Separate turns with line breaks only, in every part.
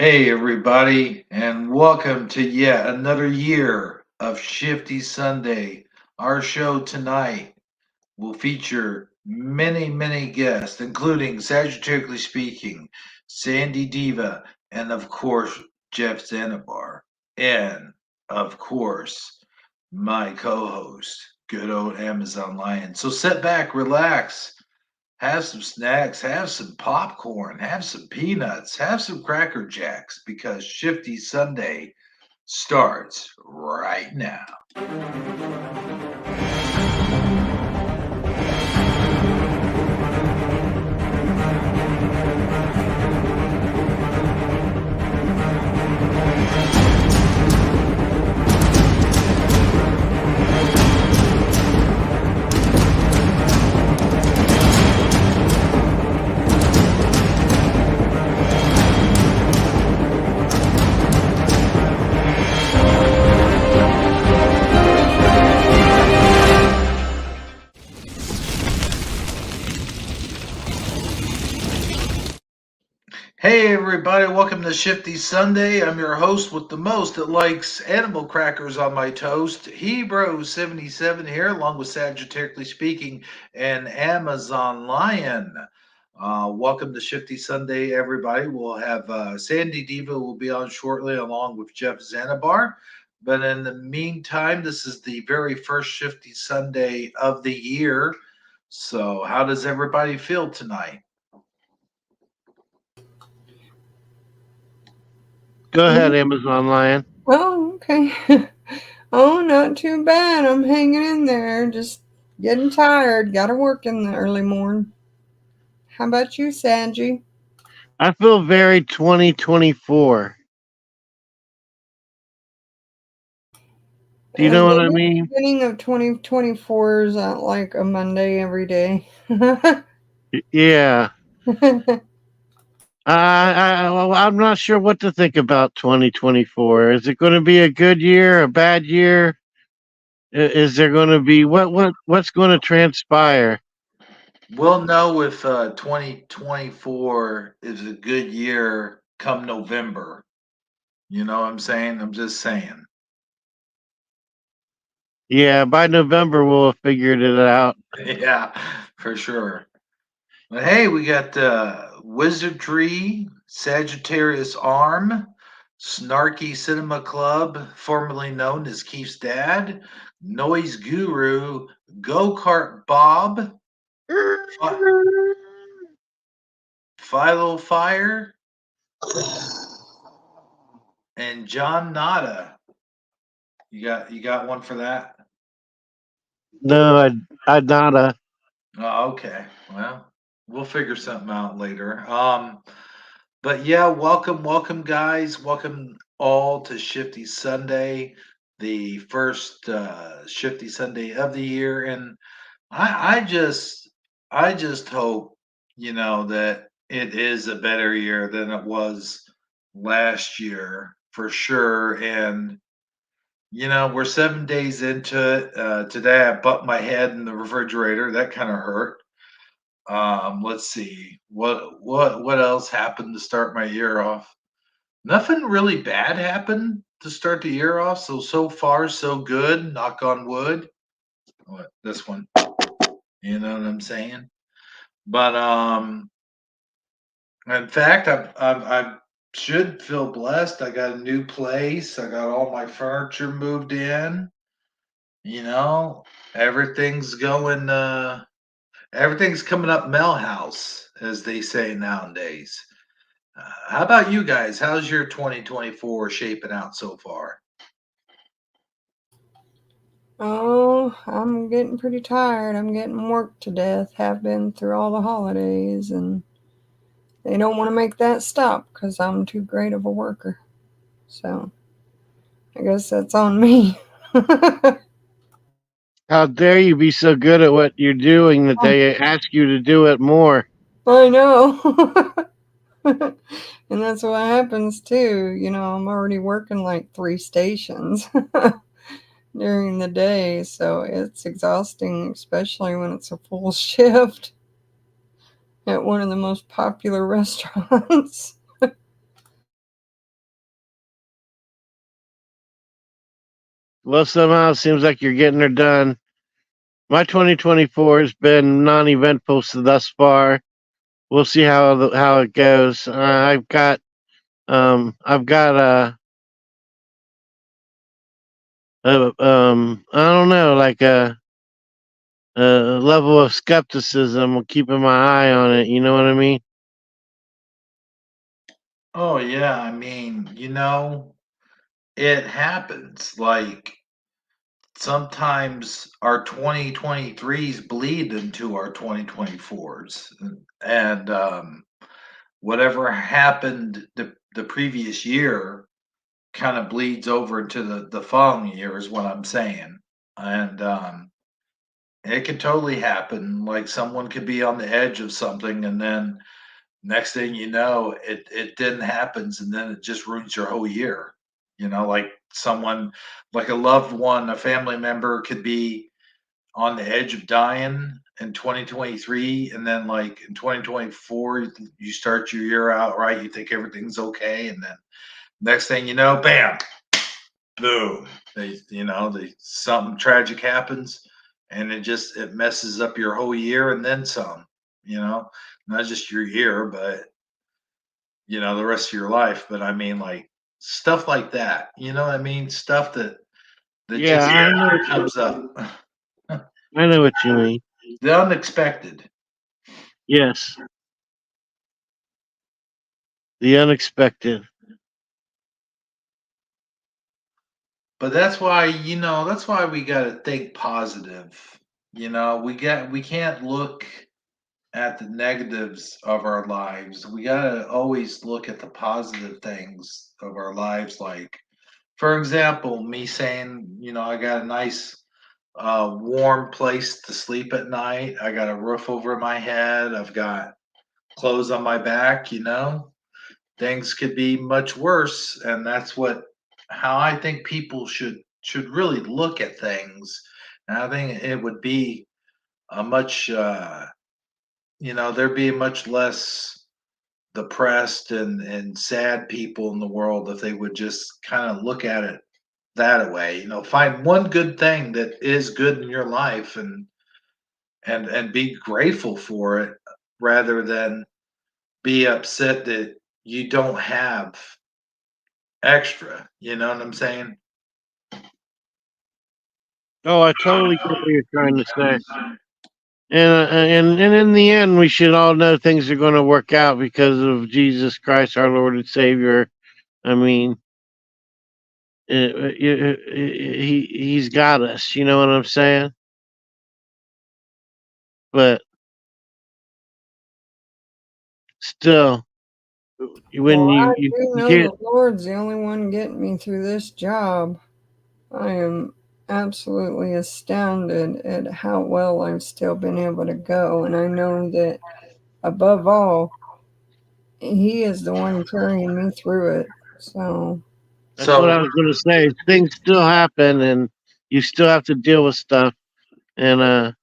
Hey, everybody, and welcome to yet another year of Shifty Sunday. Our show tonight will feature many guests, including Sagittariusly Speaking, Sandy Diva, and of course, Jeff Zanabar. And of course, my co host, good old Amazon Lion. So sit back, relax, have some snacks, have some popcorn, have some peanuts, have some Cracker Jacks because Shifty Sunday starts right now. Hey everybody, welcome to Shifty Sunday. I'm your host with the most that likes animal crackers on my toast, Hebrew77 here, along with Sagittariusly Speaking and Amazon Lion. Welcome to Shifty Sunday, everybody. We'll have Sandy Diva will be on shortly, along with Jeff Zanabar. But in the meantime, this is the very first Shifty Sunday of the year. So, how does everybody feel tonight?
Go ahead, Amazon Lion.
Oh, okay. Oh, not too bad. I'm hanging in there. Just getting tired. Got to work in the early morning. How about you, Sanji?
I feel very 2024. Do you know what I
The
mean?
beginning of 2024 is like a Monday every day.
Yeah. I'm not sure what to think about 2024. Is it going to be a good year, a bad year? Is there going to be what's going to transpire?
We'll know if 2024 is a good year come November. You know what I'm saying? I'm just saying.
Yeah, by November we'll have figured it out.
Yeah, for sure. But hey, we got Wizardry, Sagittarius Arm, Snarky Cinema Club, formerly known as Keith's Dad, Noise Guru, Go Kart Bob, Phi- Philo Fire, and John Nada. You got one for that?
No, I not a.
Oh, okay. Well, we'll figure something out later. But yeah, welcome, guys. Welcome all to Shifty Sunday, the first Shifty Sunday of the year, and I just hope that it is a better year than it was last year for sure, and we're 7 days into it. Today I bumped my head in the refrigerator. That kind of hurt. Let's see. What else happened to start my year off? Nothing really bad happened to start the year off. So far so good. Knock on wood. What this one? You know what I'm saying? But in fact, I should feel blessed. I got a new place. I got all my furniture moved in. You know, everything's going. Everything's coming up Melhouse, as they say nowadays. How about you guys? How's your 2024 shaping out so far?
Oh, I'm getting pretty tired. I'm getting worked to death. Have been through all the holidays, and they don't want to make that stop because I'm too great of a worker. So I guess that's on me.
How dare you be so good at what you're doing that they ask you to do it more?
I know. And that's what happens too. I'm already working like 3 stations during the day, so it's exhausting, especially when it's a full shift at one of the most popular restaurants.
Well, somehow it seems like you're getting her done. My 2024 has been non-eventful thus far. We'll see how it goes. I've got I don't know, like a level of skepticism, keeping my eye on it. You know what I mean?
Oh yeah, I mean, it happens. Like sometimes our 2023s bleed into our 2024s, and whatever happened the previous year kind of bleeds over into the following year is what I'm saying. And it could totally happen. Like someone could be on the edge of something, and then next thing you know, it didn't happen, and then it just ruins your whole year. Like someone, like a loved one, a family member could be on the edge of dying in 2023, and then like in 2024 you start your year out right, you think everything's okay, and then next thing you know, bam, boom, something tragic happens, and it messes up your whole year and then some. Not just your year, but the rest of your life. But I mean, like stuff like that. You know what I mean? Stuff that
Yeah,
just comes up.
I know what you mean.
The unexpected.
Yes, the unexpected.
But that's why we got to think positive. We can't look at the negatives of our lives. We got to always look at the positive things of our lives. Like, for example, me saying, I got a nice, warm place to sleep at night. I got a roof over my head. I've got clothes on my back. Things could be much worse, and that's how I think people should really look at things. And I think it would be a much, there'd be much less depressed and sad people in the world if they would just kind of look at it that way. Find one good thing that is good in your life, and be grateful for it, rather than be upset that you don't have extra. You know what I'm saying?
Oh, I totally get what you're trying to say. And in the end, we should all know things are going to work out because of Jesus Christ, our Lord and Savior. I mean, he's got us. You know what I'm saying? But still, when
Well, I
you
do know
can't.
the Lord's the only one getting me through this job. I am absolutely astounded at how well I've still been able to go, and I know that above all, He is the one carrying me through it. So,
That's what
So
I was going to say. Things still happen, and you still have to deal with stuff, and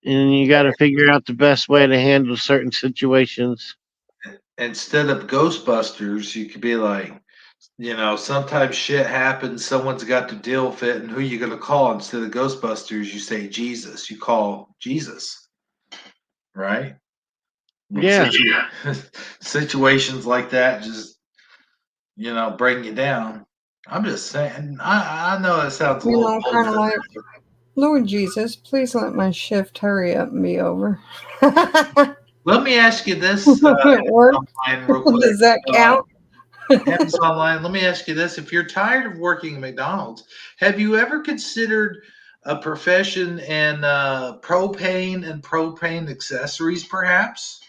you got to figure out the best way to handle certain situations.
instead of Ghostbusters, you could be like, sometimes shit happens, someone's got to deal with it, and who you gonna call? Instead of Ghostbusters, you say Jesus. You call Jesus, right? When
Yeah,
situations like that just, bring you down. I'm just saying, I know it sounds a little
kind of
vulgar.
like, Lord Jesus, please let my shift hurry up and be over. Will
Let me ask you this,
it work?
line real quick.
Does that count?
Amazon line. Let me ask you this: if you're tired of working at McDonald's, have you ever considered a profession in propane and propane accessories, perhaps?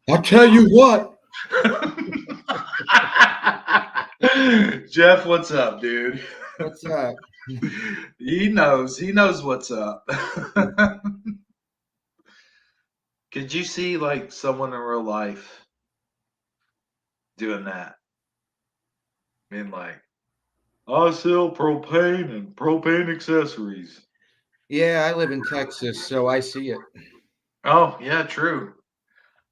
I'll tell you what.
Jeff, what's up, dude?
What's that?
He knows. He knows what's up. Could you see like someone in real life doing that? Being like, I sell propane and propane accessories.
Yeah, I live in Texas, so I see it.
Oh, yeah, true.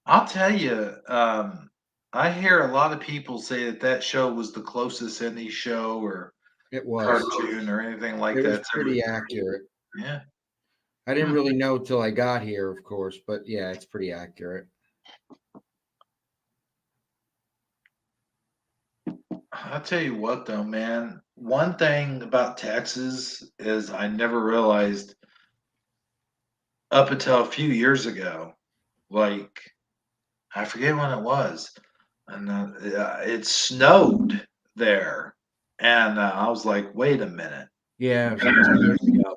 I'll tell you, I hear a lot of people say that show was the closest any show or
It was.
cartoon or anything like
It was
that.
pretty accurate.
Yeah.
I didn't really know till I got here, of course, but yeah, it's pretty accurate.
I'll tell you what, though, man. One thing about Texas is I never realized up until a few years ago. Like, I forget when it was, and it snowed there, and I was like, "Wait a minute."
Yeah, it was like 2 years ago.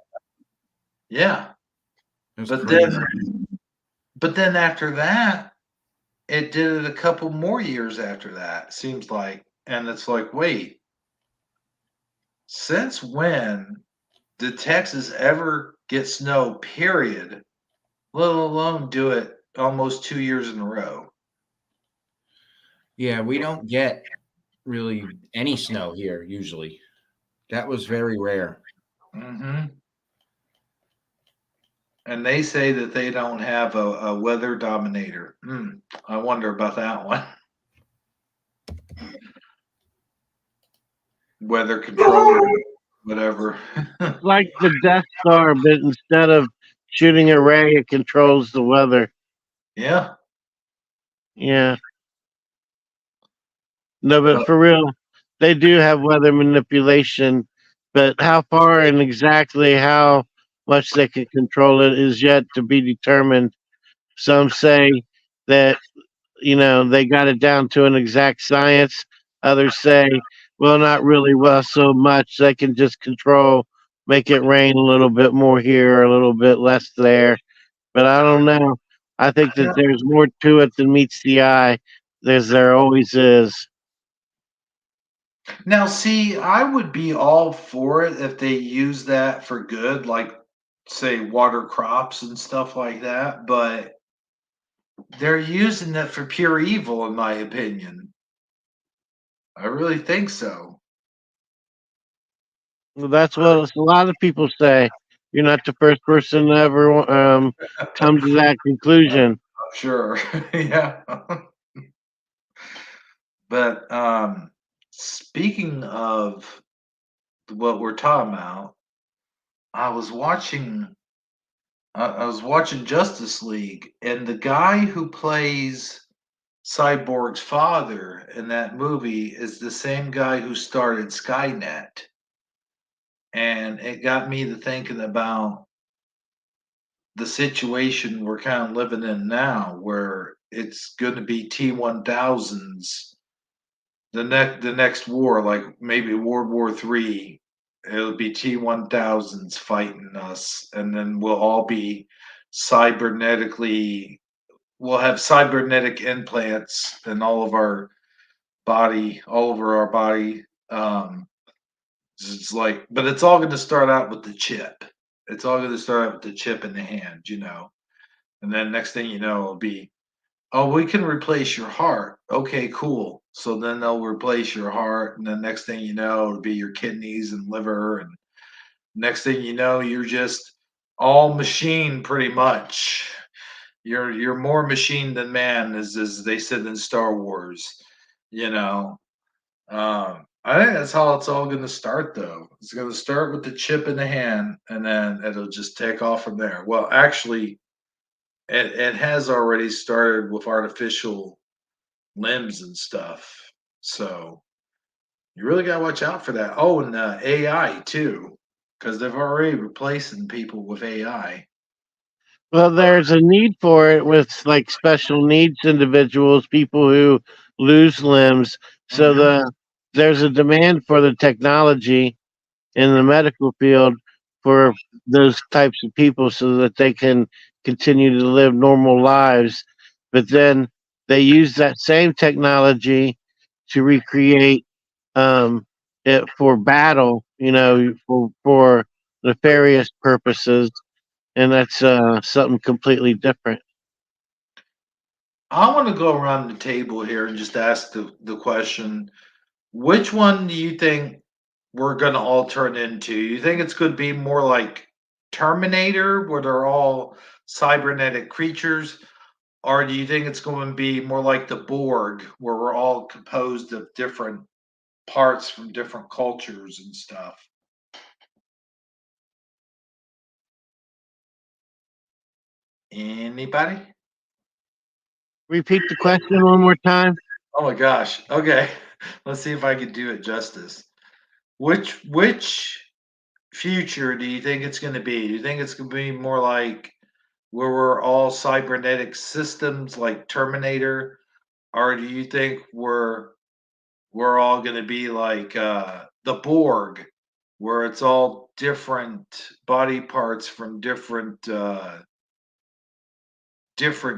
Yeah,
It was
but
crazy.
then after that, it did it a couple more years after that. Seems like, and it's like, wait, since when did Texas ever get snow? Period. Let alone do it almost 2 years in a row.
Yeah, we don't get really any snow here usually. That was very rare.
Hmm. And they say that they don't have a weather dominator. I wonder about that one. Weather control, whatever.
Like the Death Star, but instead of shooting a ray, it controls the weather.
Yeah.
Yeah. No, but
But
for real, they do have weather manipulation, but how far and exactly how much they can control it is yet to be determined. Some say that, they got it down to an exact science. Others say, well, not really well so much. They can just control, make it rain a little bit more here, a little bit less there. But I don't know. I think that there's more to it than meets the eye. There always is.
now, see, I would be all for it if they use that for good, like say water crops and stuff like that. But they're using it for pure evil, in my opinion. I really think so.
Well, that's what a lot of people say. You're not the first person to ever come to that conclusion.
Sure. Yeah. But speaking of what we're talking about, I was watching I was watching Justice League, and the guy who plays Cyborg's father in that movie is the same guy who started Skynet. And it got me to thinking about the situation we're kind of living in now, where it's going to be T-1000s, the next war, like maybe World War III. It'll be T-1000s fighting us, and then we'll all be cybernetically. We'll have cybernetic implants in all of our body, all over our body. It's like, but it's all going to start out with the chip. It's all going to start out with the chip in the hand. And then next thing you know, it'll be, oh, we can replace your heart. Okay, cool. So then they'll replace your heart, and then next thing you know, it'll be your kidneys and liver, and next thing you know, you're just all machine pretty much. You're more machine than man, as they said in Star Wars. You know, I think that's how it's all going to start, though. It's going to start with the chip in the hand, and then it'll just take off from there. Well, actually, it has already started with artificial limbs and stuff. So you really got to watch out for that. Oh, and AI too, because they've already replacing people with AI.
Well, there's a need for it with like special needs individuals, people who lose limbs. So
Hmm.
there's a demand for the technology in the medical field for those types of people so that they can continue to live normal lives. But then they use that same technology to recreate it for battle, for nefarious purposes, and that's something completely different.
I want to go around the table here and just ask the question: which one do you think we're going to all turn into? You think it's going to be more like Terminator, where they're all cybernetic creatures, or do you think it's going to be more like the Borg, where we're all composed of different parts from different cultures and stuff. Anybody?
Repeat the question one more time.
Oh my gosh. Okay. Let's see if I can do it justice. Which future do you think it's going to be? Do you think it's going to be more like where we're all cybernetic systems like Terminator, or do you think we're all going to be like the Borg, where it's all different body parts from different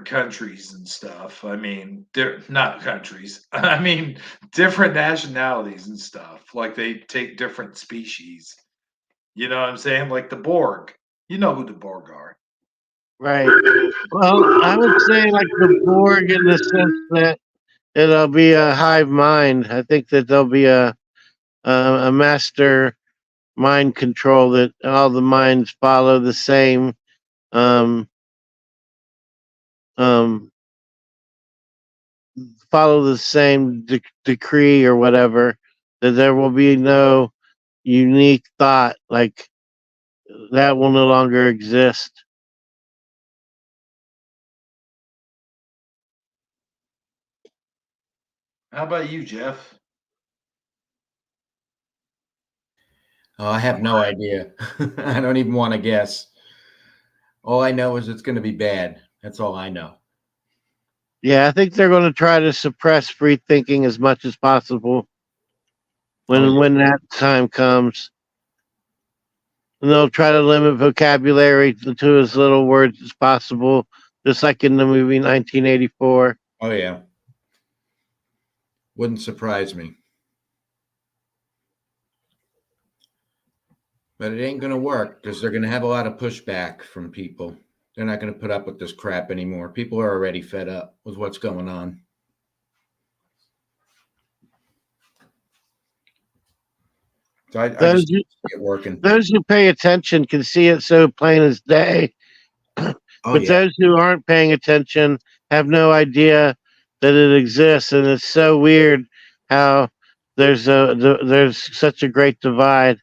countries and stuff? I mean, they're not countries. I mean, different nationalities and stuff. Like they take different species. You know what I'm saying? Like the Borg. You know who the Borg are.
Right. Well, I would say like the Borg in the sense that it'll be a hive mind. I think that there'll be a master mind control that all the minds follow the same um, um, decree or whatever. That there will be no unique thought like that will no longer exist.
How about you, Jeff?
Oh, I have no idea. I don't even want to guess. All I know is it's going to be bad. That's all I know.
Yeah, I think they're going to try to suppress free thinking as much as possible when that time comes. And they'll try to limit vocabulary to as little words as possible, just like in the movie 1984.
Oh, yeah. Wouldn't surprise me. But it ain't going to work because they're going to have a lot of pushback from people. They're not going to put up with this crap anymore. People are already fed up with what's going on. So I just get working.
Those who pay attention can see it so plain as day. But those who aren't paying attention have no idea that it exists, and it's so weird how there's such a great divide.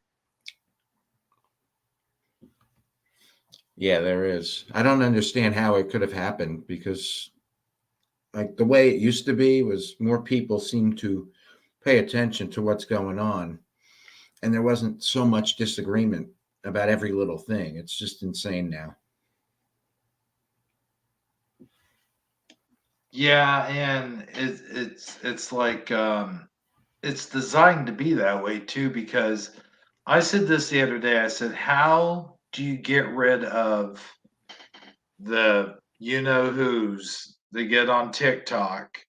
Yeah, there is. I don't understand how it could have happened because, like, the way it used to be was more people seemed to pay attention to what's going on, and there wasn't so much disagreement about every little thing. It's just insane now.
Yeah, and it's like it's designed to be that way too, because I said this the other day. I said, how do you get rid of the you know who's they get on TikTok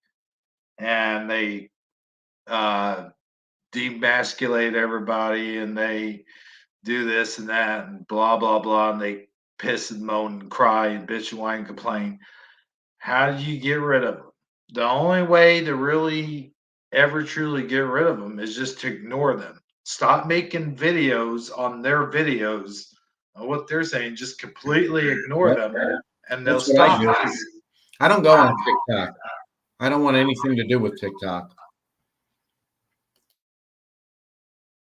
and they demasculate everybody and they do this and that and blah blah blah, and they piss and moan and cry and bitch and whine and complain. How do you get rid of them? The only way to really ever truly get rid of them is just to ignore them. Stop making videos on their videos of what they're saying. Just completely ignore them, and they'll
That's what I
stop.
do. I don't go on TikTok. I don't want anything to do with TikTok.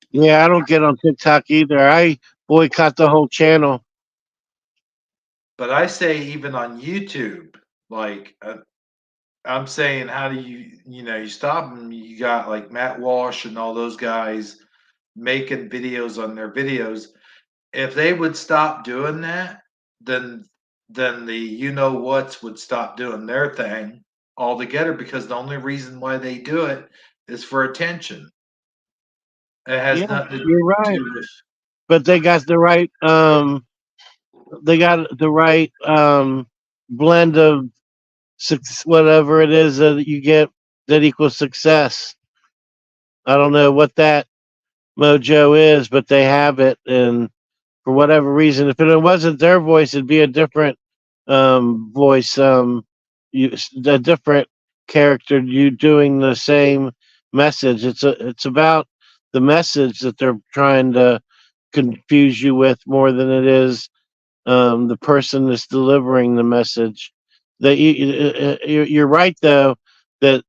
Yeah, I don't get on TikTok either. I boycott the whole channel.
But I say even on YouTube, like I'm saying, how do you stop them? You got like Matt Walsh and all those guys making videos on their videos. If they would stop doing that, then the whats would stop doing their thing altogether, because the only reason why they do it is for attention. It has nothing
You're right.
to do with.
But they got the right blend of whatever it is that you get that equals success. I don't know what that mojo is, but they have it, and for whatever reason, if it wasn't their voice, it'd be a different voice, a different character. You doing the same message. It's about the message that they're trying to confuse you with more than it is the person that's delivering the message. That you're right though that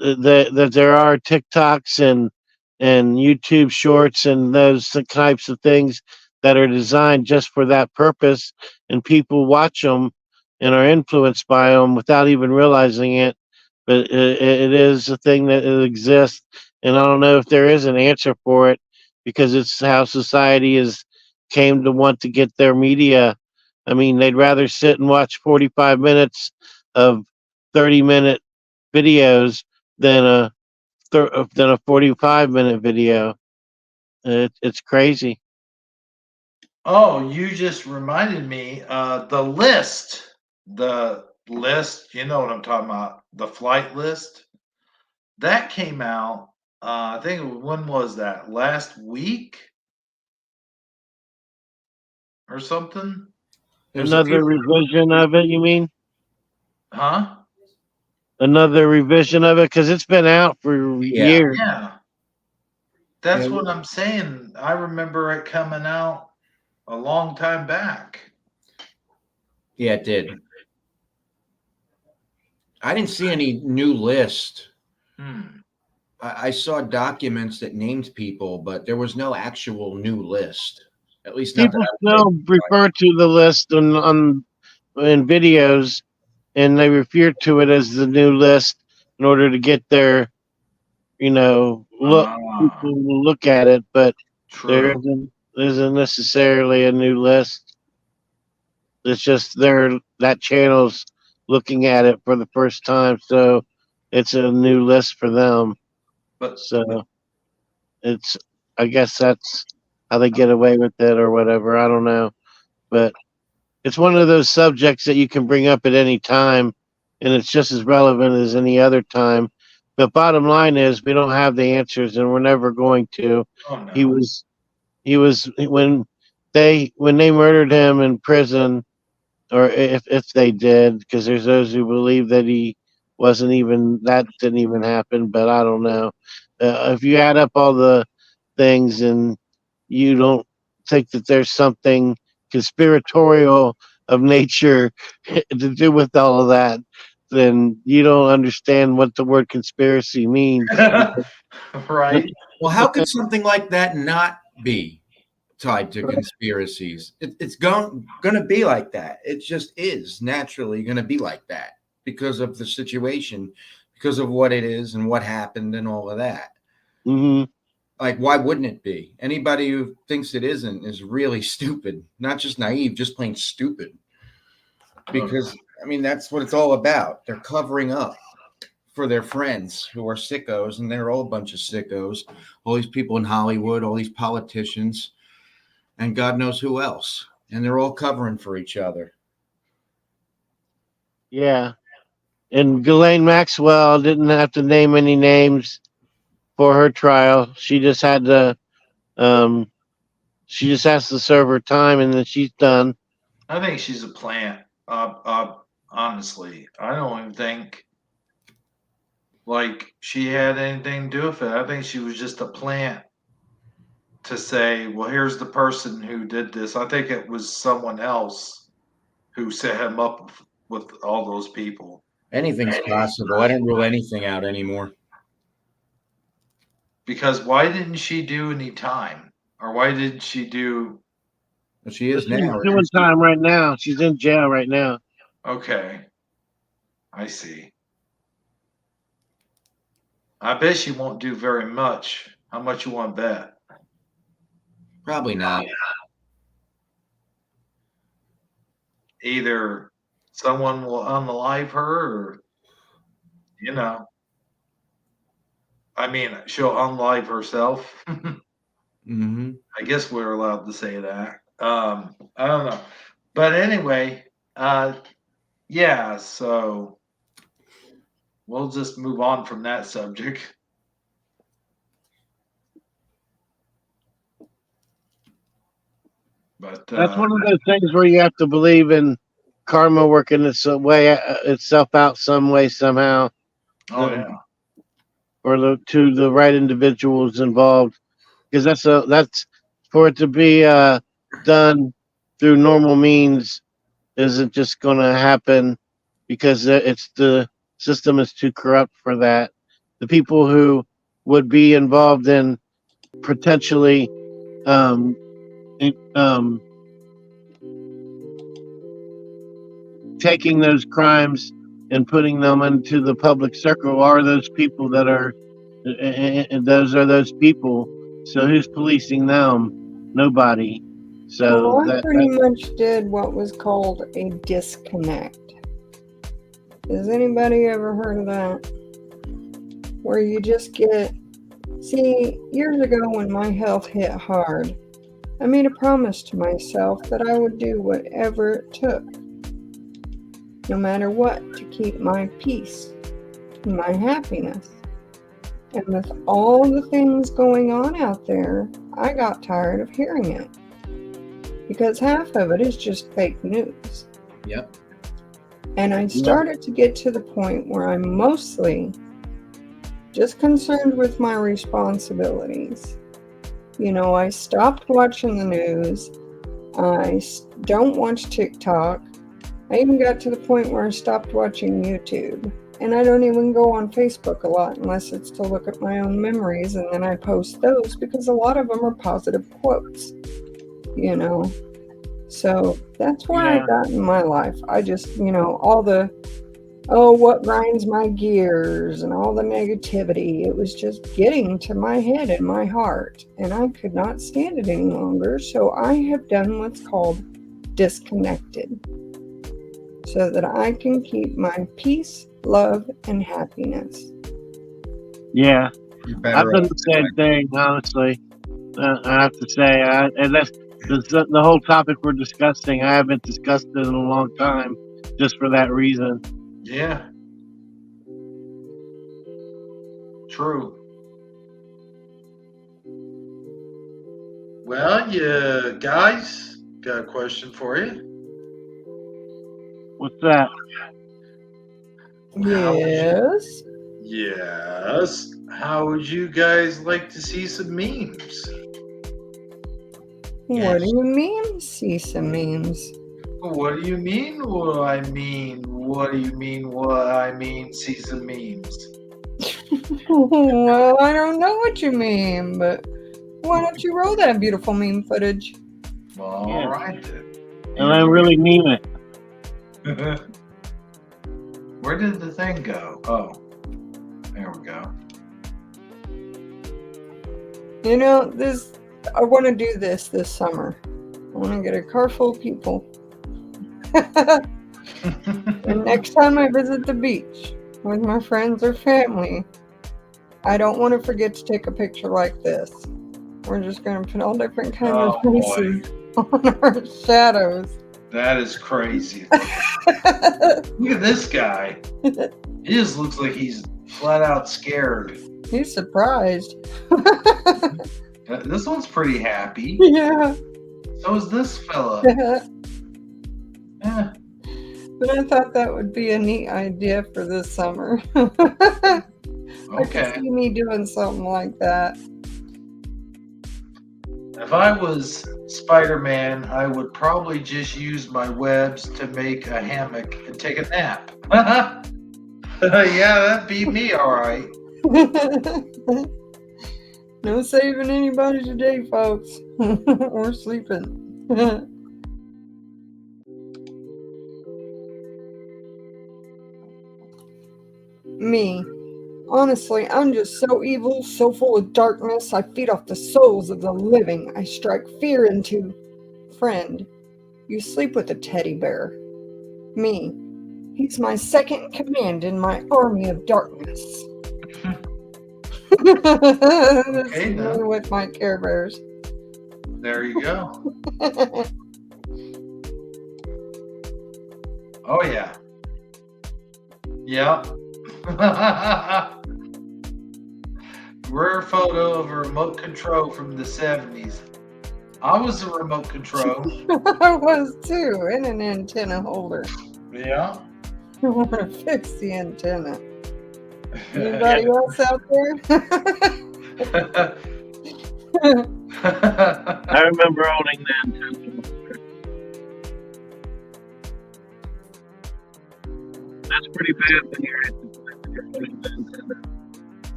that there are TikToks and and YouTube shorts and those types of things that are designed just for that purpose, and people watch them and are influenced by them without even realizing it. But it is a thing that exists, and I don't know if there is an answer for it because it's how society has came to want to get their media. I mean, they'd rather sit and watch 45 minutes of 30-minute videos than than a 45-minute video. It's crazy.
Oh, you just reminded me. The list. You know what I'm talking about? The flight list that came out. I think when was that? Last week or something?
There's a
Another
few.
revision of it, you mean?
Huh?
Another revision of it because it's been out for
Yeah,
years.
Yeah,
yeah,
that's what I'm saying. I remember it coming out a long time back.
yeah. It did. I didn't see any new list.
Hmm.
I saw documents that named people, but there was no actual new list. At least not that
People
I was
still
able to find.
refer to the list on in videos, and they refer to it as the new list in order to get their look.
Ah,
People will look at it, but there
true.
isn't necessarily a new list. It's just that channel's looking at it for the first time, so it's a new list for them.
But
So it's I guess that's how they get away with it or whatever. I don't know, but it's one of those subjects that you can bring up at any time, and it's just as relevant as any other time. The bottom line is we don't have the answers, and we're never going to.
oh
He
no.
was he was when they murdered him in prison, or if they did, because there's those who believe that he wasn't even that didn't even happen, but I don't know. If you add up all the things and you don't think that there's something conspiratorial of nature to do with all of that, then you don't understand what the word conspiracy means.
Right?
Well, how could something like that not be tied to conspiracies? It's going to be like that. It just is naturally going to be like that because of the situation, because of what it is and what happened and all of that.
Hmm.
Like, why wouldn't it be? Anybody who thinks it isn't is really stupid, not just naive, just plain stupid.
Oh no.
Because, I mean, that's what it's all about. They're covering up for their friends who are sickos, and they're all a bunch of sickos. All these people in Hollywood, all these politicians, and God knows who else. And they're all covering for each other.
Yeah. And Ghislaine Maxwell didn't have to name any names for her trial. Um, she just has to serve her time, and then she's done.
I think she's a plant. Honestly, I don't even think like she had anything to do with it. I think she was just a plant to say, well, here's the person who did this. I think it was someone else who set him up with all those people.
Anything's possible. I don't rule anything out anymore.
Because why didn't she do any time? Or why didn't she do
But she
But
is
she's
now.
doing time right now. She's in jail right now.
okay, I see. I bet she won't do very much. How much you want to bet?
Probably not.
Either someone will unalive her or, you know, I mean, she'll unalive herself.
Mm-hmm.
I guess we're allowed to say that. I don't know. But anyway, yeah, so we'll just move on from that subject. But
That's one of those things where you have to believe in karma working itself out some way somehow,
oh yeah.
for the right individuals involved, because that's for it to be done through normal means isn't just going to happen because it's the system is too corrupt for that. The people who would be involved in potentially um, taking those crimes and putting them into the public circle are those people that are, and those are those people. So who's policing them? Nobody. So
Well, I
that
pretty much did what was called a disconnect. Has anybody ever heard of that? Where you just get... See, years ago when my health hit hard, I made a promise to myself that I would do whatever it took, no matter what, to keep my peace and my happiness. And with all the things going on out there, I got tired of hearing it. Because half of it is just fake news.
Yep.
And I started to get to the point where I'm mostly just concerned with my responsibilities. You know, I stopped watching the news. I don't watch TikTok. I even got to the point where I stopped watching YouTube. And I don't even go on Facebook a lot unless it's to look at my own memories, and then I post those because a lot of them are positive quotes, you know. So that's where I got in my life. I just, you know, all the, oh, what grinds my gears and all the negativity, it was just getting to my head and my heart, and I could not stand it any longer. So I have done what's called disconnected so that I can keep my peace, love, and happiness.
Yeah,
You're
I've
better
done
off.
the same thing, honestly. I have to say, and that's the whole topic we're discussing. I haven't discussed it in a long time, just for that reason.
Yeah. True. Well, you guys, got a question for you.
What's that?
Yes.
Yes. How would you guys like to see some memes?
What do you mean, see some memes?
What do you mean? What I mean? What do you mean? What I mean? See some memes.
Well, I don't know what you mean, but why don't you roll that beautiful meme footage?
Well, all right then.
And I really mean it.
Where did the thing go? Oh, there we go.
You know, I want to do this summer. I want to get a car full of people. And next time I visit the beach with my friends or family, I don't want to forget to take a picture like this. We're just going to put all different kinds of faces on our shadows.
That is crazy. Look at this guy. He just looks like he's flat out scared.
He's surprised.
This one's pretty happy.
Yeah.
So is this fella. Yeah.
But I thought that would be a neat idea for this summer. I could see me doing something like that.
If I was Spider-Man, I would probably just use my webs to make a hammock and take a nap. Yeah, that'd be me, all right.
No saving anybody today, folks. We're sleeping. Me. Honestly, I'm just so evil, so full of darkness. I feed off the souls of the living. I strike fear into... Friend, you sleep with a teddy bear. Me. He's my second in command in my army of darkness.
Okay, then.
With my Care Bears.
There you go. Oh, yeah. Yep. Rare photo of a remote control from the 70s. I was a remote control.
I was too, in an antenna holder.
Yeah.
I want to fix the antenna. Anybody else out there?
I remember owning that. That's pretty bad when you're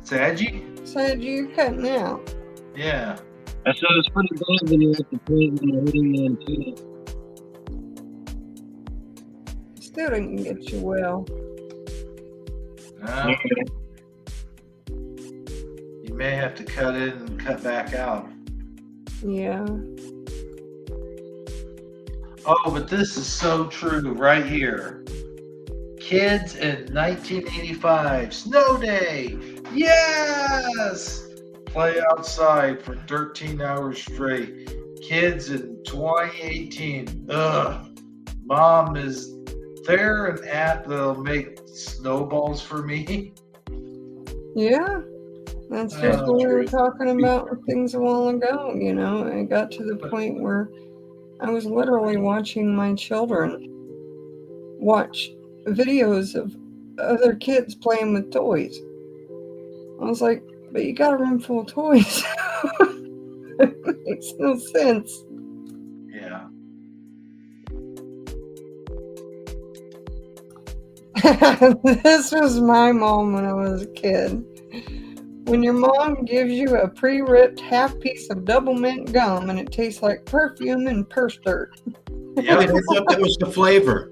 Sadgie?
Said you're cutting out.
Yeah.
I said it's pretty bad when you're at the point when you're hitting the antenna.
Still didn't get you well.
No, you may have to cut in and cut back out.
Yeah.
Oh, but this is so true right here. Kids in 1985, snow day. Yes! Play outside for 13 hours straight. Kids in 2018, ugh. Mom is there an app that'll make snowballs for me?
Yeah. That's just what we were talking about with things a while ago. You know, it got to the point where I was literally watching my children watch videos of other kids playing with toys. I was like, but you got a room full of toys. It makes no sense.
Yeah.
This was my mom when I was a kid. When your mom gives you a pre-ripped half piece of double mint gum and it tastes like perfume and purse dirt.
Yep.
I thought that was the flavor.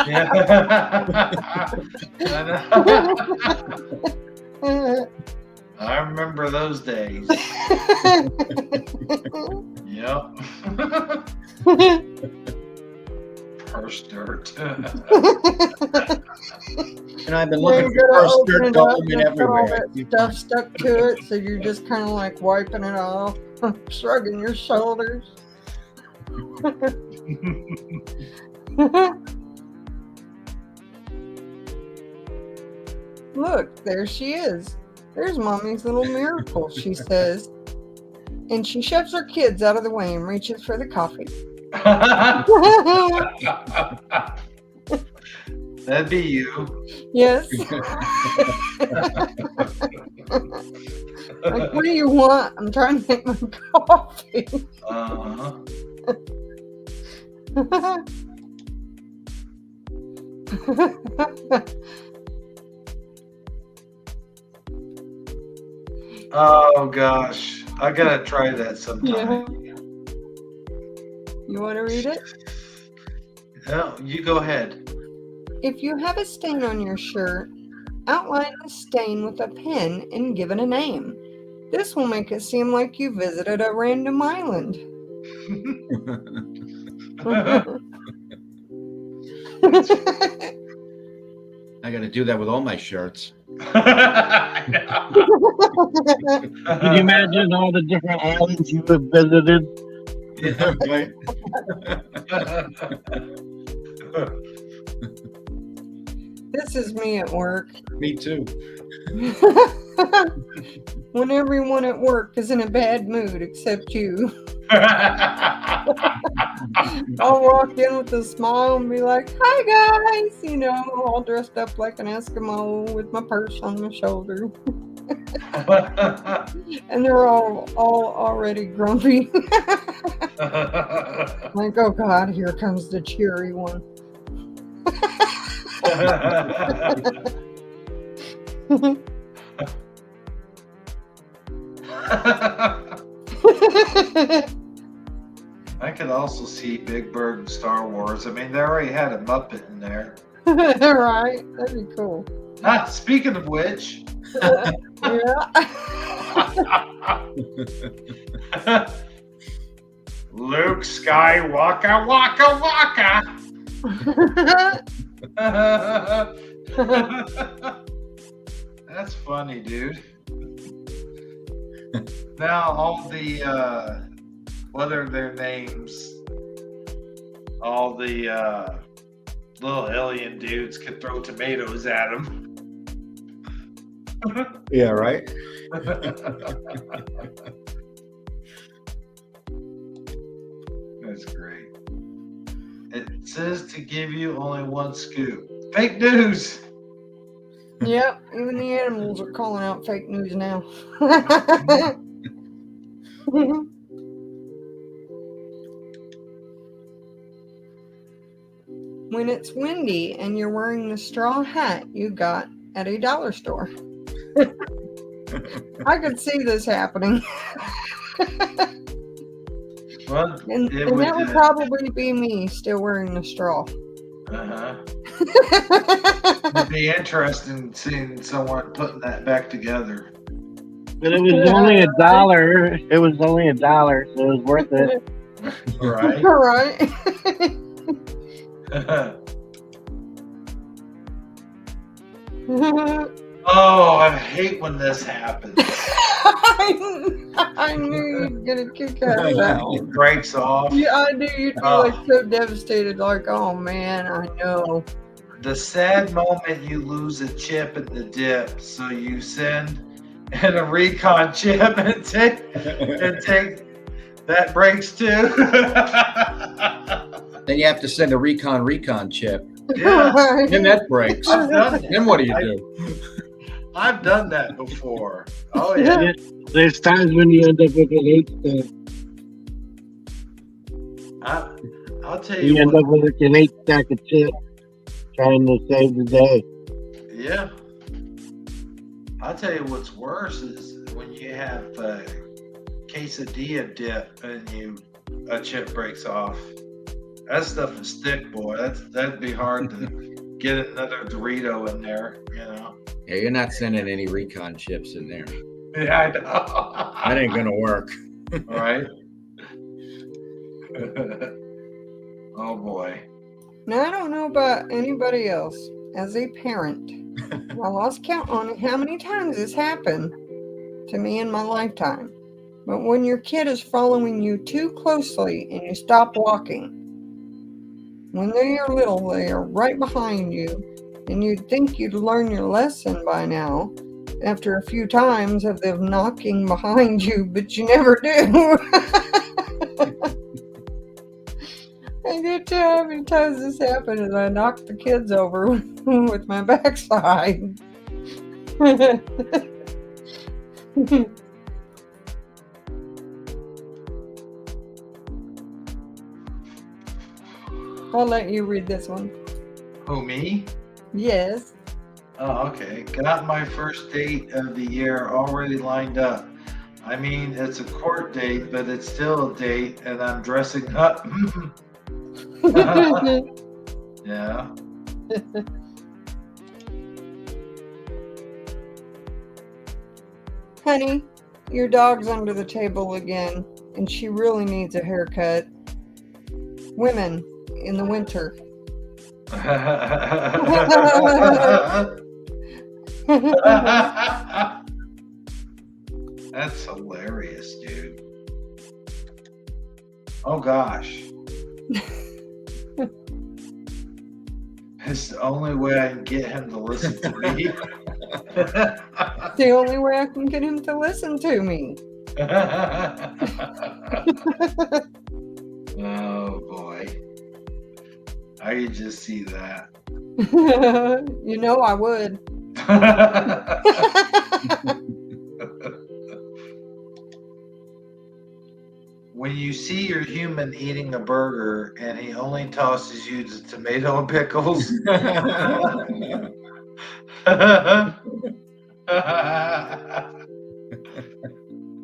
Yeah. I remember those days. Yep. Purse dirt.
And I've been looking for first dirt document everywhere.
Stuff stuck to it, so you're just kind of like wiping it off, shrugging your shoulders. Look, there she is. There's Mommy's little miracle, she says. And she shoves her kids out of the way and reaches for the coffee.
That'd be you.
Yes. Like, what do you want? I'm trying to make my coffee.
Uh-huh. Oh gosh, I gotta try that sometime.
Yeah. You want to read it?
No, you go ahead.
If you have a stain on your shirt, outline the stain with a pen and give it a name. This will make it seem like you visited a random island.
I got to do that with all my shirts.
Can you imagine all the different islands you have visited?
Yeah, right.
This is me at work.
Me too.
When everyone at work is in a bad mood except you. I'll walk in with a smile and be like, hi guys, you know, all dressed up like an Eskimo with my purse on my shoulder. And they're all already grumpy. Like, oh God, here comes the cheery one.
I could also see Big Bird in Star Wars. I mean, they already had a Muppet in there.
Right, that'd be cool.
Ah, speaking of which.
Yeah.
Luke Skywalker, waka waka. That's funny, dude. Now all the what are their names? All the little alien dudes could throw tomatoes at them.
Yeah, right.
That's great. It says to give you only one scoop. Fake news.
Yep, even the animals are calling out fake news now. When it's windy and you're wearing the straw hat you got at a dollar store. I could see this happening.
Well,
And
it
that would
would.
probably be me still wearing the straw.
Uh-huh. It'd be interesting seeing someone putting that back together.
But it was only $1. It was only $1, so it was worth it.
Right?
All right.
Oh, I hate when this happens.
I knew you'd get a kick out of that one.
It breaks off.
Yeah, I knew you'd be like so devastated, like, oh man, I know.
The sad moment you lose a chip in the dip, so you send in a recon chip and take that breaks too.
Then you have to send a recon chip.
Yeah,
Right.
Then that breaks.
I've done that.
Then what do you do?
I've done that before. Oh yeah.
There's times when you end up with an 8 stack.
I'll tell
You
you
end
what.
up with an 8 stack of chips trying to save the day.
Yeah. I'll tell you what's worse is when you have a quesadilla dip and a chip breaks off. That stuff is thick, boy. That'd be hard to get another Dorito in there, you know.
Yeah, you're not sending any recon chips in there.
Yeah, I know.
That ain't gonna work.
Right? Oh boy.
Now, I don't know about anybody else. As a parent, I lost count on how many times this happened to me in my lifetime. But when your kid is following you too closely and you stop walking, when they are little, they are right behind you, and you'd think you'd learn your lesson by now after a few times of them knocking behind you, but you never do. I can't tell how many times this happened, and I knocked the kids over with my backside. I'll let you read this one.
Who, me?
Yes.
Oh, okay. Got my first date of the year already lined up. I mean, it's a court date, but it's still a date, and I'm dressing up. Yeah.
Honey, your dog's under the table again, and she really needs a haircut. Women in the winter.
That's hilarious, dude. Oh gosh. It's the only way I can get him to listen to me.
The only way I can get him to listen to me.
Oh boy. I could just see that.
You know I would.
When you see your human eating a burger and he only tosses you the tomato and pickles.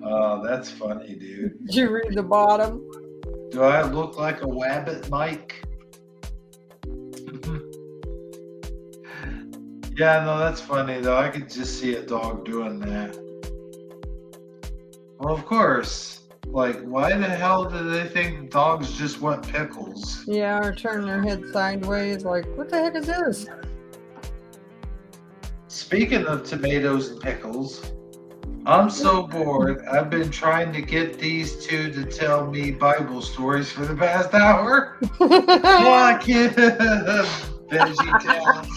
Oh, that's funny, dude.
Did you read the bottom?
Do I look like a wabbit, Mike? Yeah, no, that's funny though. I could just see a dog doing that. Well, of course. Like, why the hell do they think dogs just want pickles?
Yeah, or turn their head sideways like, what the heck is this?
Speaking of tomatoes and pickles, I'm so bored. I've been trying to get these two to tell me Bible stories for the past hour. Come kid. Veggie Tales.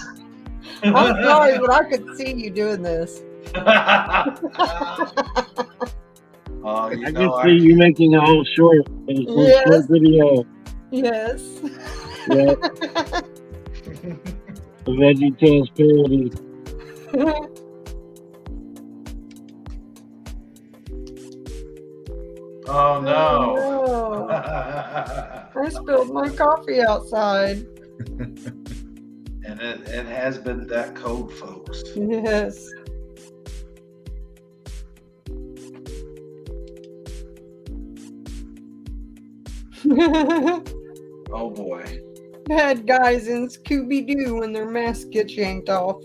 I'm sorry, but I could see you doing this.
Oh,
I can see you making a whole short video.
Yes.
Yeah. The Veggie Tales parody.
Oh no.
Oh, no. I spilled my coffee outside.
And it has been that cold, folks.
Yes.
Oh boy.
Bad guys in Scooby Doo when their mask gets yanked off.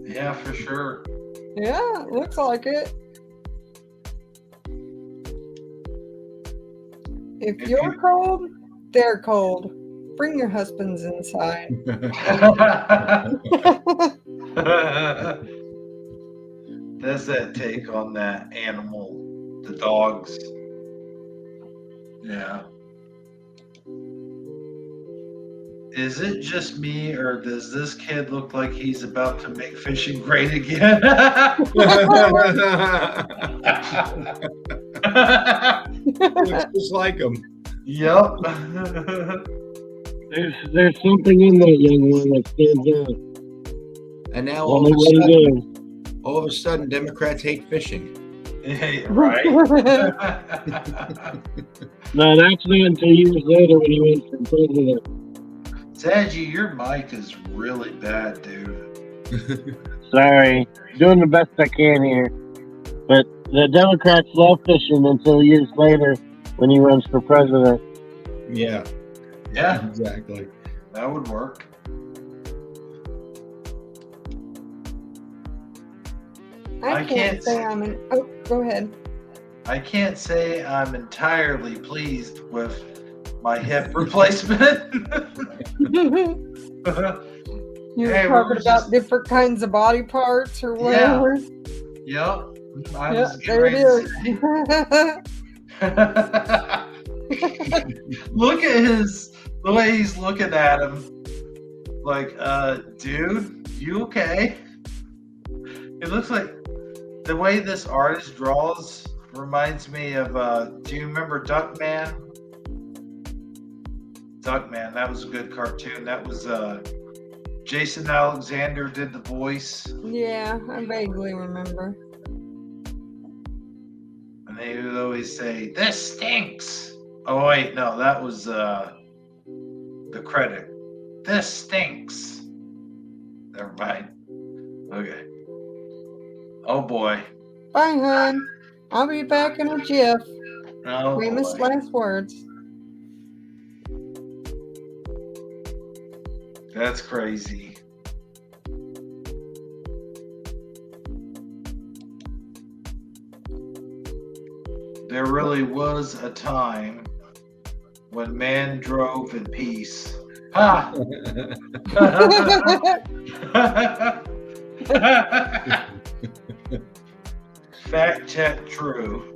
Yeah, for sure.
Yeah, looks like it. If you're cold, they're cold. Bring your husbands inside.
That's that take on that animal, the dogs. Yeah. Is it just me, or does this kid look like he's about to make fishing great again?
Looks just like him.
Yep.
There's something in that young one that stands out.
And now
I don't know what it is.
all of a sudden, Democrats hate fishing.
Hey, right.
No, that's not until years later when he went for president.
Saji, your mic is really bad, dude.
Sorry, doing the best I can here. But the Democrats love fishing until years later when he runs for president.
Yeah,
Yeah,
exactly.
that would work.
I can't say I'm an. Oh, go ahead.
I can't say I'm entirely pleased with my hip replacement.
You're
Hey, we
talking
were
about
just-
different kinds of body parts or whatever.
Yep. I
Yep,
was getting
there it
ready
is.
to say- Look at the way he's looking at him. Like, dude, you okay? It looks like the way this artist draws reminds me of, do you remember Duckman? Duckman, that was a good cartoon. That was, Jason Alexander did the voice.
Yeah, I vaguely remember.
And they would always say, "This stinks." Oh wait, no, that was the credit. This stinks. Never mind. Okay. Oh boy.
Bye, hon. I'll be back in a jiff.
Oh
Famous
boy.
last words.
That's crazy. There really was a time when man drove in peace. Ha! Fact check true.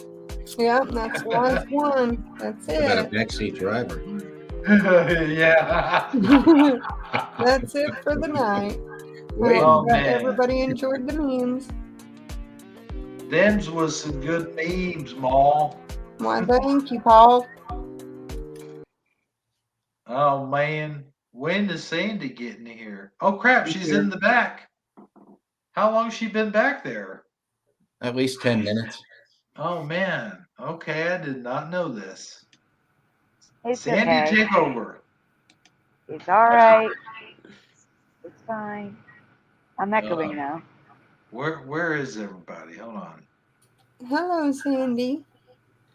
Yeah, that's the last one. That's
About a
it.
backseat driver.
Yeah.
That's it for the night.
Wait,
I
Oh,
hope that
man.
everybody enjoyed the memes.
Them's was some good memes, Maul.
Why, thank you, Paul.
Oh man, when does Sandy get in here? Oh crap, she's
here.
in the back. How long's she been back there?
At least 10 minutes.
Oh man, okay, I did not know this.
It's
Sandy,
okay.
take over.
It's all right. It's fine. I'm echoing now.
Where is everybody? Hold on.
Hello, Sandy.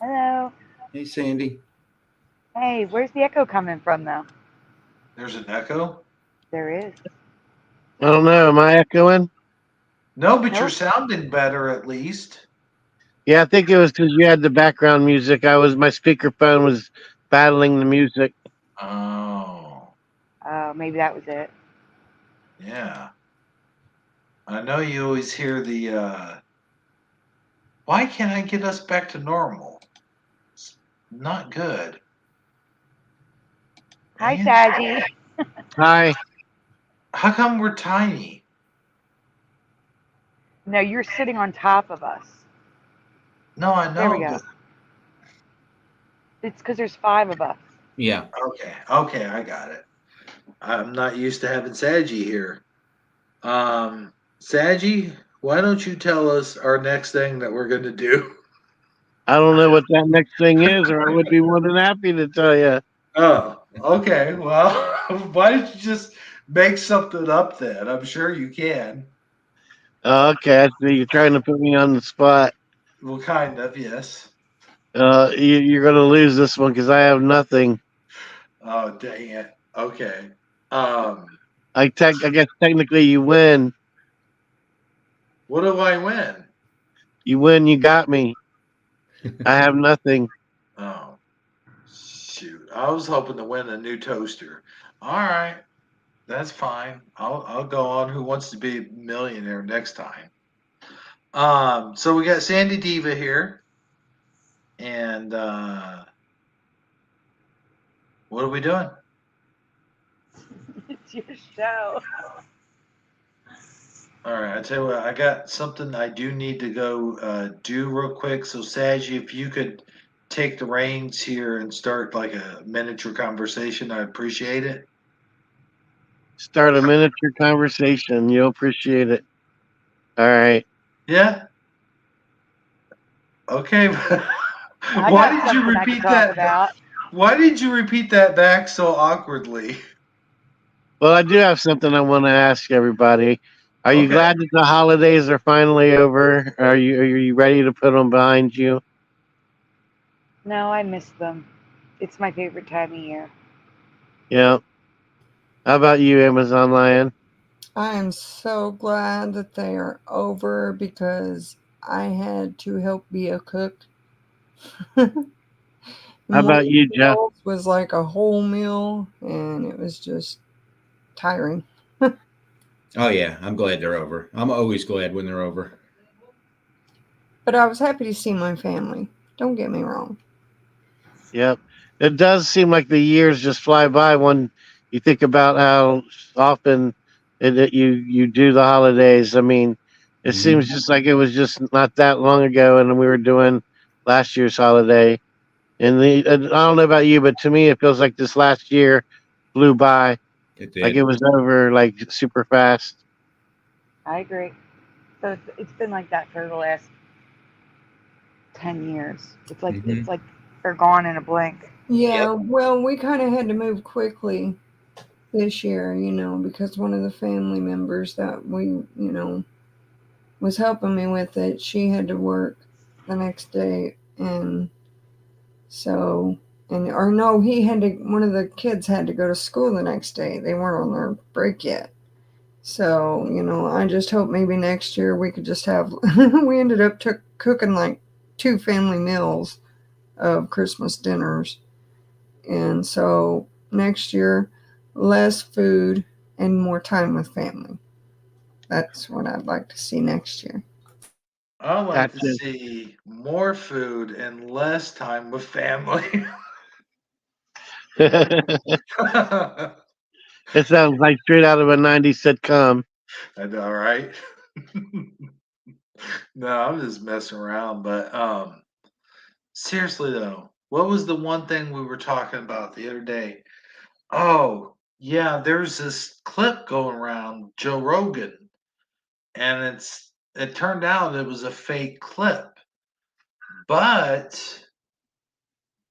Hello.
Hey, Sandy.
Hey, where's the echo coming from, though?
There's an echo?
There is.
I don't know. Am I echoing?
No, but you're
Nope.
sounding better at least.
Yeah, I think it was because you had the background music. My speakerphone was battling the music.
Oh,
Oh, maybe that was it.
yeah. I know you always hear the why can't I get us back to normal? It's not good.
Hi,
Man,
Saggy.
Hi.
how come we're tiny?
No, you're sitting on top of us.
No, I know.
There we go.
but-
It's because there's 5 of us.
Yeah.
Okay, I got it. I'm not used to having Saji here. Saji, why don't you tell us our next thing that we're going to do?
I don't know what that next thing is, or I would be more than happy to tell you.
Oh, okay. Well, why don't you just make something up then? I'm sure you can.
Okay, I see you're trying to put me on the spot.
Well, kind of, yes.
You're gonna lose this one because I have nothing.
Oh, dang it. Okay.
I guess technically you win.
What do I win?
You win. You got me. I have nothing.
Oh, shoot. I was hoping to win a new toaster. All right. That's fine. I'll go on Who Wants to Be a Millionaire next time. So we got Sandy Diva here, and what are we doing?
It's your show.
All right, I tell you what, I got something I do need to go do real quick. So Saji, if you could take the reins here and start like a miniature conversation, I appreciate it.
Start a miniature conversation. You'll appreciate it. All right.
Yeah. Okay.
I
Why
got
did you
something I can
repeat
talk
that?
about.
Why did you repeat that back so awkwardly?
Well, I do have something I want to ask everybody. Are you
Okay.
glad that the holidays are finally over? Are you ready to put them behind you?
No, I miss them. It's my favorite time of year.
Yeah. How about you, Amazon Lion?
I am so glad that they are over because I had to help be a cook.
How
One
about you, Jeff?
meal was like a whole meal, and it was just tiring.
Oh yeah, I'm glad they're over. I'm always glad when they're over.
But I was happy to see my family. Don't get me wrong.
Yep. It does seem like the years just fly by when you think about how often you do the holidays. I mean, it
Mhm.
seems just like it was just not that long ago, and we were doing last year's holiday. And I don't know about you, but to me, it feels like this last year flew by,
It
like it
did.
was over, like super fast.
I agree. So it's been like that for the last 10 years.
Hmm.
It's like they're gone in a blink.
Yeah, well, we kind of had to move quickly this year, because one of the family members that was helping me with it, she had to work the next day. And so, or no, one of the kids had to go to school the next day. They weren't on their break yet. So, I just hope maybe next year we could just have, we ended up cooking like 2 family meals of Christmas dinners. And so next year, less food and more time with family. That's what I'd like to see next year.
I like to
Gotcha.
see more food and less time with family.
It
I
sounds like straight out of a '90s sitcom.
know, right? No, I'm just messing around. But seriously though, what was the one thing we were talking about the other day? Oh, yeah, there's this clip going around Joe Rogan, and it turned out it was a fake clip. But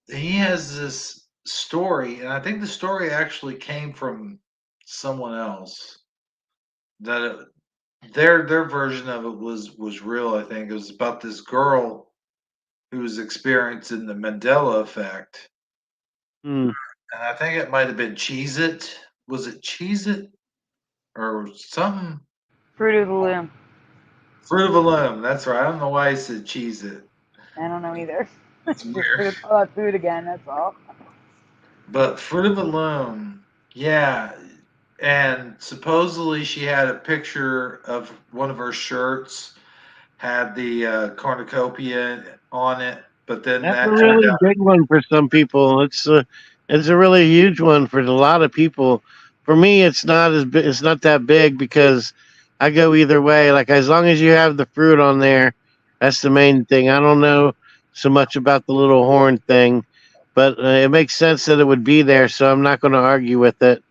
he has this story, and I think the story actually came from someone else. That their version of it was real. I think it was about this girl who was experiencing the Mandela effect,
Hmm.
and I think it might have been Cheez It. Was it Cheez It or something?
Fruit of the Loom.
Fruit of the Loom. That's right. I don't know why I said Cheez It.
I don't know either.
It's
Just
weird.
forgot about food again. That's all.
But Fruit of the Loom, yeah. And supposedly she had a picture of one of her shirts had the cornucopia on it, but then
That's a
that turned
really
out.
big one for some people. It's a really huge one for a lot of people. For me, it's not as big. It's not that big because I go either way. Like as long as you have the fruit on there, that's the main thing. I don't know so much about the little horn thing, but it makes sense that it would be there. So I'm not going to argue with it.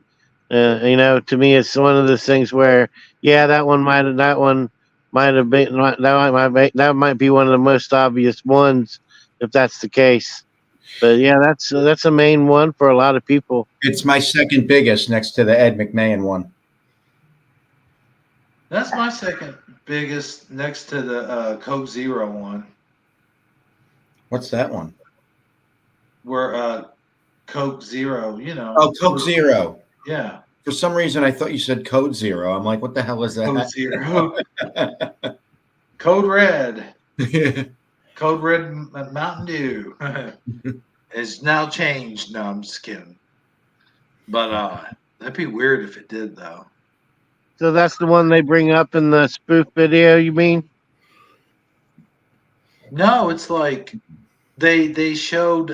To me, it's one of those things where, yeah, that one might have been, that might be one of the most obvious ones if that's the case. But yeah, that's a main one for a lot of people.
It's my second biggest next to the Ed McMahon one.
That's my second biggest next to the Coke Zero one.
What's that one?
where Coke Zero,
Oh, Coke Zero.
Yeah,
For some reason, I thought you said Code Zero. I'm like, what the hell is
Coke
that?
Zero, Code Red, Code Red Mountain Dew. It's now changed. No, I'm just kidding. But that'd be weird if it did, though.
So that's the one they bring up in the spoof video, you mean?
No, it's like they showed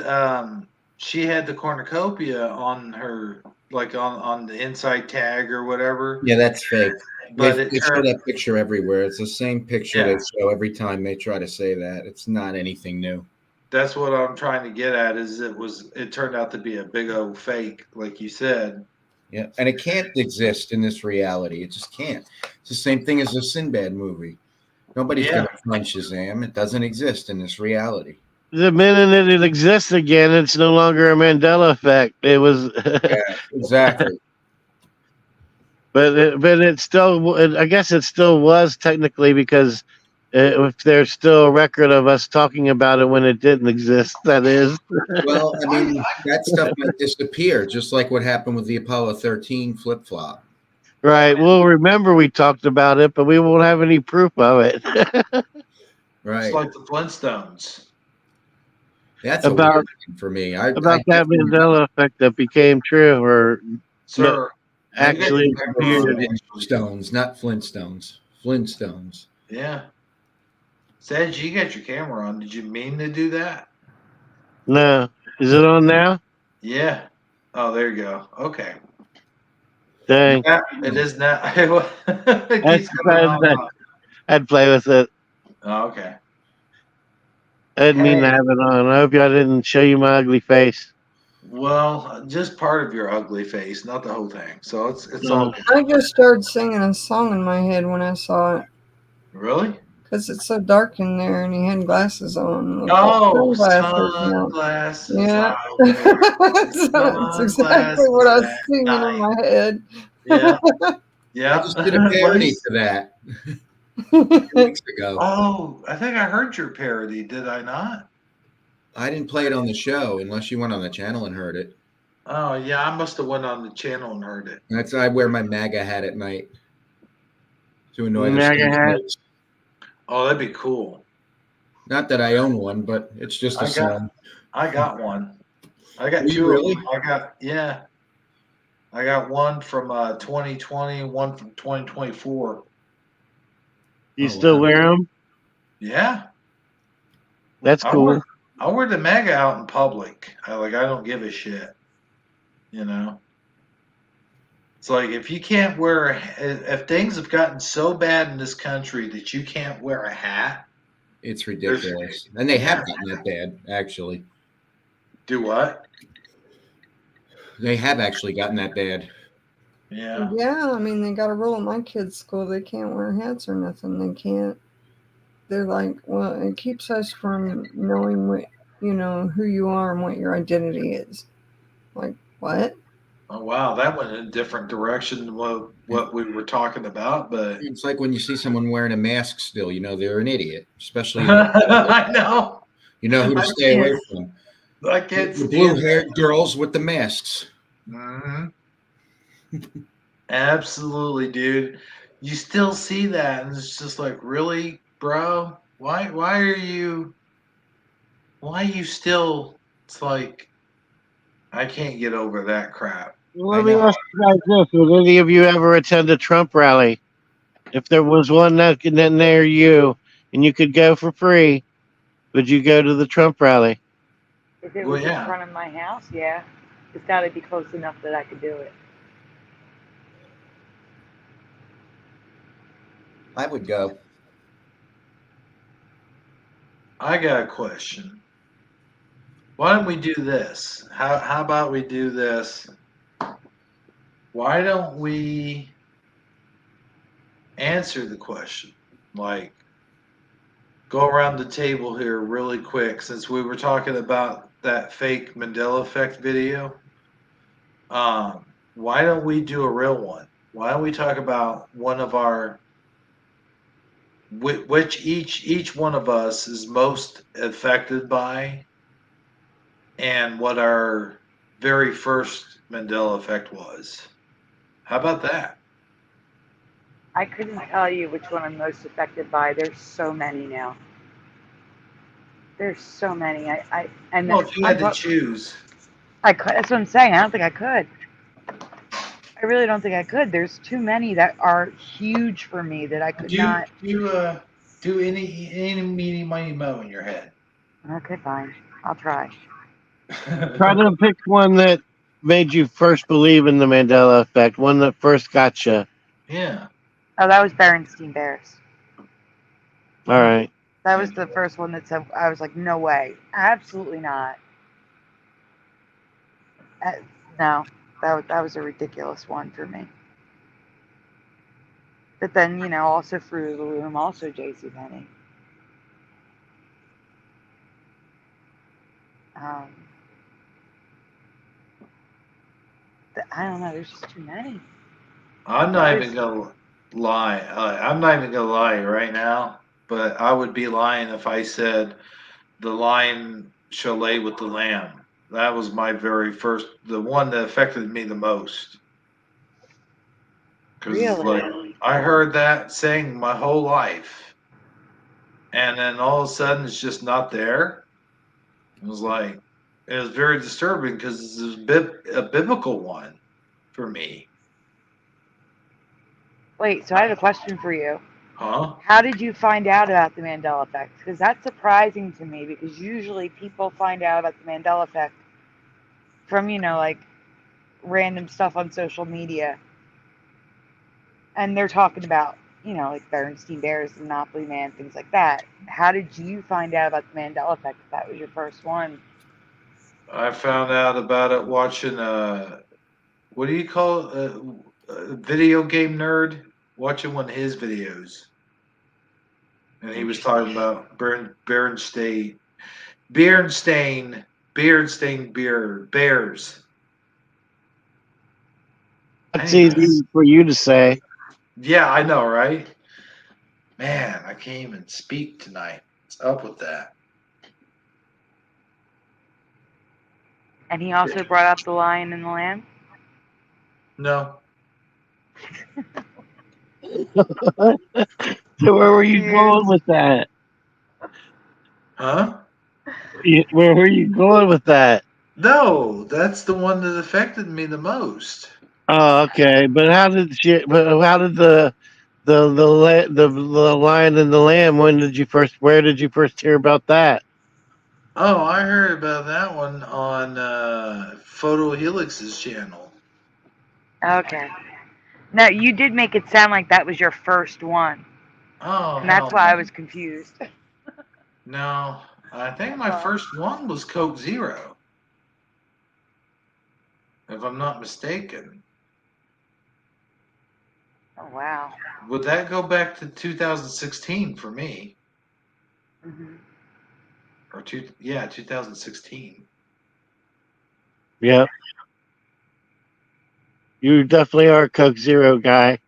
she had the cornucopia on her, like on the inside tag or whatever.
Yeah, that's fake.
But
They show that picture everywhere. It's the same picture they
Yeah.
show every time they try to say that. It's not anything new.
That's what I'm trying to get at. Is it turned out to be a big old fake, like you said.
Yeah, and it can't exist in this reality. It just can't. It's the same thing as a Sinbad movie. Nobody's
Yeah.
going to find Shazam. It doesn't exist in this reality.
The minute that it exists again, it's no longer a Mandela effect. It was,
Yeah, exactly.
but it still, I guess it still was technically because if there's still a record of us talking about it when it didn't exist, that is.
Well, I mean, that stuff might disappear, just like what happened with the Apollo 13 flip flop.
Right. We'll remember we talked about it, but we won't have any proof of it.
Right.
It's like the Flintstones.
That's
about
a weird one for me. I
that
definitely
Mandela effect that became true, or
Sir,
actually
remember
appeared.
Flintstones, not Flintstones. Flintstones.
Yeah. Said you got your camera on. Did you mean to do that?
No, is it on now?
Yeah. Oh, there you go. Okay.
Dang,
Yeah, it is now. It
I
keeps coming on.
I'd play with it.
Oh, okay.
I didn't mean to
Hey,
have it on. I hope I didn't show you my ugly face.
well, just part of your ugly face, not the whole thing. So it's all good.
I just started singing a song in my head when I saw it
Really?
because it's so dark in there, and he had glasses on.
Oh,
Sunglasses.
sunglasses.
Yeah,
Okay.
it's exactly what I was
Sunglasses
singing
at
in
night.
my head.
Yeah.
I
Yeah.
just did a parody to that 2 weeks ago.
Oh, I think I heard your parody. Did I not?
I didn't play it on the show unless you went on the channel and heard it.
Oh, yeah. I must have went on the channel and heard it.
That's I wear my MAGA hat at night to annoy the
MAGA hat?
snakes.
Oh, that'd be cool.
Not that I own one, but it's just a song.
I got one. I got
Do you
two
really?
of them. I got one from 2020, one from 2024.
You
Oh,
still
wow.
wear them?
Yeah.
That's cool.
I wear the MAGA out in public. I don't give a shit. You know? It's like if you can't if things have gotten so bad in this country that you can't wear a hat,
It's ridiculous. And they have gotten that bad, actually.
do what?
They have actually gotten that bad.
Yeah.
Yeah, I mean, they got a rule at my kids' school. They can't wear hats or nothing. They can't. They're like, well, it keeps us from knowing what, who you are and what your identity is. Like, what?
Oh wow, that went in a different direction than what we were talking about, but
It's like when you see someone wearing a mask still, you know they're an idiot. Especially,
I know.
you know who to
I
stay away
can't-
from.
I can't
The
stand
blue-haired girls with the masks.
hmm Absolutely, dude. You still see that, and it's just like, really, bro? Why are you still? It's like I can't get over that crap.
Let me ask you guys this: would any of you ever attend a Trump rally? If there was one that near you, and you could go for free, would you go to the Trump rally?
If it
Well,
was in
yeah.
front of my house, yeah. It's got to be close enough that I could do it.
I would go.
I got a question. Why don't we do this? How about we do this? Why don't we answer the question? Like, go around the table here really quick since we were talking about that fake Mandela effect video. Why don't we do a real one? Why don't we talk about one of our which each one of us is most affected by, and what our very first Mandela effect was. How about that?
I couldn't tell you which one I'm most affected by. There's so many now. There's so many. And
Well, if you
I'm
had to
pro-
choose,
I could. That's what I'm saying. I don't think I could. I really don't think I could. There's too many that are huge for me that I could
do
not.
you do any meeny miny mo in your head?
Okay, fine. I'll try.
Try to pick one that made you first believe in the Mandela effect, one that first got you.
Yeah.
Oh, that was Berenstein Bears.
All right.
That
Yeah.
was the first one that said, I was like, no way. Absolutely not. Uh, no, that was a ridiculous one for me. But then, also Fruit of the Loom, also JCPenney. Um, I don't know. There's just too many.
I'm not
There's
even gonna lie. I'm not even gonna lie right now, but I would be lying if I said the lion shall lay with the lamb. That was my very first, the one that affected me the most. Because like
really.
I heard that saying my whole life, and then all of a sudden it's just not there. It was like it was very disturbing because it's a biblical one for me.
Wait, so I have a question for you.
Huh?
How did you find out about the Mandela effect? Because that's surprising to me because usually people find out about the Mandela effect from, like random stuff on social media. And they're talking about, like Bernstein Bears, the Monopoly Man, things like that. How did you find out about the Mandela effect if that was your first one?
I found out about it watching what do you call it? A video game nerd watching one of his videos, and he was talking
Interesting.
about Berenstain Bears.
That's
Anyways,
easy for you to say.
yeah, I know, right? Man, I can't even speak tonight. What's up with that?
And he also brought up the Lion and the Lamb.
No,
So where
I'm
were you going
confused.
with that?
huh?
Where were you going with that?
No, that's the one that affected me the most.
Oh, okay. But how did she? But how did the lion and the lamb? When did you first? Where did you first hear about that?
Oh, I heard about that one on Photo Helix's channel.
Okay. No, you did make it sound like that was your first one.
Oh,
And that's
hell
why
no.
I was confused.
No, I think
That's
my
all.
first one was Coke Zero, if I'm not mistaken.
Oh, wow.
Would that go back to 2016 for me?
Hmm.
Or yeah, 2016.
Yep, you definitely are a Coke Zero guy.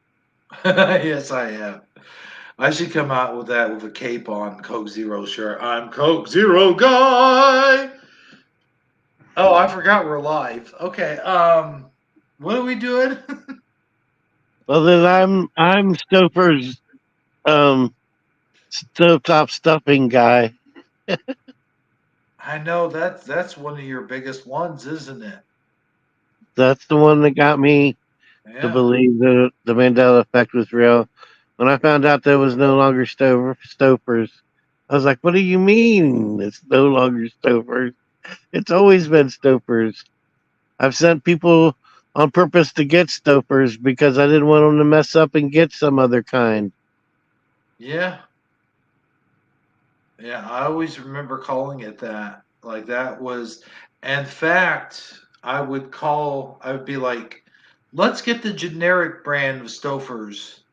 Yes, I am. I should come out with that with a cape on, Coke Zero shirt. I'm Coke Zero guy. Oh, I forgot we're live. Okay, what are we doing?
Well, then I'm Stouffer's stovetop stuffing guy.
I know that's one of your biggest ones, isn't it?
That's the one that got me to
Yeah.
believe the Mandela effect was real. When I found out that it was no longer Stouffer's, I was like, "What do you mean it's no longer Stouffer's? It's always been Stouffer's." I've sent people on purpose to get Stouffer's because I didn't want them to mess up and get some other kind.
Yeah. Yeah, I always remember calling it that. Like that was, in fact, I would be like, let's get the generic brand of Stouffer's.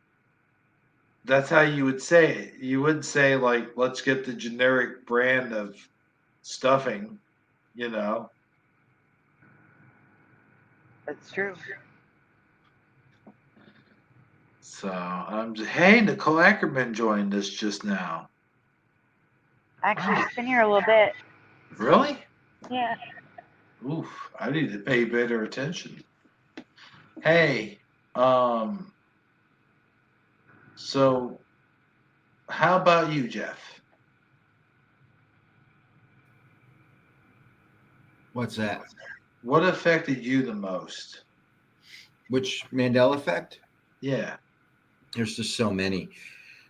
That's how you would say it. You would say like, let's get the generic brand of stuffing, you know.
That's true.
So I'm just, hey, Nicole Ackerman joined us just now.
Actually, she's been here a little bit.
Really?
Yeah.
Oof, I need to pay better attention. Hey, um, so how about you, Jeff?
What's that?
What affected you the most?
Which Mandela effect?
Yeah.
There's just so many.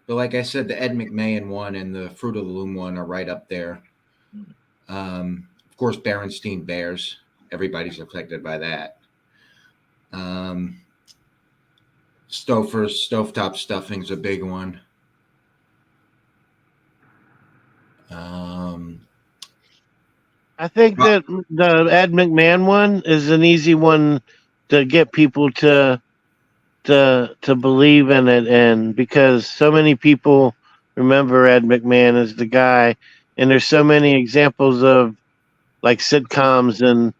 But like I said, the Ed McMahon one and the Fruit of the Loom one are right up there. Of course, Berenstein Bears. Everybody's affected by that. Stovetop stuffing's a big one.
I think that the Ed McMahon one is an easy one to get people to believe in it, and because so many people remember Ed McMahon as the guy, and there's so many examples of like sitcoms and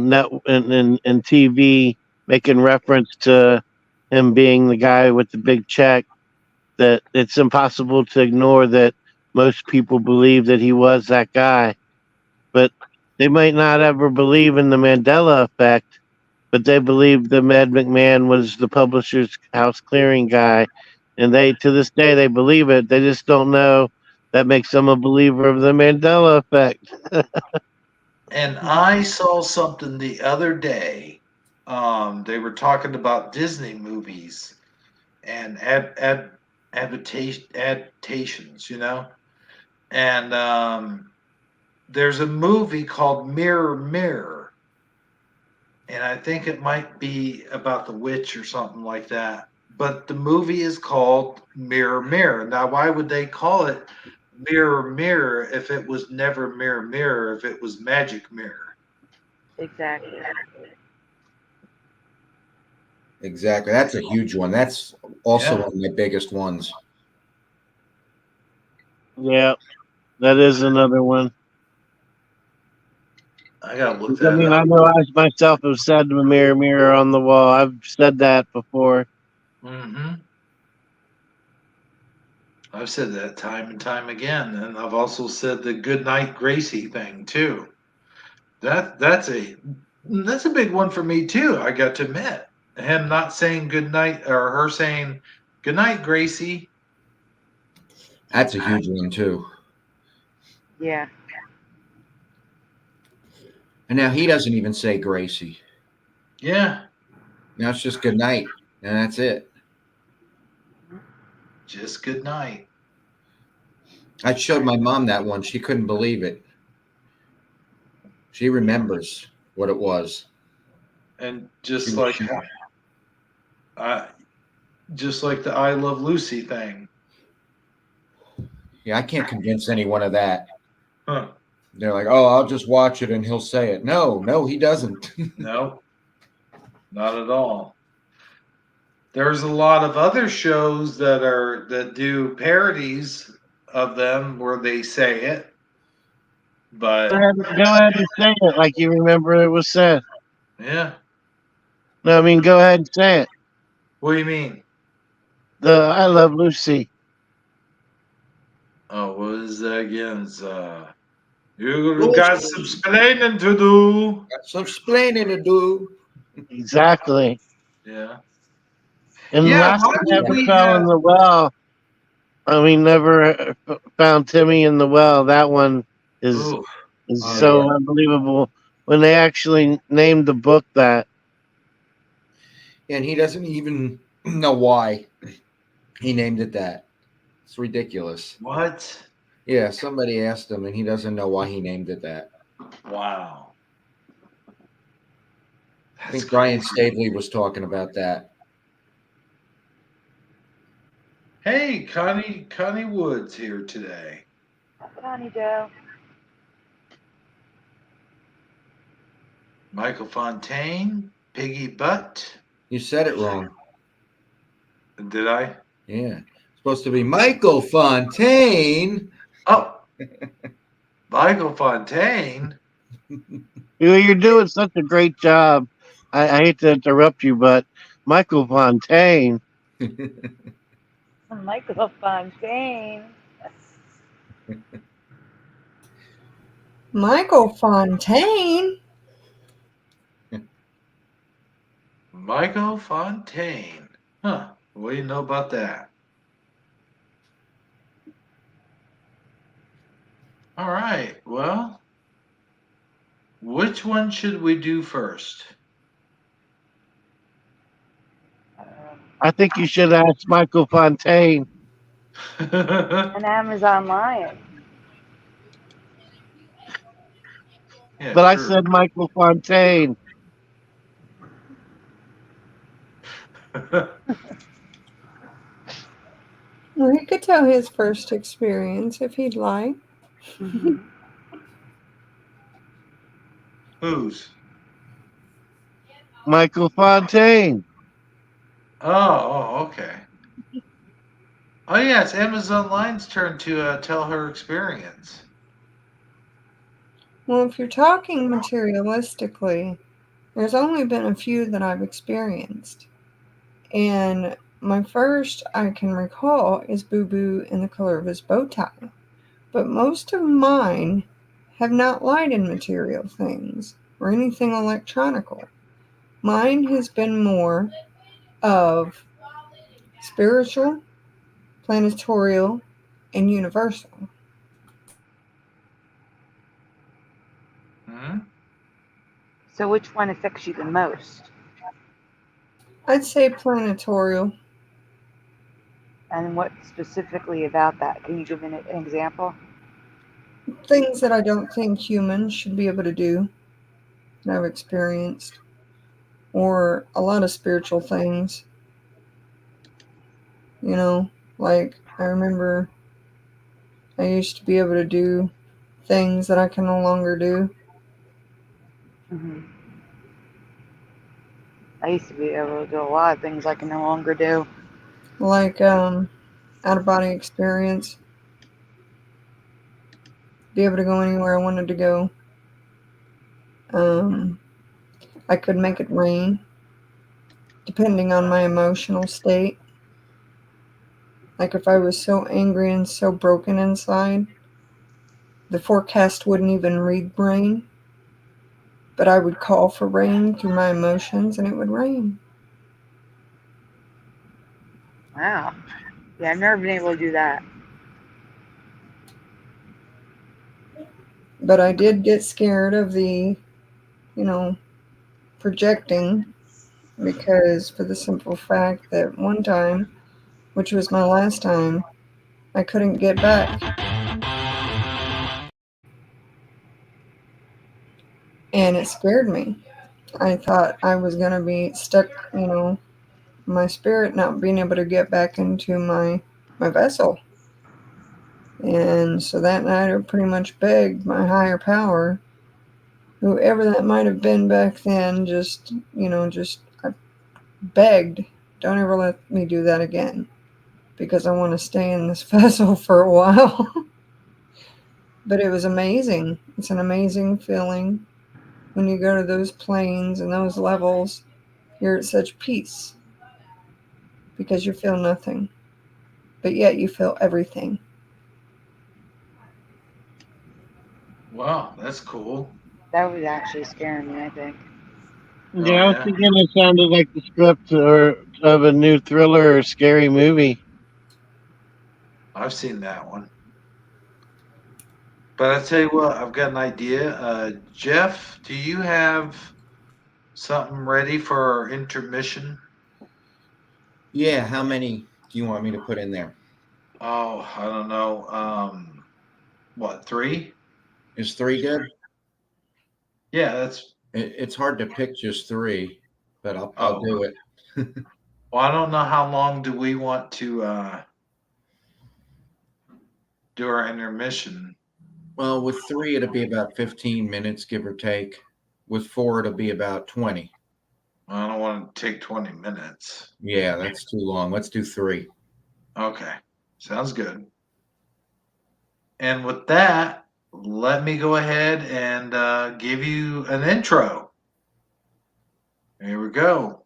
net and TV making reference to him being the guy with the big check, that it's impossible to ignore that most people believe that he was that guy. But they might not ever believe in the Mandela effect, but they believe that Ed McMahon was the publisher's house clearing guy. And they, to this day, they believe it. They just don't know that makes them a believer of the Mandela effect.
And I saw something the other day. They were talking about Disney movies and adaptations, you know. And there's a movie called Mirror Mirror, and I think it might be about the witch or something like that. But the movie is called Mirror Mirror. Now, why would they call it Mirror Mirror if it was never Mirror Mirror? If it was Magic Mirror?
Exactly.
Exactly. That's a huge one. That's also
Yeah.
one of my biggest ones.
Yeah, that is another one.
I gotta look
I
that
mean,
up.
I know I myself have said the mirror, mirror on the wall. I've said that before.
Hmm. I've said that time and time again, and I've also said the "Good Night Gracie" thing too. That's a big one for me too. I got to admit, him not saying good night or her saying good night, Gracie.
That's a huge one too.
Yeah.
And now he doesn't even say Gracie.
Yeah,
Now it's just good night, and that's it.
just good night.
I showed my mom that one. She couldn't believe it. She remembers what it was.
And
She was shocked.
uh, just like the "I Love Lucy" thing.
Yeah, I can't convince anyone of that.
Huh?
They're like, "Oh, I'll just watch it and he'll say it." No, no, he doesn't.
No, not at all. There's a lot of other shows that do parodies of them where they say it, but
Go ahead and say it like you remember it was said.
yeah.
No, I mean, go ahead and say it.
What do you mean?
The I Love Lucy.
Oh, what is that again? It's, you got some explaining to do.
Got some explaining to do.
Exactly.
Yeah.
And
Yeah,
last
why
one
would
never
we
fell in
have
the well. I mean, never found Timmy in the well. That one is
ooh,
is
Oh
so
yeah,
unbelievable. When they actually named the book that,
and he doesn't even know why he named it that. It's ridiculous.
what?
Yeah, somebody asked him, and he doesn't know why he named it that.
Wow.
I
That's
think Brian
crazy.
Staveley was talking about that.
Hey, Connie Woods here today.
Connie Doe.
Michael Fontaine, Piggy Butt.
You said it wrong.
Did I?
Yeah, it's supposed to be Michael Fontaine.
Oh, Michael Fontaine.
you're doing such a great job. I hate to interrupt you, but Michael Fontaine.
Michael Fontaine.
Michael Fontaine?
Michael Fontaine. Huh. What do you know about that? All right. Well, which one should we do first?
I think you should ask Michael Fontaine.
An Amazon Lion.
Yeah,
But I
true.
said Michael Fontaine.
Well, he could tell his first experience if he'd like.
Mm-hmm.
Whose?
Michael Fontaine.
Oh, okay. Oh, yeah, it's Amazon Line's turn to tell her experience.
Well, if you're talking materialistically, there's only been a few that I've experienced. And my first I can recall is Boo Boo in the color of his bow tie. But most of mine have not lied in material things or anything electronical. Mine has been more of spiritual, planetorial, and universal.
Hmm?
So which one affects you the most?
I'd say planetorial.
And what specifically about that? Can you give me an example?
Things that I don't think humans should be able to do that I've experienced. Or a lot of spiritual things. You know, like I remember I used to be able to do things that I can no longer do.
Mm-hmm. I used to be able to do a lot of things I can no longer do.
Like out of body experience. Be able to go anywhere I wanted to go. I could make it rain, depending on my emotional state. Like if I was so angry and so broken inside, the forecast wouldn't even read rain, but I would call for rain through my emotions and it would rain.
Wow. Yeah, I've never been able to do that.
But I did get scared of the, projecting, because for the simple fact that one time, which was my last time, I couldn't get back. And it scared me. I thought I was going to be stuck, my spirit not being able to get back into my vessel. And so that night I pretty much begged my higher power, whoever that might have been back then, I begged, don't ever let me do that again, because I want to stay in this vessel for a while. But it was amazing. It's an amazing feeling when you go to those planes and those levels. You're at such peace because you feel nothing, but yet you feel everything.
Wow, that's cool.
That was actually scaring me, I think.
Oh,
Yeah, I was
yeah.
thinking it sounded like the script or of a new thriller or scary movie.
I've seen that one. But I tell you what, I've got an idea. Jeff, do you have something ready for our intermission?
Yeah, how many do you want me to put in there?
Oh, I don't know. What, 3?
Is 3 good?
Yeah, that's.
It's hard to pick just 3, but I'll do it.
Well, I don't know how long do we want to do our intermission.
Well, with 3, it'll be about 15 minutes, give or take. With 4, it'll be about 20.
I don't want to take 20 minutes.
Yeah, that's too long. Let's do 3.
Okay, sounds good. And with that, let me go ahead and give you an intro. Here we go.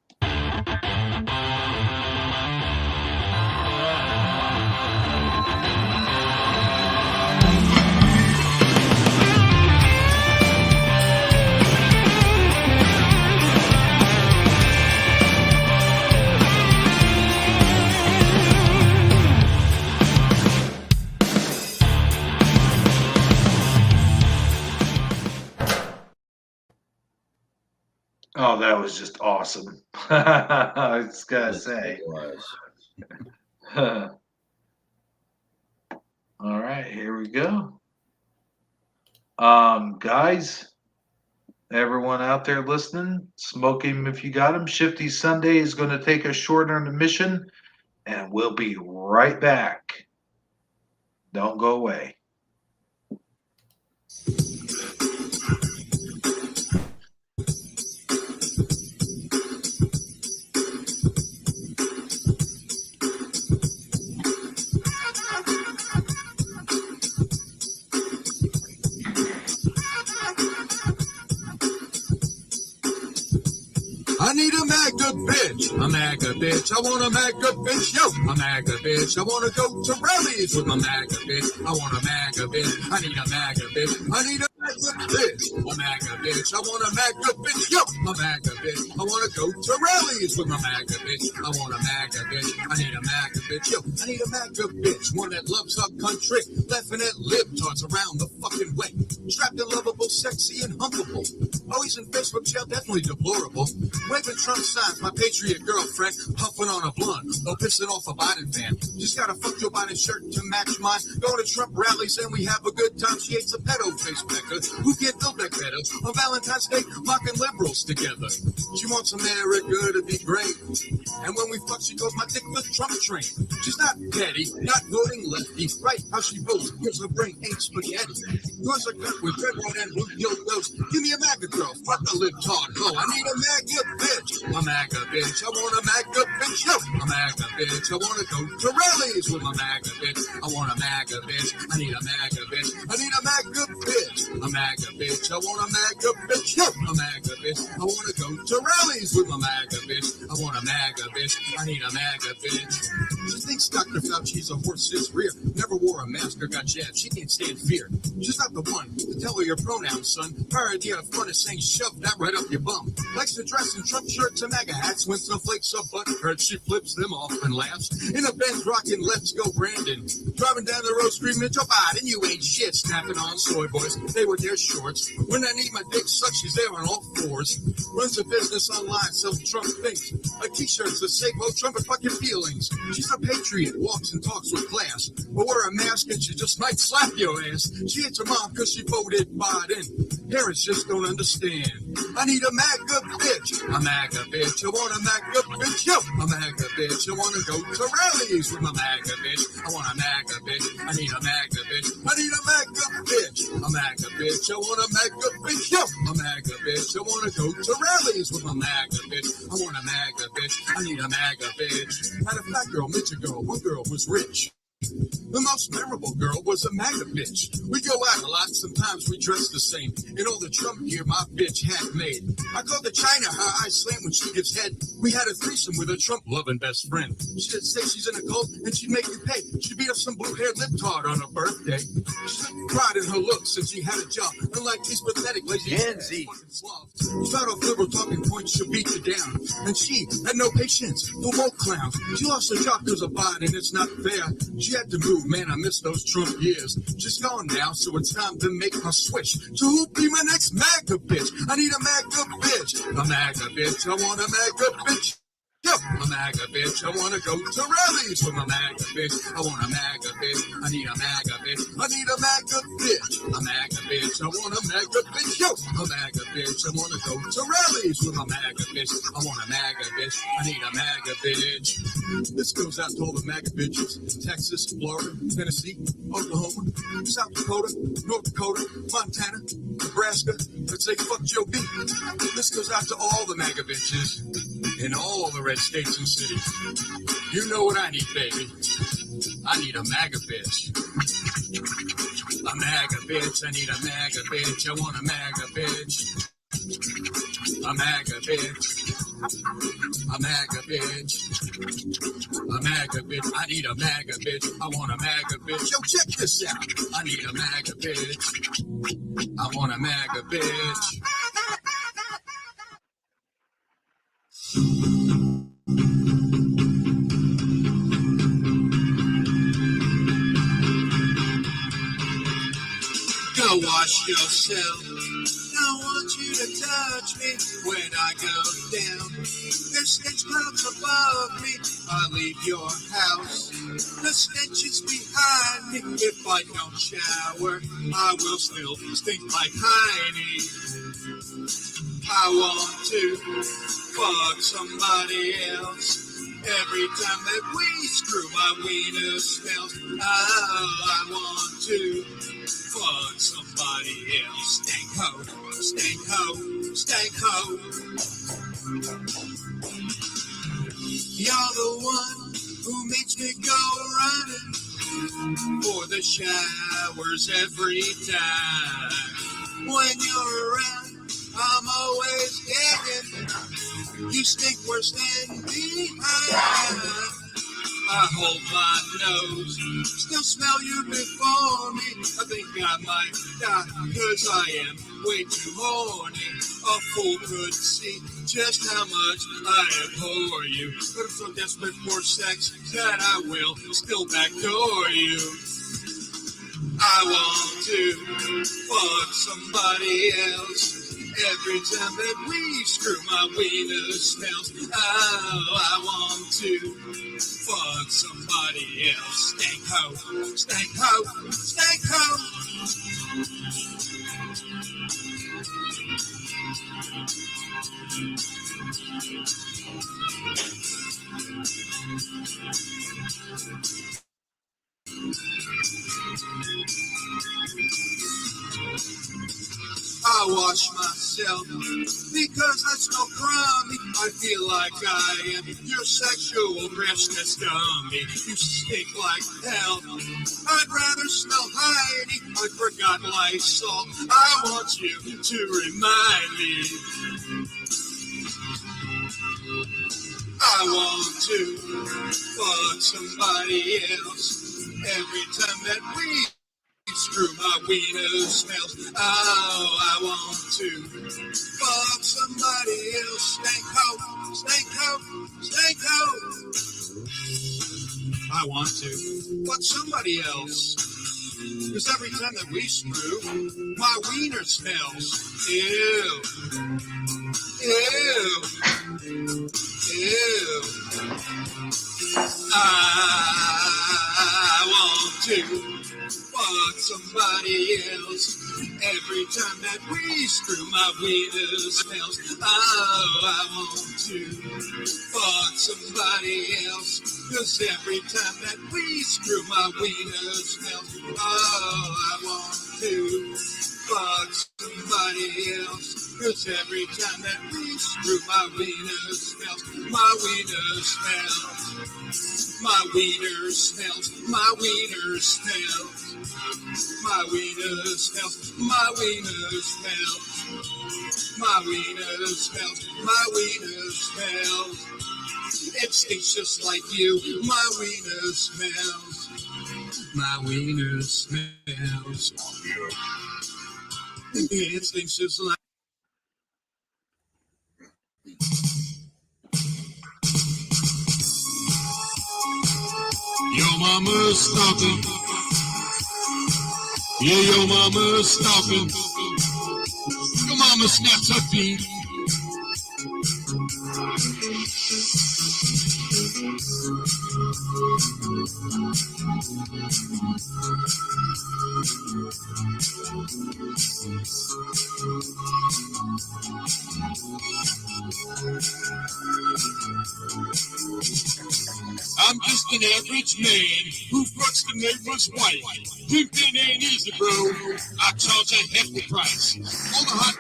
Oh, that was just awesome. I just gotta
Yes,
say.
it was.
All right, here we go. Guys, everyone out there listening, smoke him if you got him. Shifty Sunday is going to take a short intermission, and we'll be right back. Don't go away.
I need a MAGA bitch. A MAGA bitch. I want a MAGA bitch. Yo, a MAGA bitch. I want to go to rallies with my MAGA bitch. I want a MAGA bitch. I need a MAGA bitch. I need a MAGA bitch. A MAGA bitch. I want a MAGA bitch. Yo, a MAGA bitch. I want to go to rallies with my MAGA bitch. I want a MAGA bitch. I need a MAGA bitch. Yo, I need a MAGA bitch. One that loves our country. Laughing at libtards around the fucking way. Strapped and lovable, sexy and humpable. Always in Facebook jail, definitely deplorable. Waving Trump signs, my patriot girlfriend, huffing on a blunt, or pissing off a Biden fan. Just got a fuck Joe Biden shirt to match mine. Going to Trump rallies and we have a good time. She hates a pedo face pecker who can't build back better. On Valentine's Day, mocking liberals together. She wants America to be great. And when we fuck, she calls my dick the Trump train. She's not petty, not voting lefty. Right, how she votes, because her brain ain't spaghetti. Yours are cut with red, white, and blue yo-yos. Give me a MAGA girl, fuck a libtard hoe. I need a MAGA bitch. A MAGA bitch. I want a MAGA bitch. Yo, a MAGA bitch. I want to go to rallies with my MAGA bitch. I want a MAGA bitch. I need a MAGA bitch. I need a MAGA bitch. A MAGA bitch. I want a MAGA bitch. Yo, a MAGA bitch. I want to go to rallies with my MAGA bitch. I want a MAGA bitch. I need a MAGA bitch. She thinks Dr. Fauci's a horse's rear. Never wore a mask or got jabbed. She can't stand fear. She's not the one to tell her your pronouns, son. Her idea of fun is saying shove that right up your bum. Likes to dress in Trump shirts and MAGA hats. When snowflakes are butthurt, she flips them off and laughs. In a Benz rocking Let's Go Brandon. Driving down the road screaming, Joe Biden, you ain't shit. Snapping on soy boys. They were their shorts. When I need my dick sucked, she's there on all fours. Runs a business online, sells Trump things. Like t-shirts that say, well, Trump and fucking feelings. She's a patriot, walks and talks with class. But wear a mask and she just might slap your ass. She hates her mom because she voted Biden. Parents just don't understand. I need a MAGA bitch. A MAGA bitch. I want a MAGA bitch. Yo, a MAGA bitch. I want to go to rallies with my MAGA bitch. I want a MAGA bitch. I need a MAGA bitch. I need a MAGA bitch. A MAGA bitch. I want a MAGA bitch. Yo, a MAGA bitch. I want to go to rallies with my MAGA bitch. I want a MAGA bitch. I need a MAGA bitch. Had a fat girl, midget girl. One girl was rich. The most memorable girl was a MAGA bitch. We go out a lot, sometimes we dress the same. In all the Trump gear my bitch had made. I called the China her eyes slam when she gives head. We had a threesome with a Trump-loving best friend. She'd say she's in a cult and she'd make you pay. She'd beat up some blue-haired libtard on her birthday. She took pride in her looks since she had a job. Unlike these pathetic lazy
Gen Z.
Start off liberal talking points, she'll beat you down. And she had no patience for woke clowns. She lost her job because of Biden, it's not fair. She had to move, man, I miss those Trump years. She's gone now, so it's time to make her switch. So who'll be my next MAGA bitch? I need a MAGA bitch. A MAGA bitch, I want a MAGA bitch. Yo, a MAGA bitch. I want to go to rallies with my MAGA bitch. I want a MAGA bitch. I need a MAGA bitch. I need a MAGA bitch. A MAGA bitch. I want a MAGA bitch. Yo, a MAGA bitch. I want to go to rallies with my MAGA bitch. I want a MAGA bitch. I need a MAGA bitch. This goes out to all the MAGA bitches. Texas, Florida, Tennessee, Oklahoma, South Dakota, North Dakota, Montana, Nebraska. Let's say fuck Joe B. This goes out to all the MAGA bitches in all the red states and cities. You know what I need, baby. I need a MAGA bitch. A MAGA bitch. I need a MAGA bitch. I want a MAGA bitch. A MAGA bitch. A MAGA bitch. A MAGA bitch. I need a MAGA bitch. I want a MAGA bitch. Yo, check this out. I need a MAGA bitch. I want a MAGA bitch. Go wash yourself. I want you to touch me when I go down. There's stench clouds above me. I leave your house. The stench is behind me. If I don't shower, I will still stink like Heine. I want to fuck somebody else. Every time that we screw, my wiener smells. Oh, I want to fuck somebody else. Stank ho, stank ho, stank ho. You're the one who makes me go running for the showers every time. When you're around, I'm always gagging. You stink worse than behind. I hold my nose, still smell you before me. I think I might die, cause I am way too horny. A fool could see just how much I abhor you. But I'm so desperate for sex that I will still backdoor you. I want to fuck somebody else. Every time that we screw, my wiener smells. Oh, I want to fuck somebody else. Stank ho, stank ho, stank ho. I wash myself because I smell crummy. I feel like I am your sexual freshness dummy. You stink like hell. I'd rather smell Heidi. I forgot Lysol. I want you to remind me. I want to fuck somebody else. Every time that we screw, my wiener smells. Oh, I want to fuck somebody else. Stank ho, stank ho, stank ho. I want to fuck somebody else. Because every time that we screw, my wiener smells. Ew. Ew. Ew. I want to fuck somebody else. Every time that we screw, my wiener smells. Oh, I want to fuck somebody else. Cause every time that we screw, my wiener smells. Oh, I want to fuck somebody else. Cause every time that we screw, my wiener smells. My wiener smells. My wiener smells. My wiener smells. My wiener smells. My wiener smells. My wiener smells. My wiener smells. It stinks just like you. My wiener smells. My wiener smells. It stinks just like. Your mama's stalking. Yeah, your mama's stalking. Your mama snaps her feet. I'm just an average man who fucks the neighbor's wife. Pimpin' ain't easy, bro. I charge a hefty price. All the hot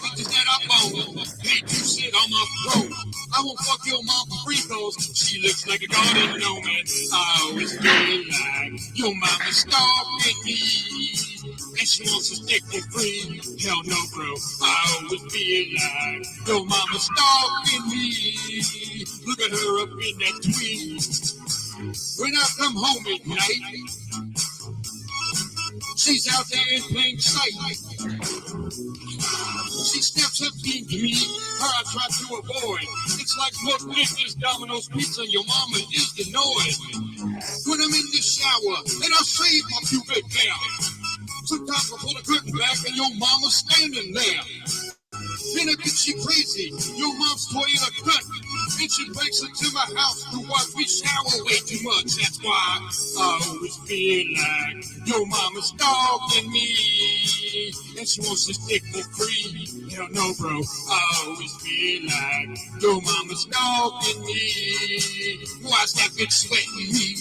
bitches that I bone, pay 2 cents on my throat. I won't fuck your mom for free cause she looks like a garden gnome. I always feel like your mama's stalking me. And she wants to stick me free. Hell no, bro. I always feel like your mama's stalking me. Look at her up in that tweet. When I come home at night, she's out there in plain sight. She steps up into me, her I try to avoid. It's like Look Nicholas, Domino's Pizza, your mama is the noise. When I'm in the shower, and I shave my pubic hair. Sometimes I pull the curtain back and your mama's standing there. Then I get she crazy. Your mom's toy in a gun. And she breaks into my house to watch me shower way too much. That's why I always feel like your mama's stalking me. And she wants to stick for free. Hell no, bro. I always feel like your mama's stalking me. Watch that bitch sweating me.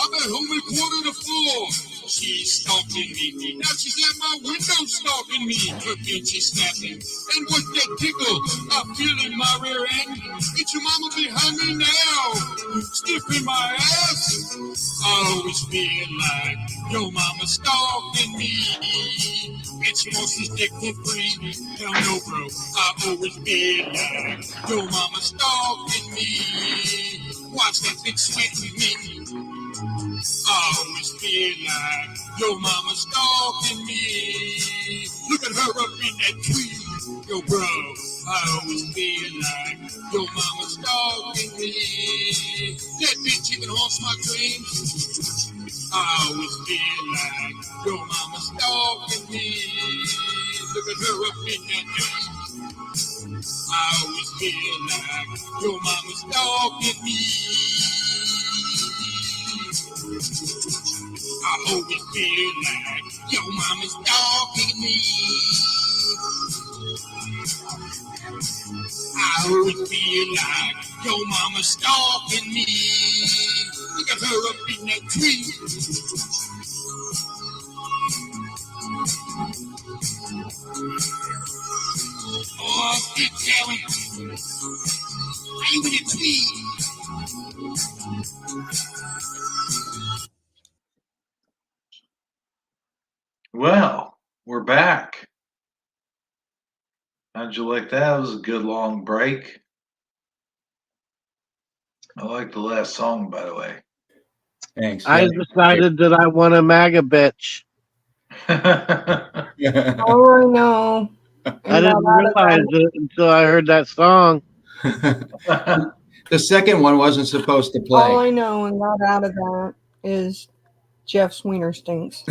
I'm at home recording the floor. She's stalking me. Now she's at my window stalking me. Cooking, she's snapping. And with that tickle, I feel in my rear end. It's your mama behind me now. Sniffing my ass. I always feel like your mama's stalking me. And she wants to stick for free. Hell no, bro. I always feel like your mama's stalking me. Watch that bitch sweating me. I always feel like your mama's stalking me. Look at her up in that tree. Yo, bro, I always feel like your mama's stalking me. That bitch even haunts my dreams. I always feel like your mama's stalking me. Look at her up in that tree. I always feel like your mama's stalking me. I always feel like your mama's stalking me. I always feel like your mama's stalking me. Look at her up in that tree. Oh, get going. Are you in the tree?
Well, we're back. How'd you like that? It was a good long break. I like the last song, by the way.
Thanks.
I decided that I want a MAGA bitch.
Oh, I know.
I didn't realize it until I heard that song.
The second one wasn't supposed to play.
All I know and got out of that is Jeff's wiener stinks.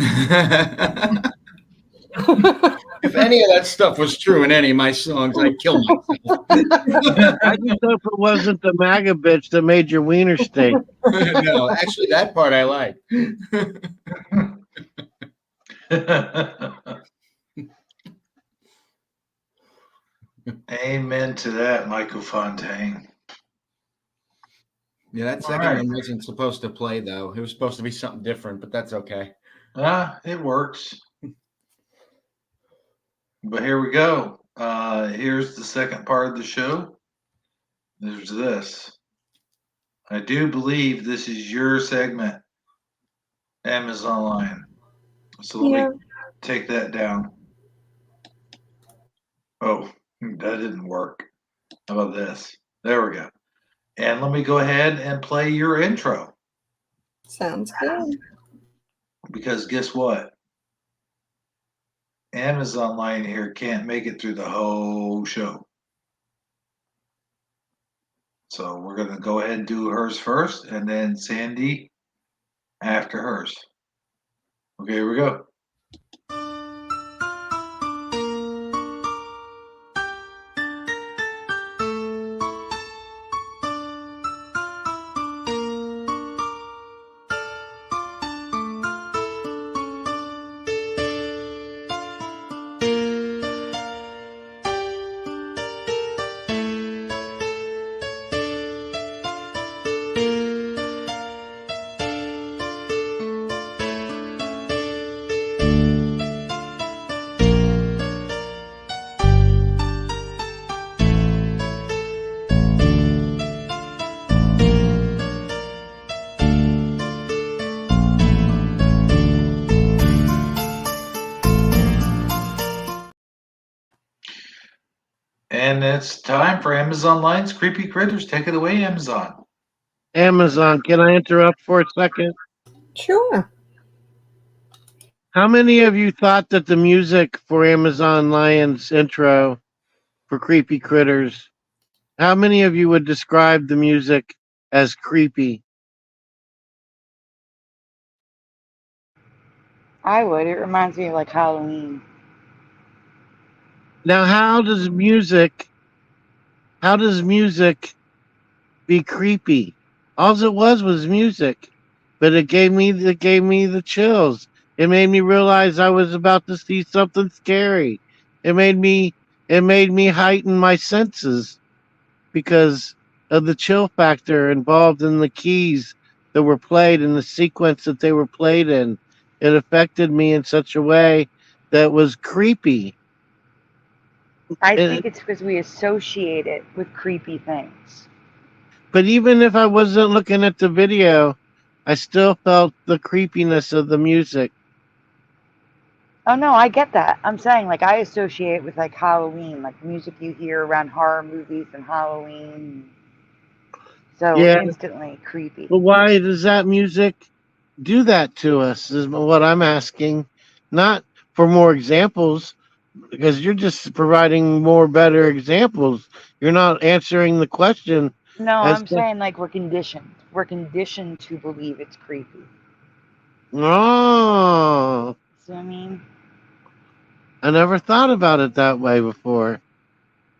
If any of that stuff was true in any of my songs, I'd kill myself.
I just hope it wasn't the MAGA bitch that made your wiener stink.
No, actually, that part I like.
Amen to that, Michael Fontaine.
Yeah, that second one wasn't supposed to play, though. It was supposed to be something different, but that's okay.
It works. But here we go. Here's the second part of the show. There's this. I do believe this is your segment, Amazon Line. So let me take that down. Oh, that didn't work. How about this? There we go. And let me go ahead and play your intro.
Sounds good.
Because guess what? Amazon Line here can't make it through the whole show. So we're going to go ahead and do hers first, and then Sandy after hers. Okay, here we go. And it's time for Amazon Line's Creepy Critters. Take it away, Amazon.
Amazon, can I interrupt for a second?
Sure.
How many of you thought that the music for Amazon Lion's intro for Creepy Critters, how many of you would describe the music as creepy?
I would. It reminds me of like Halloween.
Now, how does music be creepy? All it was music, but it gave me the chills. It made me realize I was about to see something scary. It made me heighten my senses because of the chill factor involved in the keys that were played and the sequence that they were played in. It affected me in such a way that was creepy.
I
It,
think it's because we associate it with creepy things.
but even if I wasn't looking at the video, I still felt the creepiness of the music.
Oh no, I get that. I'm saying like I associate it with like Halloween, like music you hear around horror movies and Halloween. So
Yeah,
instantly creepy.
but why does that music do that to us? Is what I'm asking. Not for more examples, because you're just providing more better examples. You're not answering the question
No,
as
I'm
to,
saying like we're conditioned. We're conditioned to believe it's creepy.
oh,
See what I mean?
I never thought about it that way before.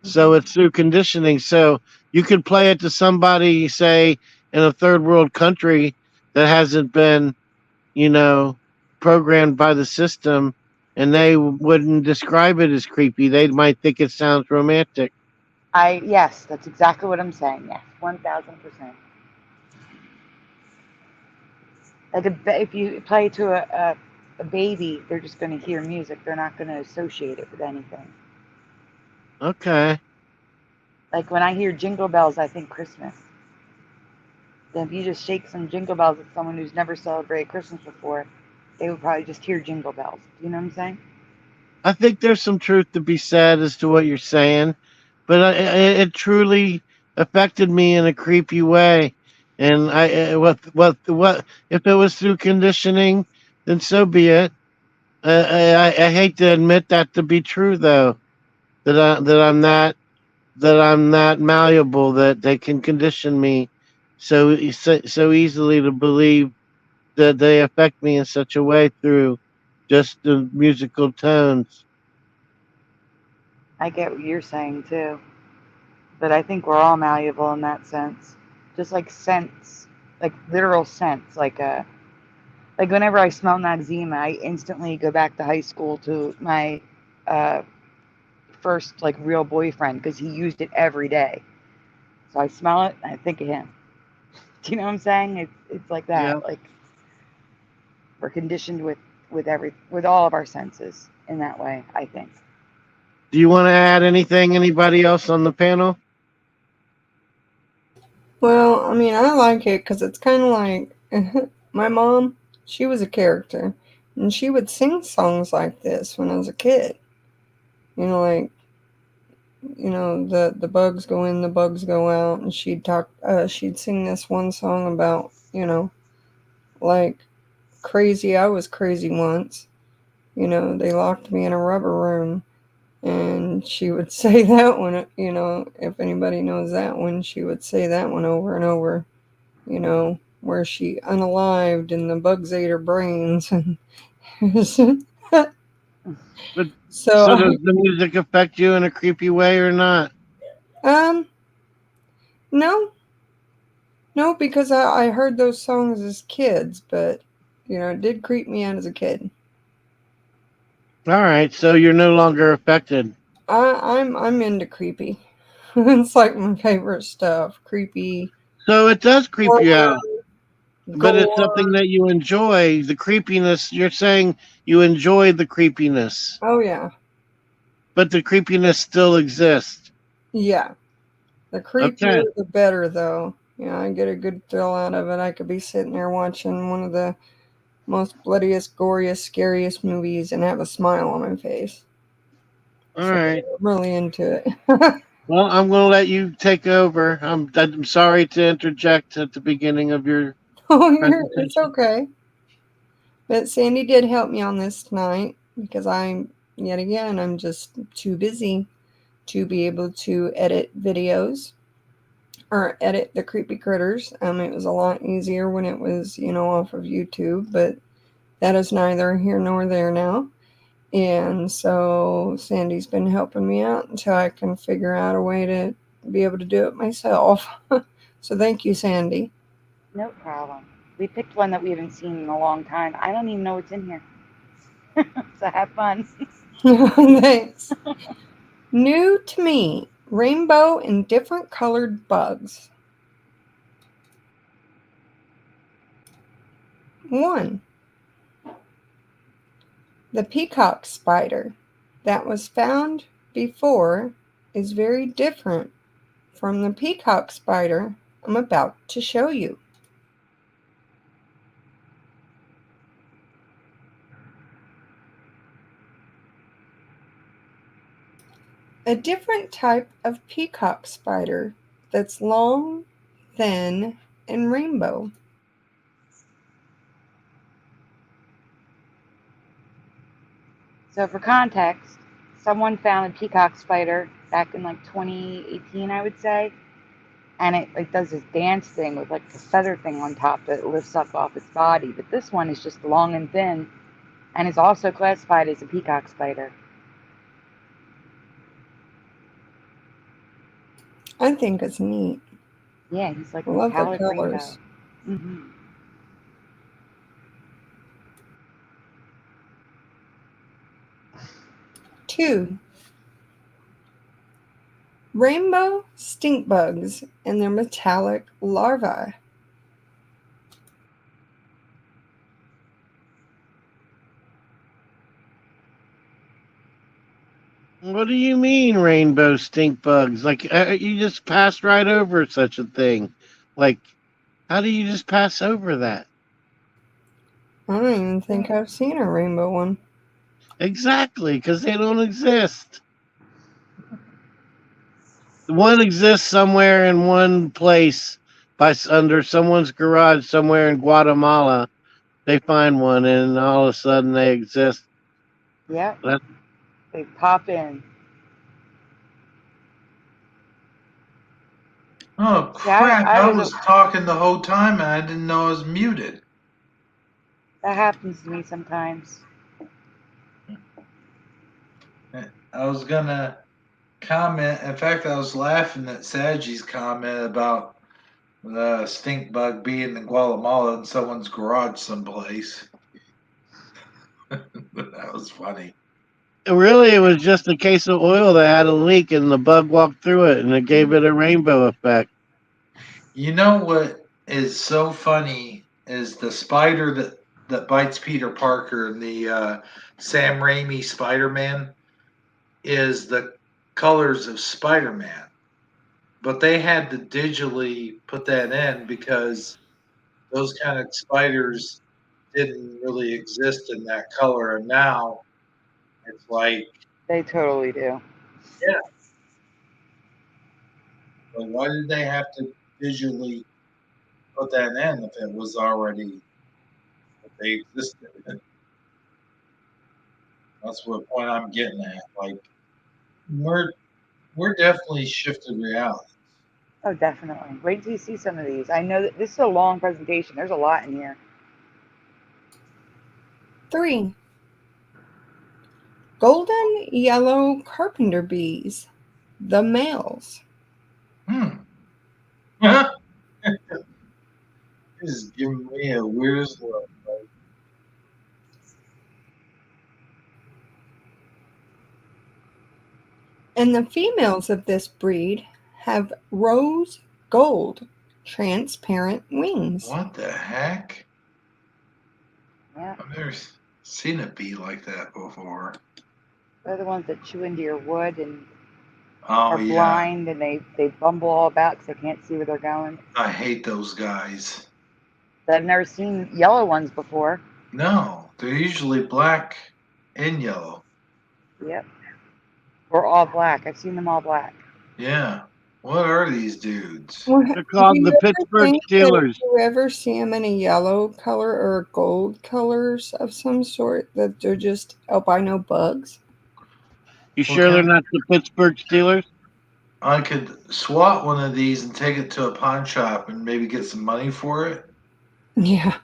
So
Hmm.
it's through conditioning. So you could play it to somebody, say, in a third world country that hasn't been, you know, programmed by the system, and they wouldn't describe it as creepy. They might think it sounds romantic.
Yes, that's exactly what I'm saying. Yes, 1,000%. Like if you play to a baby, they're just going to hear music. They're not going to associate it with anything.
Okay.
Like when I hear jingle bells, I think Christmas. Then if you just shake some jingle bells at someone who's never celebrated Christmas before, they would probably just hear jingle bells. Do you know what I'm saying?
I think there's some truth to be said as to what you're saying, but it truly affected me in a creepy way. And what if it was through conditioning? Then so be it. I hate to admit that to be true, though. That I'm that malleable that they can condition me so easily to believe that they affect me in such a way through just the musical tones.
I get what you're saying too, but I think we're all malleable in that sense. Just like scents, like literal scents, like whenever I smell Noxzema, I instantly go back to high school to my uh, first like real boyfriend because he used it every day. So I smell it and I think of him. Do you know what I'm saying? It's like
Yeah.
that. Like we're conditioned with all of our senses in that way. I think.
Do you want to add anything? Anybody else on the panel?
Well, I mean, I like it because it's kind of like my mom, she was a character. And she would sing songs like this when I was a kid. You know, like, the bugs go in, the bugs go out. And she'd sing this one song about, like, crazy. I was crazy once. They locked me in a rubber room. And she would say that one, if anybody knows that one, she would say that one over and over, where she unalived and the bugs ate her brains.
But
So,
so does the music affect you in a creepy way or not?
um, no, no, because I heard those songs as kids, but, it did creep me out as a kid.
All right, so you're no longer affected.
I'm into creepy. It's like my favorite stuff. Creepy,
So it does creep you
horror,
out, but it's something
gore.
that you enjoy. The creepiness, you're saying you enjoy the creepiness,
Oh, yeah.
but the creepiness still exists.
Yeah. The creepier,
Okay.
the better, though. I get a good thrill out of it. I could be sitting there watching one of the most bloodiest, goriest, scariest movies and have a smile on my face.
All
So
right.
I'm really into it.
Well, I'm going to let you take over. I'm sorry to interject at the beginning of your
Oh, it's
presentation.
okay. But Sandy did help me on this tonight because yet again, I'm just too busy to be able to edit videos or edit the creepy critters. It was a lot easier when it was, off of YouTube, but that is neither here nor there now. And so Sandy's been helping me out until I can figure out a way to be able to do it myself. So thank you, Sandy.
No problem. We picked one that we haven't seen in a long time. I don't even know what's in here. So have fun.
Thanks. New to me, rainbow and different colored bugs. 1. The peacock spider that was found before is very different from the peacock spider I'm about to show you. A different type of peacock spider that's long, thin, and rainbow.
So for context, someone found a peacock spider back in like 2018, I would say, and it like does this dance thing with like a feather thing on top that lifts up off its body. But this one is just long and thin, and is also classified as a peacock spider.
I think it's neat.
Yeah, he's like
I love the
metallic rainbow.
colors.
Mm-hmm.
2. Rainbow stink bugs and their metallic larvae.
What do you mean, rainbow stink bugs? Like, you just passed right over such a thing. Like, how do you just pass over that?
I don't even think I've seen a rainbow one.
Exactly, because they don't exist. One exists somewhere in one place under someone's garage somewhere in Guatemala. They find one, and all of a sudden they exist.
Yep,
That,
they pop in.
Oh
Yeah,
crap!
I
I
was.
was talking the whole time and I didn't know I was muted.
That happens to me sometimes.
I was gonna comment. In fact, I was laughing at Saji's comment about the stink bug being in Guatemala in someone's garage someplace. That was funny.
really, it was just a case of oil that had a leak, and the bug walked through it, and it gave it a rainbow effect.
You know what is so funny is the spider that bites Peter Parker in the Sam Raimi Spider-Man is the colors of Spider-Man. But they had to digitally put that in because those kind of spiders didn't really exist in that color. And now it's like,
They totally do.
yeah, but why did they have to digitally put that in if it was already if they existed? That's what point I'm getting at. Like we're we're definitely shifted reality.
Oh, definitely. Wait till you see some of these. I know that this is a long presentation. There's a lot in here.
3. Golden yellow carpenter bees, the males.
Hmm. This is giving me a weirdest look.
And the females of this breed have rose gold transparent wings.
What the heck?
Yeah,
I've never seen a bee like that before.
they're the ones that chew into your wood and
Oh
are
yeah,
blind and they bumble all about because they can't see where they're going.
I hate those guys.
I've never seen yellow ones before.
No, they're usually black and yellow.
Yep. Or all black. I've seen them all black.
Yeah. What are these dudes?
Well,
They're
do
called the
you ever
Pittsburgh
think that if
Steelers.
you ever see them in a yellow color or gold colors of some sort, that they're just albino bugs?
You
Well,
sure they're not the Pittsburgh Steelers?
I could swat one of these and take it to a pawn shop and maybe get some money for it.
Yeah,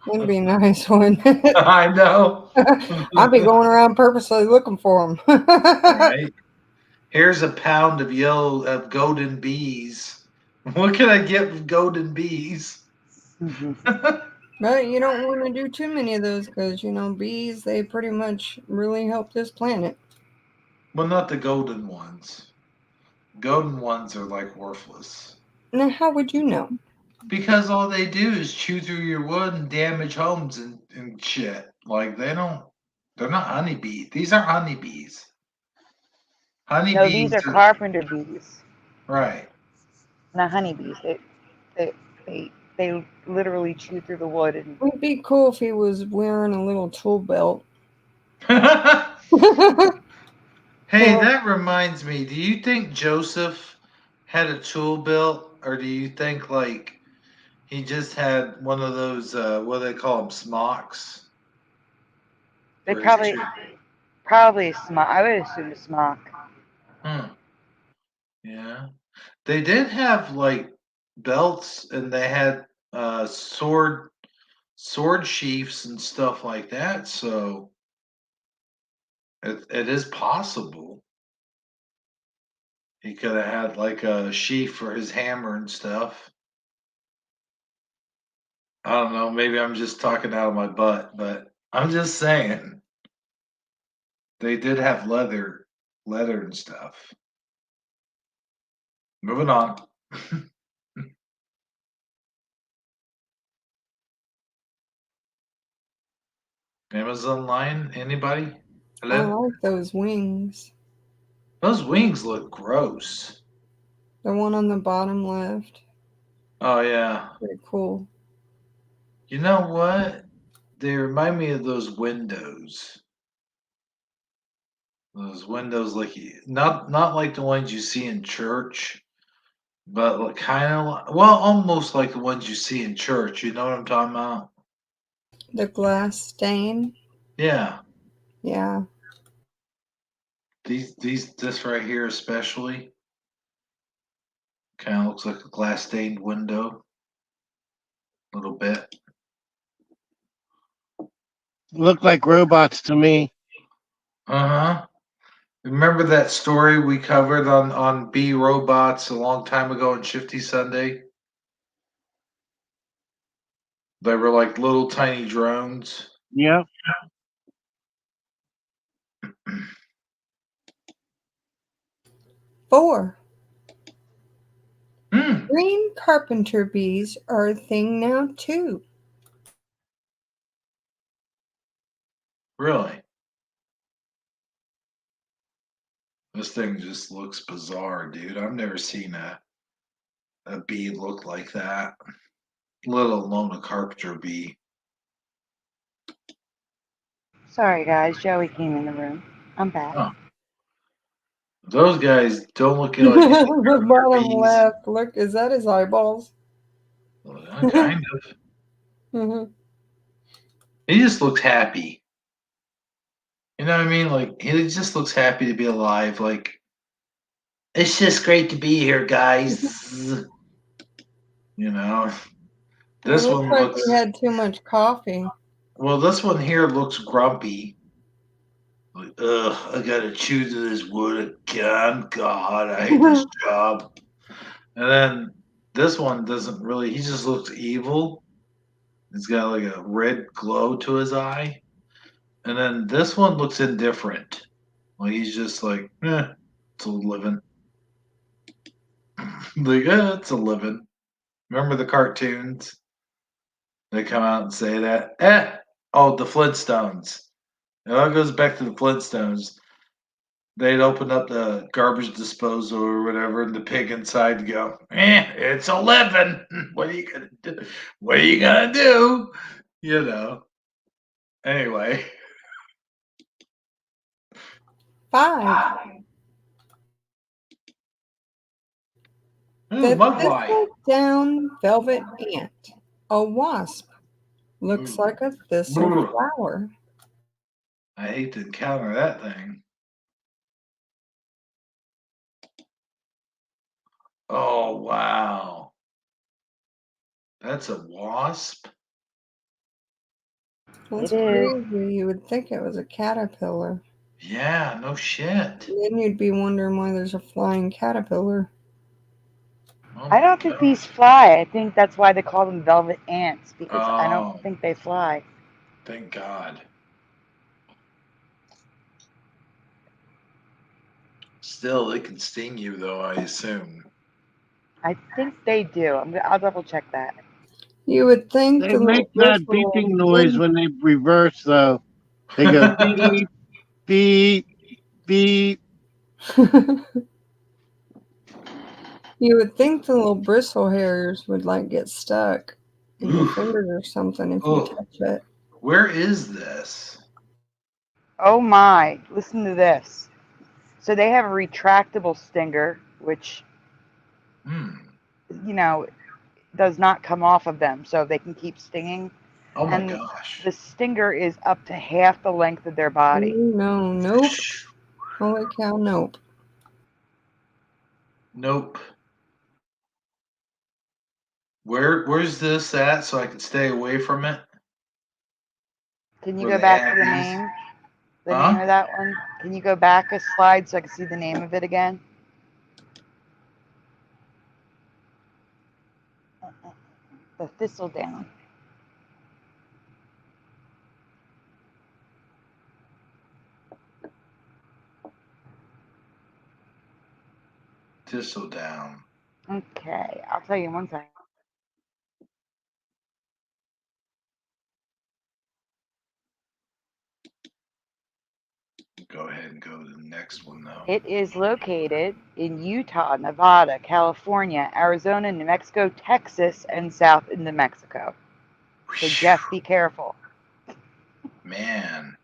that'd be nice, wouldn't it?
I know.
I'd be going around purposely looking for them.
Right. Here's a pound of golden bees. What can I get with golden bees?
But you don't want to do too many of those because, bees, they pretty much really help this planet.
Well, not the golden ones. Golden ones are like worthless.
Now, how would you know?
Because all they do is chew through your wood and damage homes and shit. Like they're not honeybees. These aren't honeybees.
No, these
Honeybees
are
are
carpenter bees,
right.
not honeybees. They, they literally chew through the wood and.
It'd be cool if he was wearing a little tool belt.
Hey, that reminds me. Do you think Joseph had a tool belt, or do you think like he just had one of those what do they call them, smocks
They
for his
probably a smock. I would assume a smock.
Hmm. Yeah. They did have like belts, and they had sword sheaths and stuff like that. So it is possible he could have had like a sheath for his hammer and stuff. I don't know. Maybe I'm just talking out of my butt, but I'm just saying they did have leather and stuff. Moving on. Amazon line. Anybody?
I
Hello.
like those wings.
Those wings look gross.
The one on the bottom left.
Oh yeah.
Pretty cool.
You know what? They remind me of those windows. Those windows, like not like the ones you see in church, but like kind of well, almost like the ones you see in church. You know what I'm talking about?
The glass stain.
Yeah.
Yeah.
This right here especially kind of looks like a glass stained window, a little bit.
Look like robots to me.
Uh huh. Remember that story we covered on bee robots a long time ago in Shifty Sunday? They were like little tiny drones.
Yep.
4.
Hmm.
Green carpenter bees are a thing now, too.
Really? This thing just looks bizarre, dude. I've never seen a bee look like that, let alone a carpenter bee.
Sorry, guys. Joey came in the room. I'm back.
Oh, those guys don't look like any
The
carpenter
bottom
bees.
left. Look, is that his eyeballs?
Well, kind of.
Hmm.
He just looks happy. You know what I mean? Like he just looks happy to be alive. Like it's just great to be here, guys. You know,
It
this
looks
one
like
looks
he had too much coffee.
well. This one here looks grumpy. Like, ugh, I gotta chew through this wood again. God, I hate this job. And then this one doesn't really. He just looks evil. He's got like a red glow to his eye. And then this one looks indifferent. Like he's just like, it's a living. Like, it's a living. Remember the cartoons? They come out and say that. Oh, the Flintstones. It all goes back to the Flintstones. They'd open up the garbage disposal or whatever, and the pig inside would go, it's a living. What are you gonna do? What are you gonna do? You know. Anyway.
5. The
Mugwai.
thistle-down velvet ant, a wasp, looks
Ooh.
like a thistle
Brr.
flower.
I hate to encounter that thing. Oh, wow. That's a wasp?
That's
It is.
crazy. You would think it was a caterpillar.
Yeah, no shit.
Then you'd be wondering why there's a flying caterpillar.
Oh
I
my
don't think
God.
these fly. I think that's why they call them velvet ants, because I don't
Oh,
think they fly.
thank God. Still, they can sting you, though, I assume.
I think they do. I'll double check that.
You would think
They
the
make
little
that
bristle
beeping noise when they reverse, though. They go beep, beep, beep.
you would think the little bristle hairs would like get stuck in your
Oof.
fingers or something if you
Oh,
touch it.
where is this?
Oh my, listen to this. So they have a retractable stinger, which,
Hmm.
does not come off of them, so they can keep stinging.
Oh my
And
gosh.
the stinger is up to half the length of their body.
No, nope. Holy cow, nope.
Nope. Where's this at so I can stay away from it?
Can you
Where
go
they
back
have
to the
these?
name? The name
Huh?
of that one? Can you go back a slide so I can see the name of it again? The thistledown.
Thistledown.
Okay, I'll tell you in one second.
Go ahead and go to the next one, though.
It is located in Utah, Nevada, California, Arizona, New Mexico, Texas, and south into Mexico. So just be careful.
Man.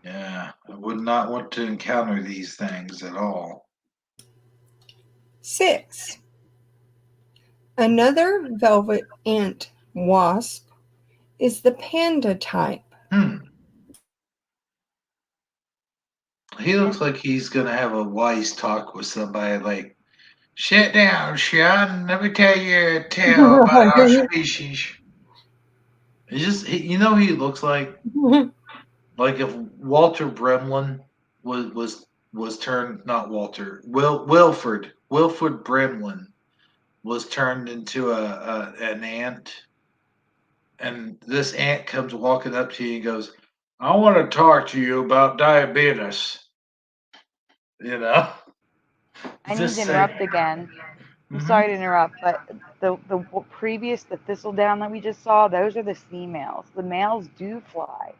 Yeah, I would not want to encounter these things at all.
6. Another velvet ant wasp is the panda type.
He looks like he's gonna have a wise talk with somebody like, sit down, Sean. Let me tell you a tale about our species. He looks like if Walter Bremlin was turned, not Walter, Wilford Bremlin was turned into an ant, and this ant comes walking up to you and goes, "I want to talk to you about diabetes." You know,
I need
just
to
say,
interrupt again. I'm
mm-hmm.
sorry to interrupt, but the the thistledown that we just saw, those are the females. The males do fly,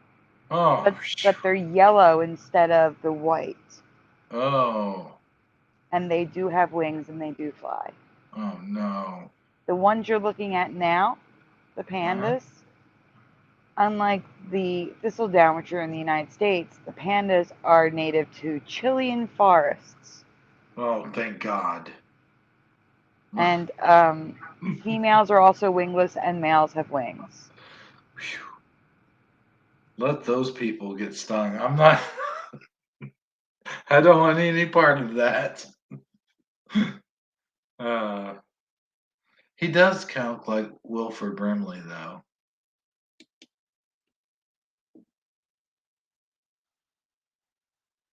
Oh,
but they're yellow instead of the white,
oh,
and they do have wings and they do fly.
oh no.
The ones you're looking at now, the
Uh-huh.
pandas, unlike the thistledown, which are in the United States, the pandas are native to Chilean forests,
Oh, thank God.
and females are also wingless, and males have wings.
Let those people get stung. I'm not. I don't want any part of that. Uh, he does count like Wilford Brimley, though.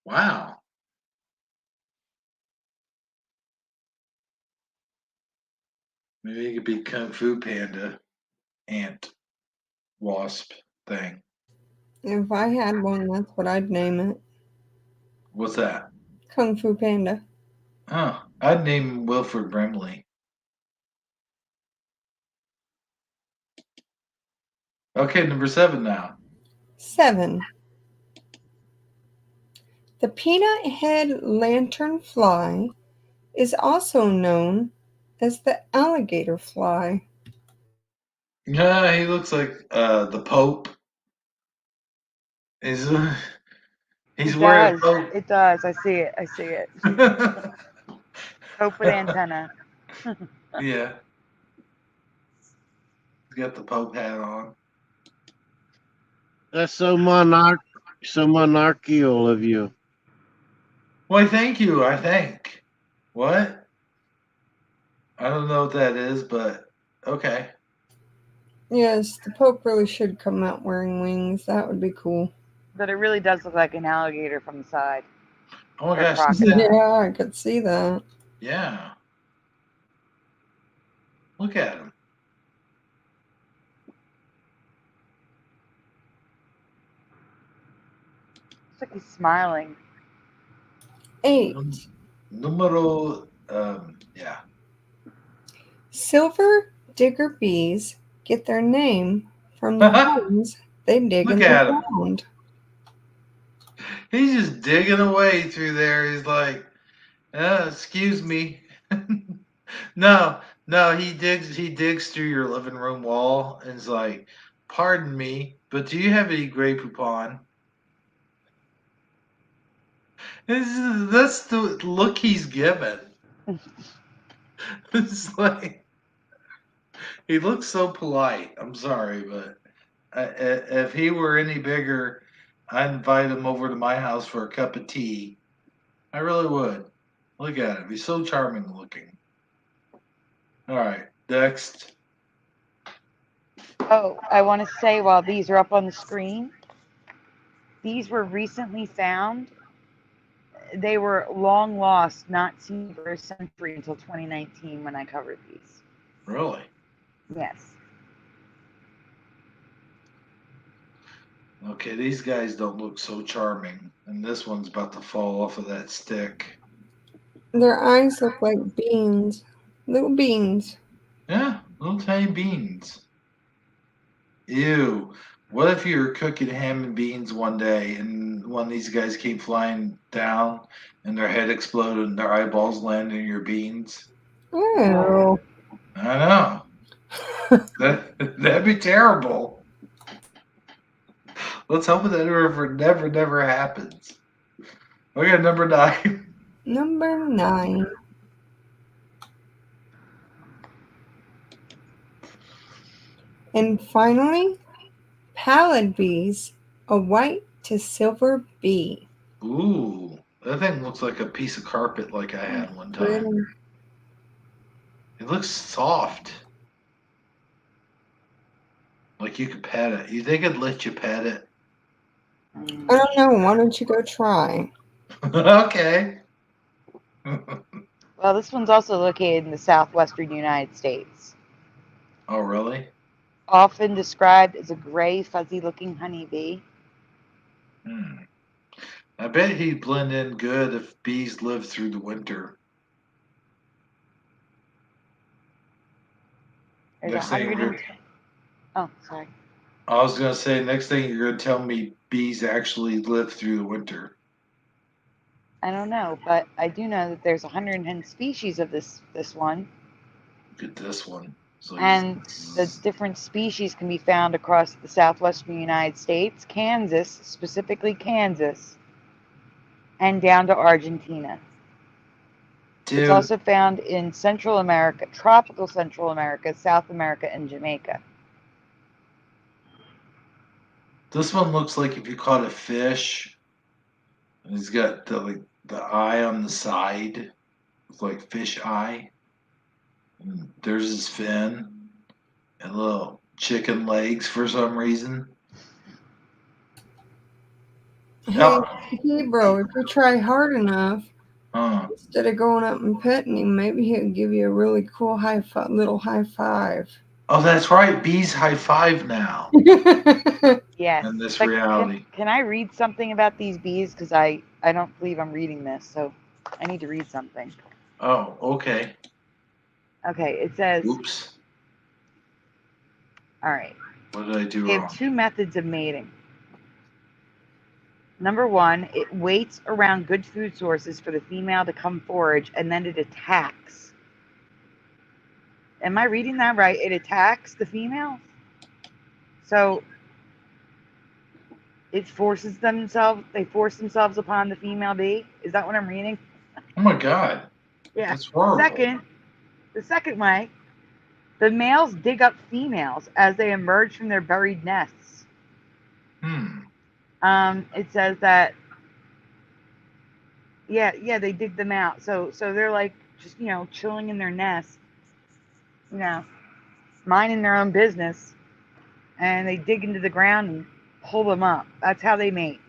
Wow. Maybe he could be Kung Fu Panda, ant, wasp thing.
If I had one, that's what I'd name it.
What's that?
Kung Fu Panda.
Oh, I'd name him Wilford Brimley. Okay, number 7 now.
7. The peanut head lanternfly is also known as the alligator fly.
Yeah, he looks like the Pope. He's he's
It
wearing
does.
Pope.
It does. I see it. I see it. Pope with antenna.
Yeah. He's got the Pope hat on.
That's so monarchical of you.
Why, thank you, I think. What? I don't know what that is, but okay.
Yes, the Pope really should come out wearing wings. That would be cool.
But it really does look like an alligator from the side.
Oh my
Or
gosh.
crocodile.
Yeah, I could see that.
Yeah. Look at him.
Looks like he's smiling.
8.
Numero, yeah.
Silver digger bees get their name from the holes they dig in
Look
the
at him.
ground.
He's just digging away through there. He's like, excuse me. No, he digs through your living room wall and is like, pardon me, but do you have any Grey Poupon? That's the look he's given. It's like, he looks so polite. I'm sorry, but if he were any bigger, I'd invite him over to my house for a cup of tea. I really would. Look at him. He's so charming looking. All right, next.
Oh, I want to say while these are up on the screen, these were recently found. They were long lost, not seen for a century until 2019 when I covered these.
Really?
Yes.
Okay, these guys don't look so charming, and this one's about to fall off of that stick.
Their eyes look like beans. Little beans.
Yeah, little tiny beans. Ew. What if you were cooking ham and beans one day and one of these guys came flying down and their head exploded and their eyeballs landed in your beans?
Oh.
I know. That'd be terrible. Let's hope that never happens. Okay, number 9.
Number 9. And finally, pallid bees, a white to silver bee.
Ooh, that thing looks like a piece of carpet like I had one time.
Pretty.
It looks soft. Like you could pet it. You think it'd let you pet it?
I don't know. Why don't you go try?
Okay.
Well, this one's also located in the southwestern United States.
Oh, really?
Often described as a gray, fuzzy-looking honeybee.
I bet he'd blend in good if bees lived through the winter.
There's
Next thing
110. Oh, sorry.
I was gonna say, next thing you're gonna tell me bees actually live through the winter.
I don't know, but I do know that there's 110 species of this one.
Look at this one. So
And the different species can be found across the southwestern United States, Kansas, specifically Kansas, and down to Argentina.
dude,
It's also found in Central America, tropical Central America, South America, and Jamaica.
this one looks like if you caught a fish, and he's got the eye on the side. It's like fish eye. And there's his fin and little chicken legs for some reason.
Hey,
Oh,
bro, if you try hard enough,
huh.
instead of going up and petting him, maybe he'll give you a really cool little high five.
Oh, that's right. Bees high five now
Yes.
in this
But
reality.
Can I read something about these bees? Because I don't believe I'm reading this, so I need to read something.
Oh, okay.
Okay, it says,
Oops.
all right,
What did I do
they
wrong?
have 2 methods of mating. Number 1, it waits around good food sources for the female to come forage, and then it attacks. Am I reading that right? It attacks the female? So they force themselves upon the female bee? Is that what I'm reading?
Oh my God.
Yeah.
That's horrible.
The second way, the males dig up females as they emerge from their buried nests.
Hmm.
It says that they dig them out. So they're like just chilling in their nest, you know, minding their own business, and they dig into the ground and pull them up. That's how they mate.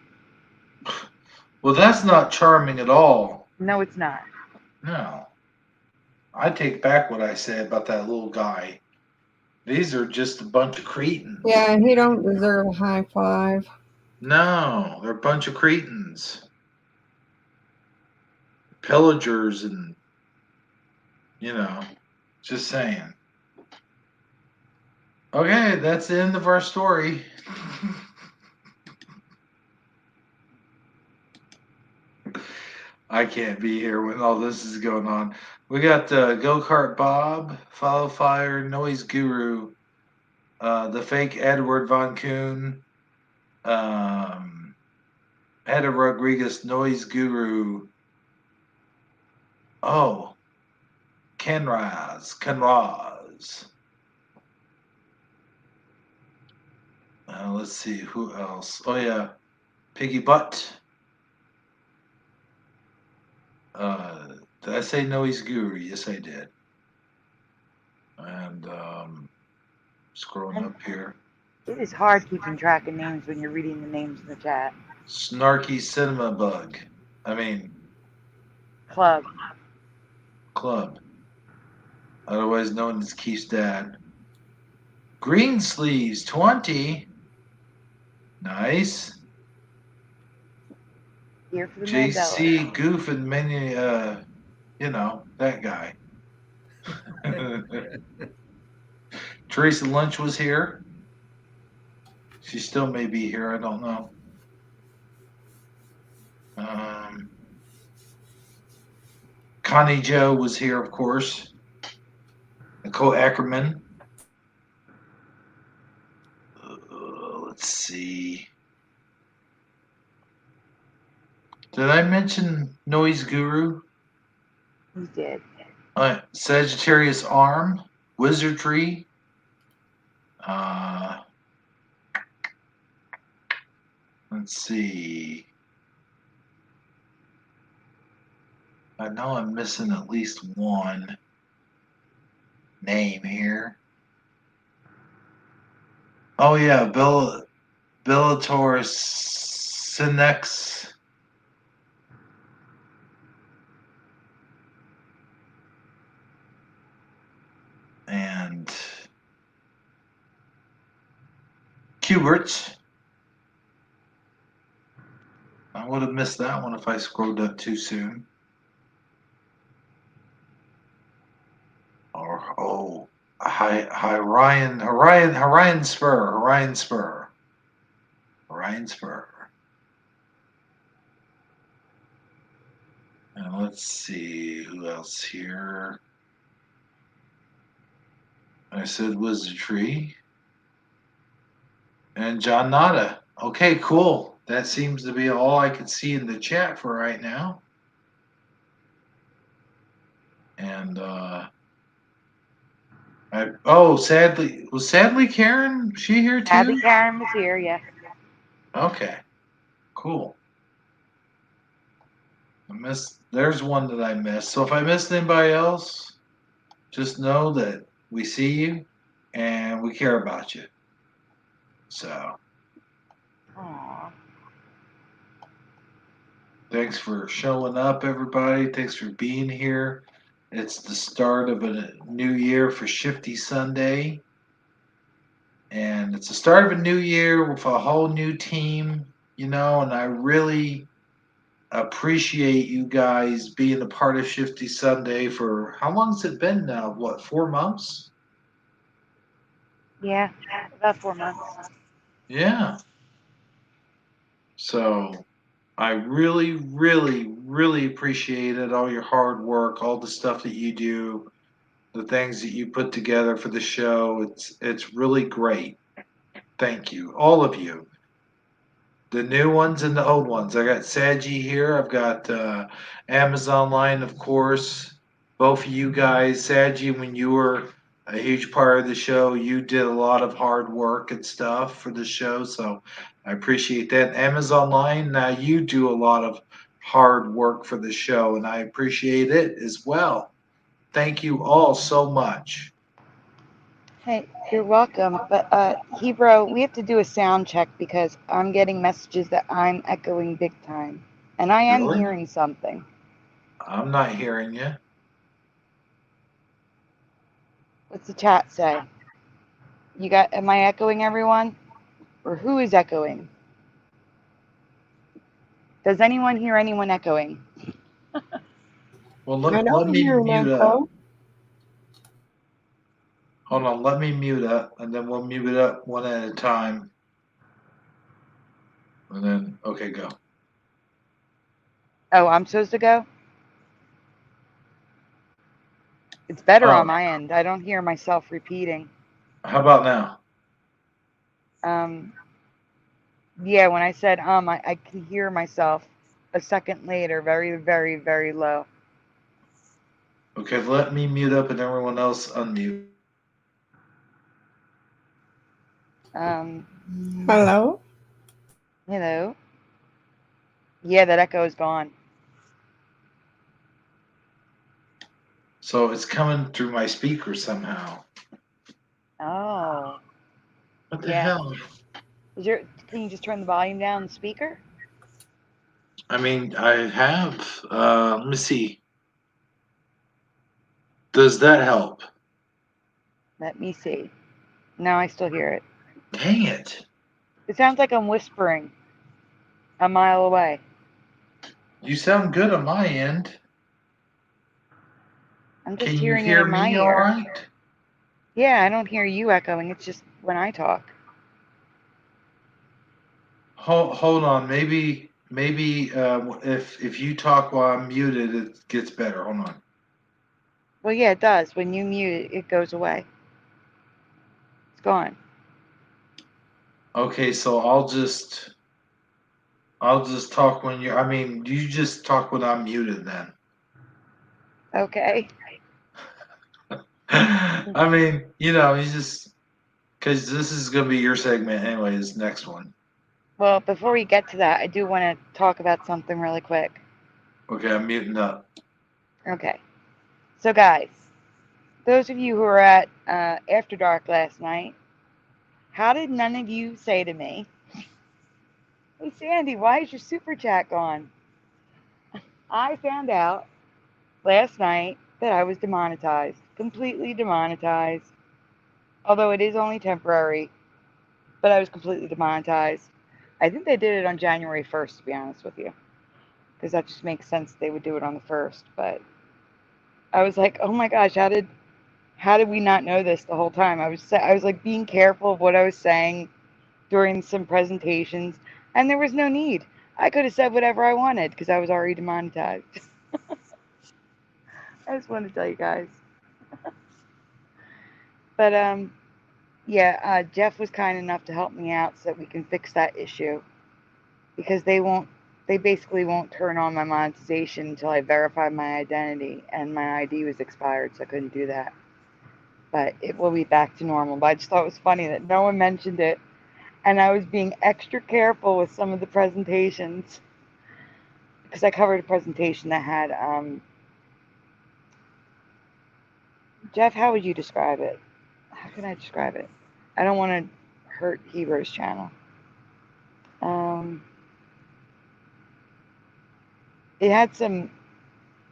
Well, that's not charming at all.
No, it's not.
No. I take back what I said about that little guy. These are just a bunch of cretins.
Yeah, he don't deserve a high five.
No, they're a bunch of cretins. Pillagers and, just saying. Okay, that's the end of our story. I can't be here when all this is going on. We got Go Kart Bob, Follow Fire, Noise Guru, the fake Edward Von Kuhn, Eda Rodriguez, Noise Guru. Oh, Kenraz. Let's see who else. Oh yeah, Piggy Butt. Did I say Noise Guru? Yes, I did. And scrolling up here,
It is hard keeping track of names when you're reading the names in the chat.
Snarky Cinema Bug. I mean
Club.
otherwise known as Keith's dad. Green Sleeves 20. Nice.
Here for the
JC
Mandela.
Goof and many, that guy. Teresa Lynch was here. She still may be here. I don't know. Connie Joe was here, of course. Nicole Ackerman. Let's see. Did I mention Noise Guru?
You did.
Sagittarius Arm, Wizardry. Let's see. I know I'm missing at least one name here. Oh yeah, Bellator Sinex. And Qbert. I would have missed that one if I scrolled up too soon. Or Orion Spur. And let's see who else here. I said Wizardry. And John Nada. Okay, cool. That seems to be all I can see in the chat for right now. And sadly Karen, was she here too?
Abby Karen was here, yes.
Okay, cool. There's one that I missed. So if I missed anybody else, just know that we see you and we care about you. So
Aww.
Thanks for showing up, everybody. Thanks for being here. It's the start of a new year for Shifty Sunday. And it's the start of a new year with a whole new team, and I really appreciate you guys being a part of Shifty Sunday for how long has it been now? What, 4 months?
Yeah, about 4 months.
Yeah. So I really, really, really appreciate it. All your hard work, all the stuff that you do, the things that you put together for the show. It's really great. Thank you, all of you. The new ones and the old ones. I got Saji here. I've got Amazon line, of course. both of you guys, Saji, when you were a huge part of the show, you did a lot of hard work and stuff for the show. So I appreciate that. Amazon Line, now you do a lot of hard work for the show, and I appreciate it as well. Thank you all so much.
Hey, you're welcome. But Hebrew, we have to do a sound check because I'm getting messages that I'm echoing big time, and I am
Really?
hearing something.
I'm not hearing you.
What's the chat say? You got? Am I echoing everyone, or who is echoing? Does anyone hear anyone echoing?
Well,
I
let
don't
me
hear an
mute up.
echo.
Hold on, let me mute up, and then we'll mute it up one at a time. And then, okay, go.
Oh, I'm supposed to go. It's better
Oh,
on my end. I don't hear myself repeating.
how about now?
Yeah, when I said I can hear myself a second later, very, very, very low.
Okay, let me mute up and everyone else unmute.
Um,
Hello?
Hello. Yeah, that echo is gone.
So it's coming through my speaker somehow.
Oh,
What the
yeah.
hell?
Can you just turn the volume down on the speaker?
I mean, I have. Let me see. Does that help?
Let me see. No, I still hear it.
Dang it.
It sounds like I'm whispering a mile away.
You sound good on my end.
I'm
Can
just
you
hearing it
hear
in my
me all
ear.
right?
Yeah, I don't hear you echoing. It's just when I talk.
Hold on. Maybe if you talk while I'm muted, it gets better. Hold on.
Well, yeah, it does. When you mute it, it goes away. It's gone.
Okay, so I'll just talk when you. I mean, you just talk when I'm muted then.
Okay.
I mean, you just because this is gonna be your segment anyways. Next one.
Well, before we get to that, I do want to talk about something really quick.
Okay, I'm muting up.
Okay. So, guys, those of you who were at After Dark last night, how did none of you say to me, "Hey, Sandy, why is your super chat gone?" I found out last night that I was demonetized, completely demonetized. Although it is only temporary, but I was completely demonetized. I think they did it on January 1st, to be honest with you, because that just makes sense they would do it on the 1st. But I was like, oh my gosh, how did we not know this the whole time? I was like being careful of what I was saying during some presentations, and there was no need. I could have said whatever I wanted because I was already demonetized. I just wanted to tell you guys. But yeah, Jeff was kind enough to help me out so that we can fix that issue because they basically won't turn on my monetization until I verify my identity, and my ID was expired, so I couldn't do that. But it will be back to normal. But I just thought it was funny that no one mentioned it, and I was being extra careful with some of the presentations because I covered a presentation that had Jeff. How would you describe it? How can I describe it? I don't want to hurt Hebrew's channel. It had some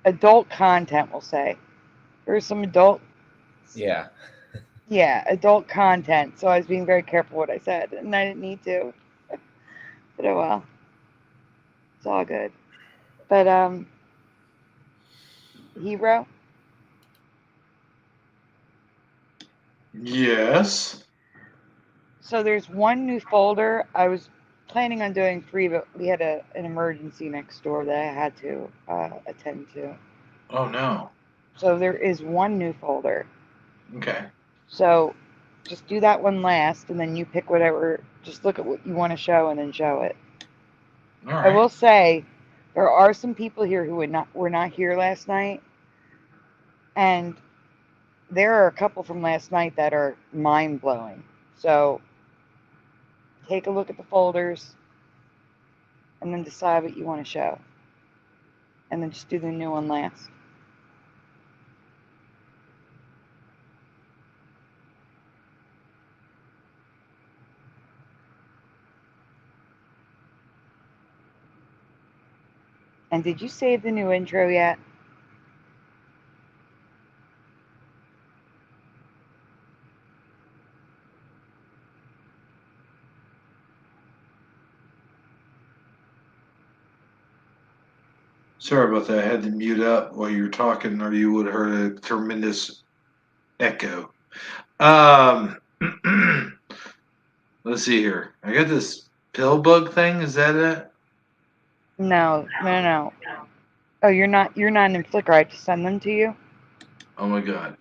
adult content, we'll say. There was some adult,
Yeah.
yeah, adult content. So I was being very careful what I said, and I didn't need to. But oh well, it's all good. But Hebrew.
Yes.
So there's one new folder. I was planning on doing 3, but we had an emergency next door that I had to attend to.
Oh no.
So there is one new folder.
Okay.
So just do that one last, and then you pick whatever. Just look at what you want to show, and then show it.
All
I will
right.
say there are some people here who were not here last night, And there are a couple from last night that are mind-blowing. So take a look at the folders and then decide what you want to show. And then just do the new one last. And did you save the new intro yet?
Sorry about that. I had to mute up while you were talking, or you would have heard a tremendous echo. Let's see here. I got this pill bug thing. Is that it?
No. Oh, you're not in Flickr. I have to send them to you.
Oh my god.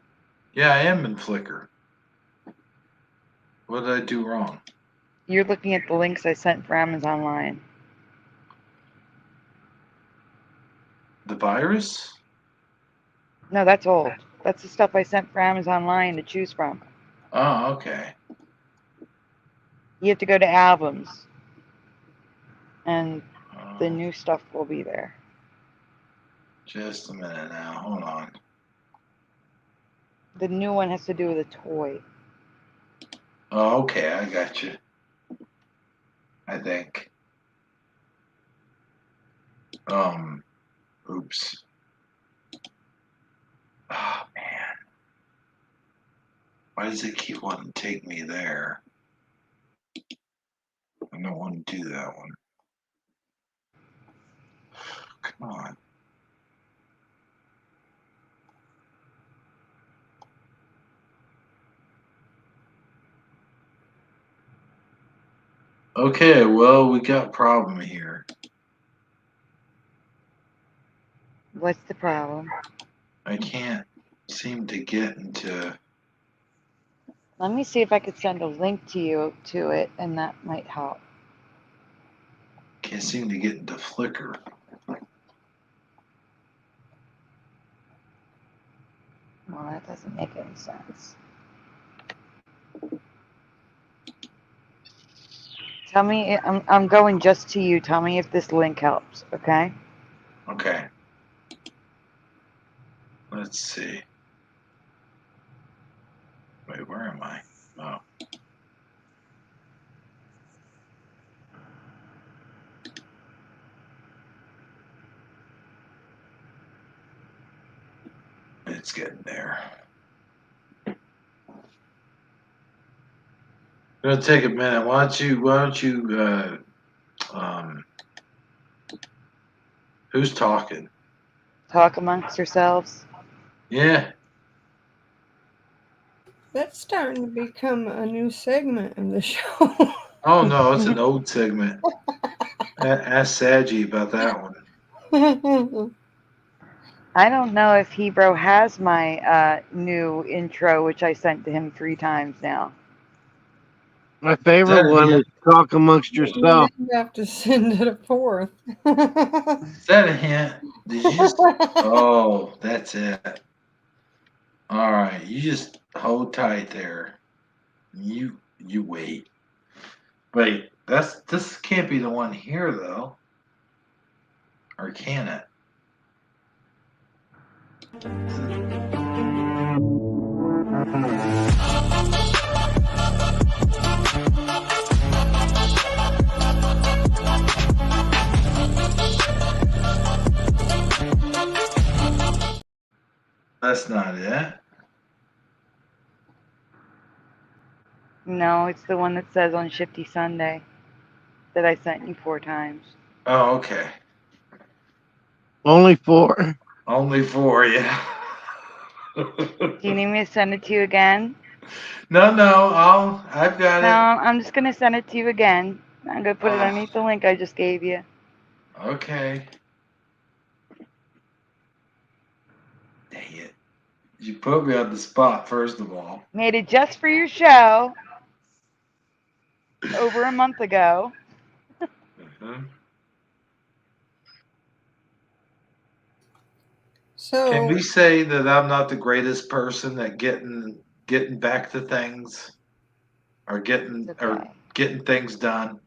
Yeah, I am in Flickr. What did I do wrong?
You're looking at the links I sent for Amazon Line.
The virus?
No, that's old. That's the stuff I sent for Amazon Line to choose from.
Oh, okay.
You have to go to albums, and the
Oh,
new stuff will be there.
just a minute now. Hold on.
The new one has to do with a toy.
Oh, okay. I got you. I think. Oops. Oh, man. Why does it keep wanting to take me there? I don't want to do that one. Come on. Okay, well, we got a problem here.
What's the problem?
I can't seem to get into.
Let me see if I could send a link to you to it, and that might help.
Can't seem to get into Flickr.
Well, that doesn't make any sense. Tell me, I'm going just to you. Tell me if this link helps, okay?
Okay. Let's see. Wait, where am I? Oh. It's getting there. Gonna take a minute. Why don't you who's talking?
Talk amongst yourselves.
Yeah.
That's starting to become a new segment of the show.
Oh no, it's an old segment. Ask Saji about that one.
I don't know if Hebrew has my new intro, which I sent to him 3 times now.
My favorite
Is
one is talk amongst
You
yourself.
have to send it a fourth.
that a hint? Did you just? Oh, that's it. All right, you just hold tight there. You wait. Wait, this can't be the one here though, or can it? That's not it.
No, it's the one that says on Shifty Sunday that I sent you 4 times.
Oh, okay.
Only 4.
Only 4, yeah.
Do you need me to send it to you again?
No, I've got
No,
it.
I'm just going to send it to you again. I'm going to put it
Ah.
underneath the link I just gave you.
Okay. Dang it. You put me on the spot, first of all.
Made it just for your show over a month ago.
Can
So
we say that I'm not the greatest person at getting back to things or
It's okay.
getting things done?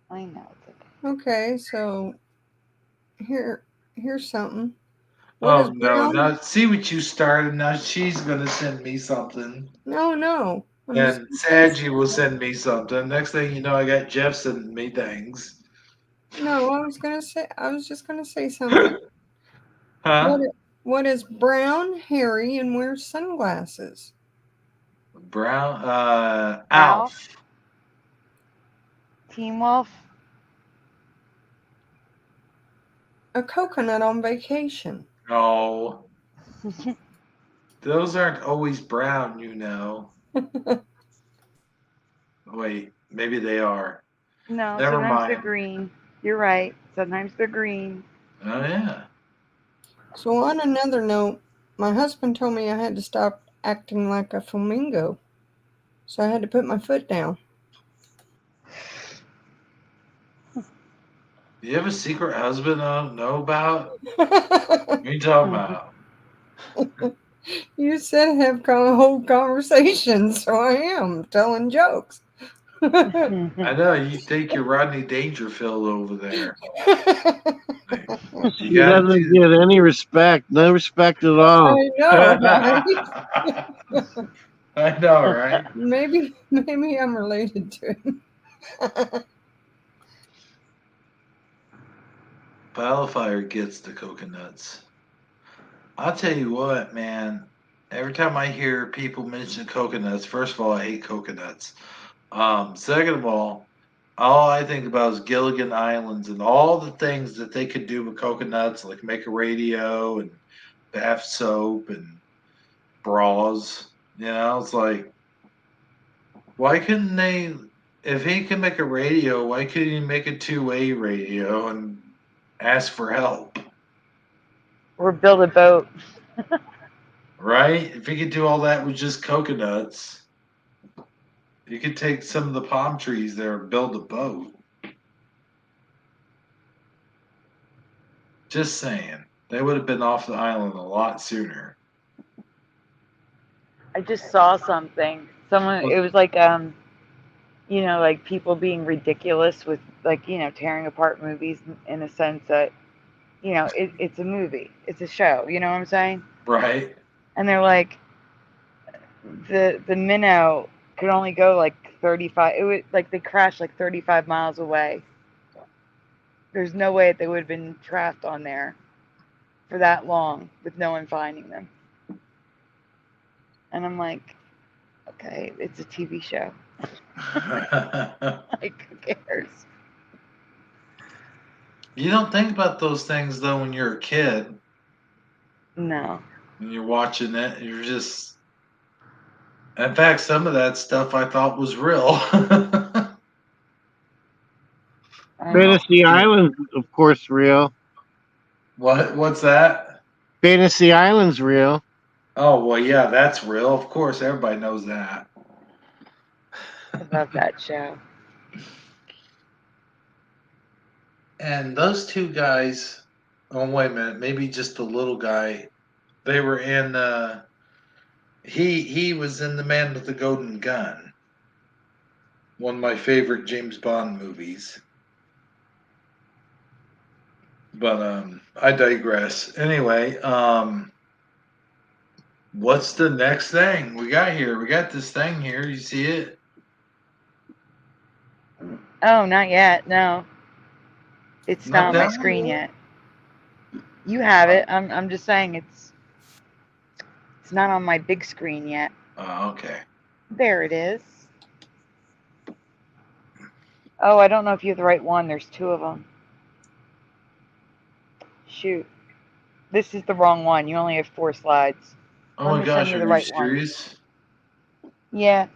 I know it's okay.
okay, so here's something. What
Oh
is
no!
brown?
Now see what you started. Now she's gonna send me something,
No. I'm just
and
gonna say
Sadgie will send me something. Next thing you know, I got Jeff sending me things.
no. I was just gonna say something.
Huh?
What is brown, hairy, and wears sunglasses?
Brown. Alf.
Ralph, Team Wolf.
A coconut on vacation.
No, those aren't always brown. You know. Wait, maybe they are.
No,
Never
sometimes they're
mind.
green. You're right. Sometimes they're green.
Oh yeah.
So on another note, my husband told me I had to stop acting like a flamingo. So I had to put my foot down.
Do you have a secret husband I don't know about? What are you talking about?
You said have whole conversations, so I am telling jokes.
I know you think you're Rodney Dangerfield over there. Like, you
He
got to
doesn't get any respect. No respect at all.
I know, right?
I know, right?
Maybe I'm related to him.
Wildfire gets the coconuts. I'll tell you what, man. Every time I hear people mention coconuts, first of all, I hate coconuts. Second of all I think about is Gilligan Islands and all the things that they could do with coconuts, like make a radio and bath soap and bras. You know, it's like, why couldn't they? If he can make a radio, why couldn't he make a two-way radio and ask for help?
Or build a boat.
Right? If he could do all that with just coconuts, you could take some of the palm trees there and build a boat. Just saying. They would have been off the island a lot sooner.
I just saw something. Someone. It was like like people being ridiculous with like tearing apart movies in a sense that it's a movie, it's a show. You know what I'm saying?
Right?
And they're like the minnow could only go like 35. It would like they crashed like 35 miles away. There's no way that they would have been trapped on there for that long with no one finding them. And I'm like, okay, it's a TV show. Like, who cares?
You don't think about those things though when you're a kid.
No.
When you're watching it, you're just. In fact, some of that stuff I thought was real.
Fantasy Island's, of course, real.
What's that?
Fantasy Island's real.
Oh well, yeah, that's real. Of course, everybody knows that.
I love that show.
And those two guys. Oh wait a minute, maybe just the little guy. They were in. He was in The Man with the Golden Gun. One of my favorite James Bond movies. But I digress. Anyway, what's the next thing we got here? We got this thing here. You see it?
Oh, not yet. No, it's not
Not
on my
that one?
screen yet. You have it. I'm just saying it's not on my big screen yet.
Oh, okay.
There it is. Oh, I don't know if you have the right one. There's two of them. Shoot. This is the wrong one. You only have 4 slides.
Oh
Let
my
me send
gosh,
you
are
the
you
right one.
serious?
Yeah.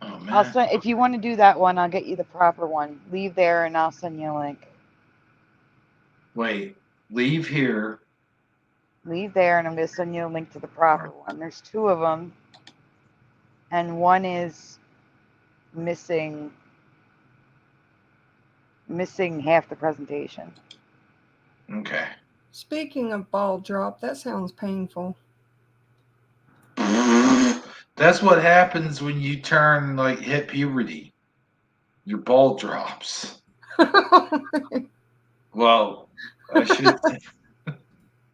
Oh
I'll
man.
send if you want to do that one, I'll get you the proper one. Leave there and I'll send you a link.
Wait, leave here.
Leave there and I'm going to send you a link to the proper one. There's 2 of them. And one is missing half the presentation.
Okay.
Speaking of ball drop, that sounds painful.
That's what happens when you turn hit puberty. Your ball drops. Well, I should.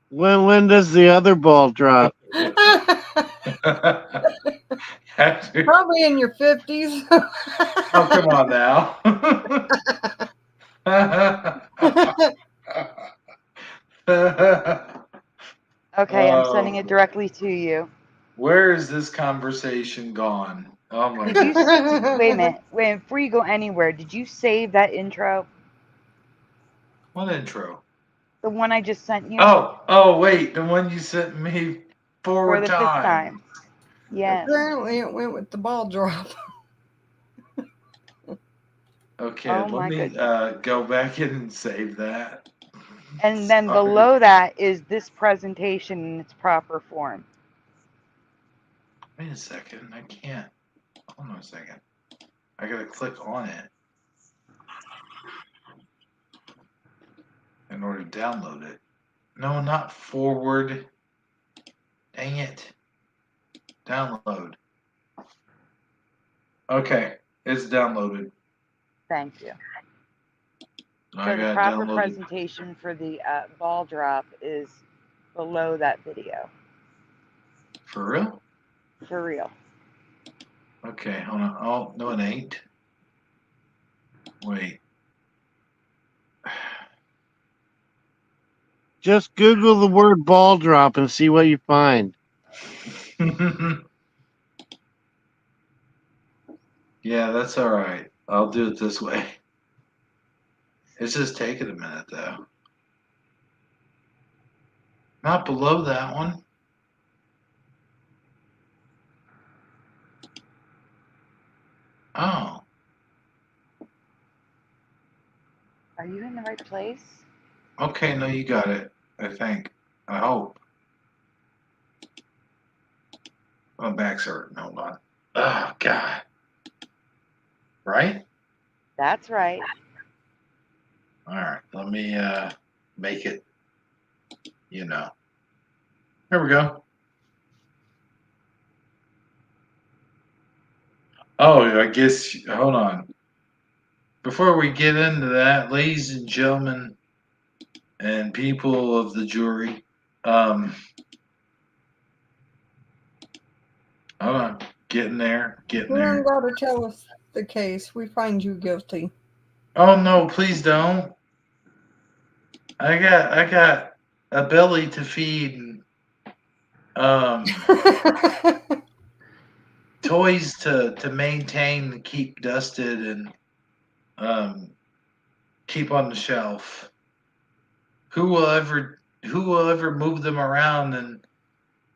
When does the other ball drop?
After-
Probably in your 50s.
oh, come on now.
Okay, I'm sending it directly to you.
Where is this conversation gone? Oh my
Did you
God.
wait a minute? Wait, before you go anywhere, did you save that intro?
What intro?
The one I just sent you
Oh, wait, the one you sent me
for
forward
the 5th
time.
time? Yes.
Apparently, it went with the ball drop.
Okay,
Oh
let
my
me
goodness.
go back in and save that.
And then
Sorry.
below that is this presentation in its proper form.
Wait a second, I can't. Hold on a second. I gotta click on it in order to download it. No, not forward. Dang it. Download. Okay, it's downloaded.
Thank you.
I
So the
got
proper
downloaded.
presentation for the ball drop is below that video.
For real?
For real.
Okay, hold on. Oh, no, it ain't. Wait.
Just Google the word ball drop and see what you find.
Yeah, that's all right. I'll do it this way. It's just taking a minute, though. Not below that one. Oh,
Are you in the right place?
okay. No, you got it. I think. I hope. My back's hurting. Hold on. Oh, God. Right?
That's right.
All right. Let me make it, There we go. Oh, I guess, hold on. Before we get into that, ladies and gentlemen and people of the jury, hold on. Getting there. Getting
You don't
there.
got to tell us the case. We find you guilty.
Oh, no, please don't. I got a belly to feed and toys to maintain and keep dusted and keep on the shelf. Who will ever move them around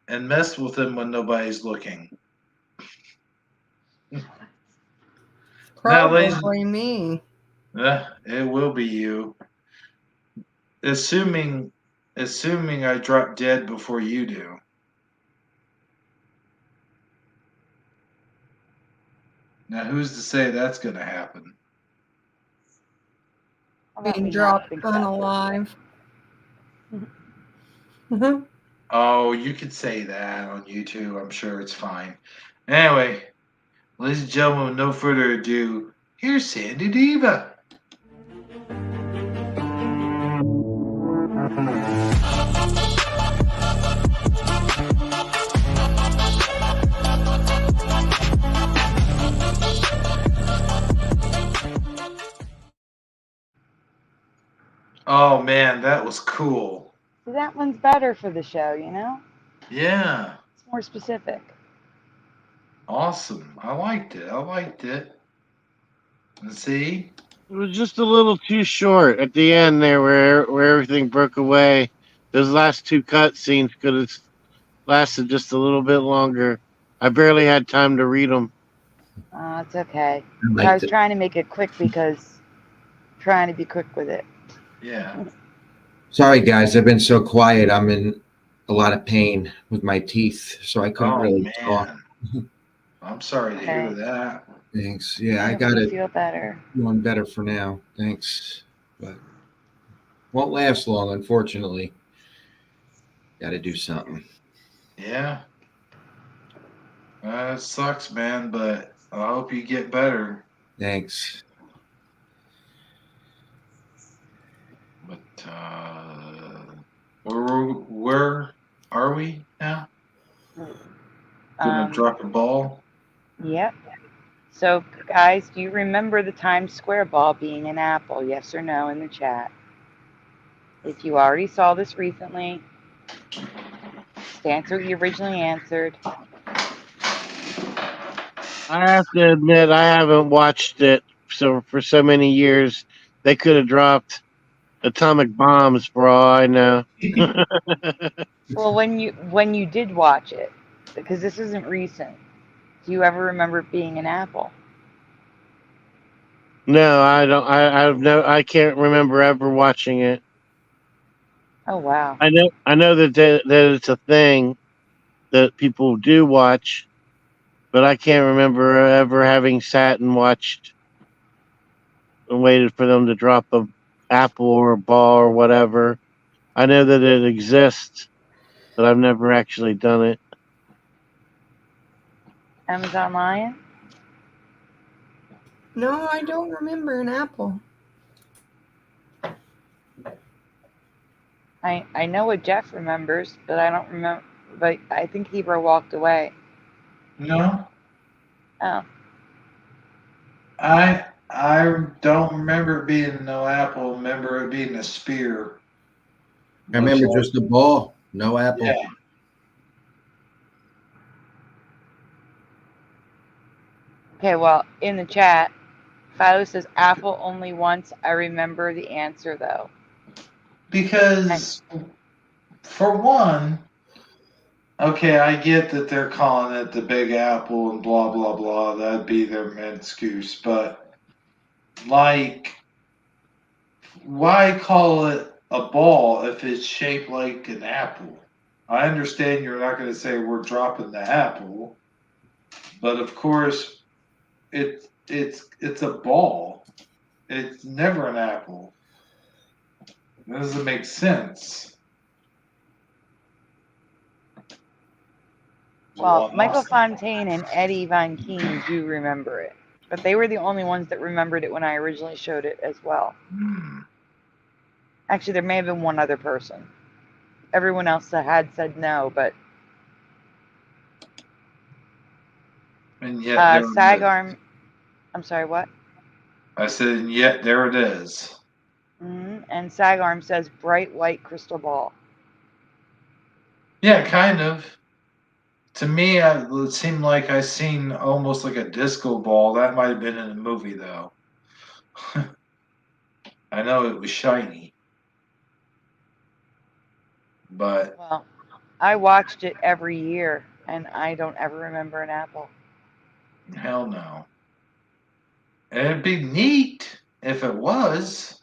and mess with them when nobody's looking? Now, ladies,
Probably me.
it will be you. Assuming I drop dead before you do. Now, who's to say that's going to happen?
How about
Being
me not
dropped
think about this
unalive.
Oh, you could say that on YouTube. I'm sure it's fine. Anyway, ladies and gentlemen, with no further ado, here's Sandy Diva. Oh man, that was cool.
So that one's better for the show,
Yeah,
It's more specific.
awesome. I liked it. And see?
It was just a little too short at the end there, where everything broke away. Those last two cut scenes could have lasted just a little bit longer. I barely had time to read them.
It's okay.
I
I
liked
was
it.
trying to make it quick because trying to be quick with it.
Yeah.
Sorry, guys. I've been so quiet. I'm in a lot of pain with my teeth, so I couldn't
Oh
really talk.
man. I'm sorry to hear
Okay.
that.
Thanks. Yeah, I
Hope
got
you
it.
feel better.
Doing better for now. Thanks. But won't last long, unfortunately. Got to do something.
Yeah. It sucks, man, but I hope you get better.
Thanks.
But where are we now? Gonna
Um,
drop a ball?
yep. So, guys, do you remember the Times Square ball being an apple? Yes or no in the chat. If you already saw this recently, just answer what you originally answered.
I have to admit, I haven't watched it for so many years. They could have dropped atomic bombs for all I know.
Well, when you did watch it, because this isn't recent, do you ever remember it being an apple?
No, I don't. I can't remember ever watching it.
Oh wow.
I know that it's a thing that people do watch, but I can't remember ever having sat and watched and waited for them to drop a apple or a ball or whatever. I know that it exists, but I've never actually done it.
Amazon Lion?
No, I don't remember an apple.
I know what Jeff remembers, but I don't remember. But I think Hebrew walked away.
No,
Oh,
I don't remember it being no apple. Remember it being a spear.
I
Looks
remember
like.
just a ball, no apple.
Yeah.
okay. Well, in the chat, Philo says apple only once. I remember the answer though. And
Because for one, okay, I get that they're calling it the Big Apple and blah blah blah. That'd be their main excuse, but like, why call it a ball if it's shaped like an apple? I understand you're not going to say we're dropping the apple, but of course, it's a ball. It's never an apple. It doesn't make sense.
well,
One
Michael
lost.
Fontaine and Eddie Von Keen do remember it, but they were the only ones that remembered it when I originally showed it as well. Actually, there may have been one other person. Everyone else had said no, but
And yet there it is.
Sagarm. I'm sorry, what?
I said, and yet there it is.
And Sagarm says bright white crystal ball.
Yeah, kind of. To me, it seemed like I seen almost like a disco ball. That might have been in the movie, though. I know it was shiny, but
Well, I watched it every year, and I don't ever remember an apple.
hell no. It'd be neat if it was.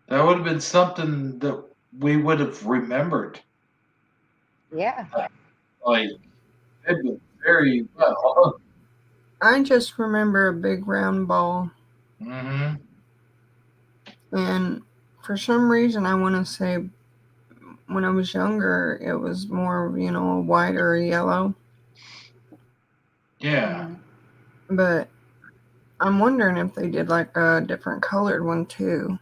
That would have been something that we would have remembered.
Yeah.
Like, it'd been very well.
I just remember a big round ball.
Mm-hmm.
And for some reason, I want to say when I was younger, it was more, a white or a yellow.
Yeah.
But I'm wondering if they did like a different colored one too.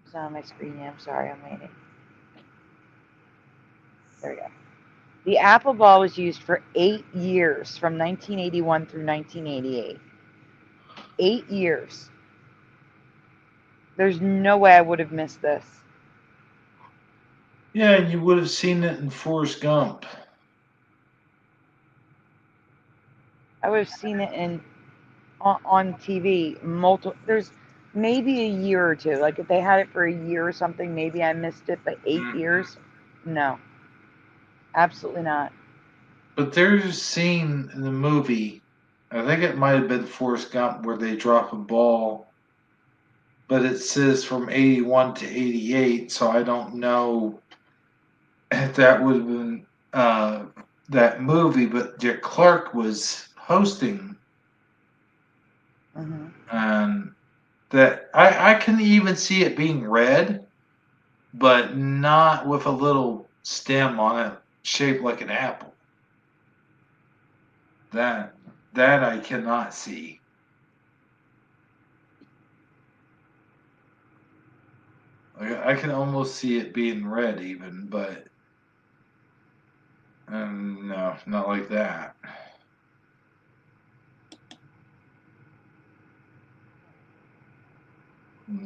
It's not on my screen yet. I'm sorry, I'm waiting. There we go. The apple ball was used for 8 years, from 1981 through 1988. 8 years. There's no way I would have missed this.
Yeah, you would have seen it in Forrest Gump.
I would have seen it on TV multiple. There's maybe a year or two. Like if they had it for a year or something, maybe I missed it. But 8 years, no, absolutely not.
But there's a scene in the movie, I think it might have been Forrest Gump, where they drop a ball, but it says from 81 to 88, so I don't know if that would have been that movie, but Dick Clark was hosting
Hmm.
And that I can even see it being red, but not with a little stem on it shaped like an apple. That that I cannot see. I can almost see it being red even, but no, not like that.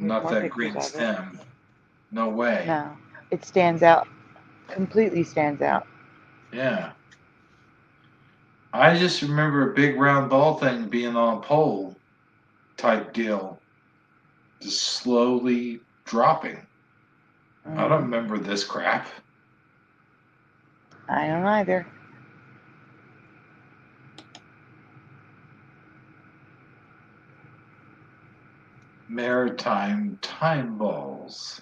There's
Not
more
that
pictures
green
of it.
stem. No way.
No, it stands out. Completely stands out.
Yeah. I just remember a big round ball thing being on a pole type deal, just slowly dropping. I don't
Hmm.
remember this crap.
I don't either.
Maritime time balls.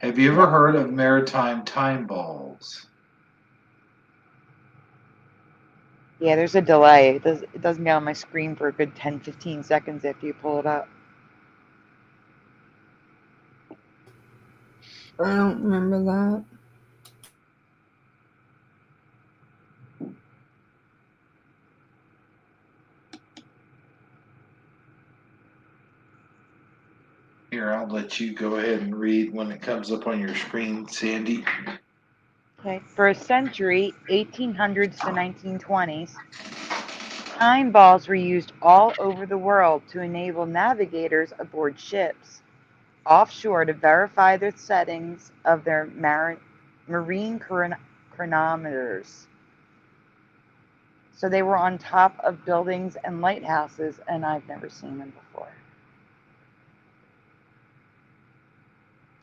Have you ever
Nope.
heard of maritime time balls?
Yeah, there's a delay. It doesn't get on my screen for a good 10, 15 seconds after you pull it up.
I don't remember that.
Here, I'll let you go ahead and read when it comes up on your screen, Sandy.
Okay. For a century, 1800s to 1920s, time balls were used all over the world to enable navigators aboard ships offshore to verify the settings of their marine chronometers. So they were on top of buildings and lighthouses, and I've never seen them before.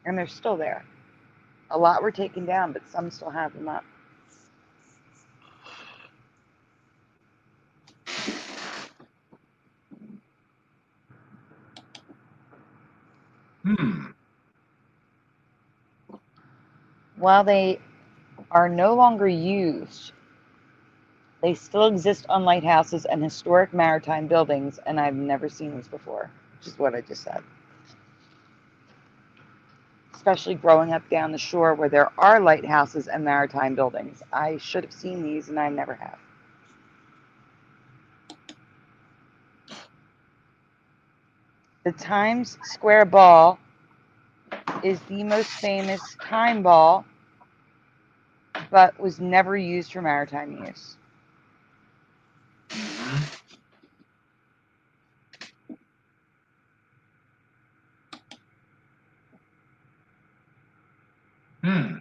And they're still there. A lot were taken down, but some still have them up.
Hmm.
While they are no longer used, they still exist on lighthouses and historic maritime buildings, and I've never seen these before, which is what I just said. Especially growing up down the shore where there are lighthouses and maritime buildings. I should have seen these, and I never have. The Times Square ball is the most famous time ball, but was never used for maritime use.
Mhm. Hmm.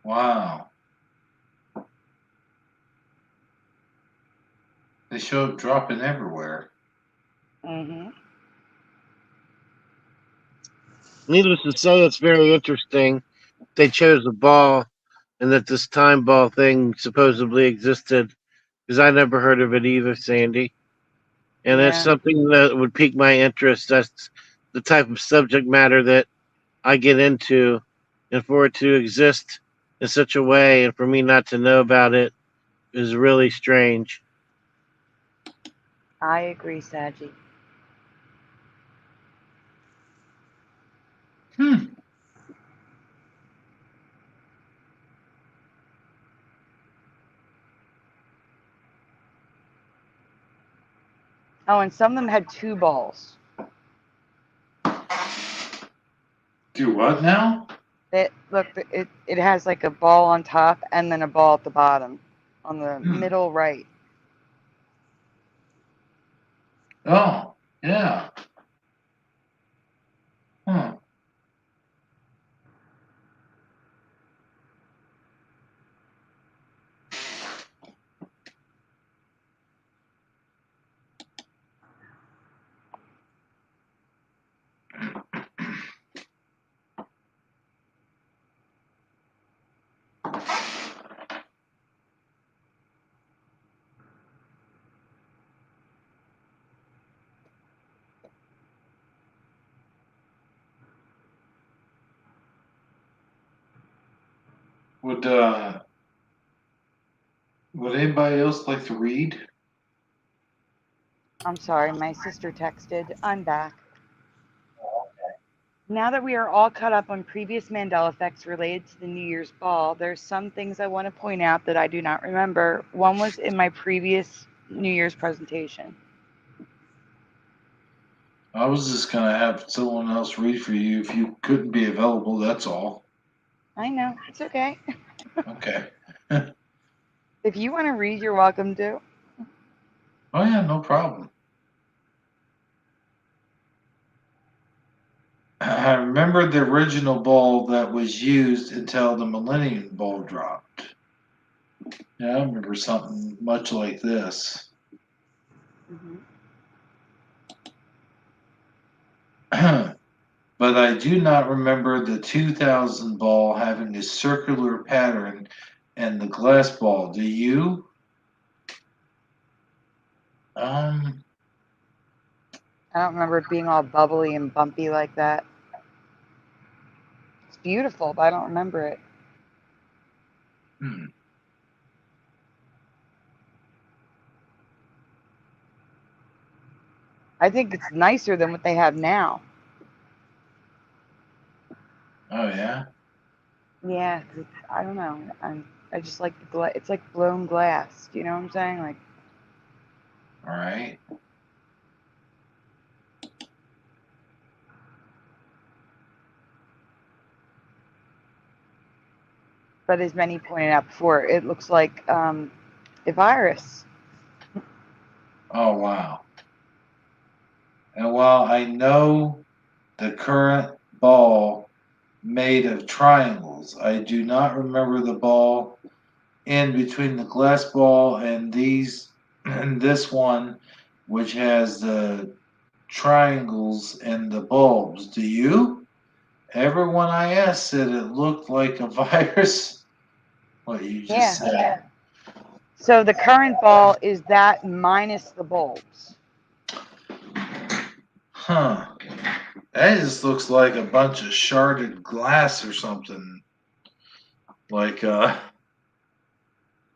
Wow. They show up dropping everywhere.
Hmm.
Needless to say, it's very interesting. They chose a ball, and that this time ball thing supposedly existed, because I never heard of it either, Sandy. And that's
Yeah,
something that would pique my interest. That's the type of subject matter that I get into, and for it to exist in such a way, and for me not to know about it, is really strange.
I agree, Saji.
Hmm.
Oh, and some of them had two balls.
Do what now?
It has like a ball on top and then a ball at the bottom on the
Hmm.
middle right.
Oh, yeah. Huh. Would would anybody else like to read?
I'm sorry, my sister texted. I'm back. Now that we are all caught up on previous Mandela effects related to the New Year's ball, there's some things I want to point out that I do not remember. One was in my previous New Year's presentation.
I was just going to have someone else read for you if you couldn't be available, that's all.
I know, it's okay.
Okay.
If you want to read, you're welcome to.
Oh, yeah, no problem. I remember the original ball that was used until the Millennium Ball dropped. Yeah, I remember something much like this. But I do not remember the 2000 ball having a circular pattern and the glass ball. Do you? Um,
I don't remember it being all bubbly and bumpy like that. It's beautiful, but I don't remember it.
hmm.
I think it's nicer than what they have now.
Oh, yeah?
Yeah, 'cause I don't know. I just like the it's like blown glass. Do you know what I'm saying? Like,
All right.
but as many pointed out before, it looks like a virus.
Oh, wow. And while I know the current ball made of triangles, I do not remember the ball in between the glass ball and these and this one, which has the triangles and the bulbs. Do you? Everyone I asked said it looked like a virus. What you just
Yeah.
said.
So the current ball is that minus the bulbs.
Huh. That just looks like a bunch of sharded glass or something. Like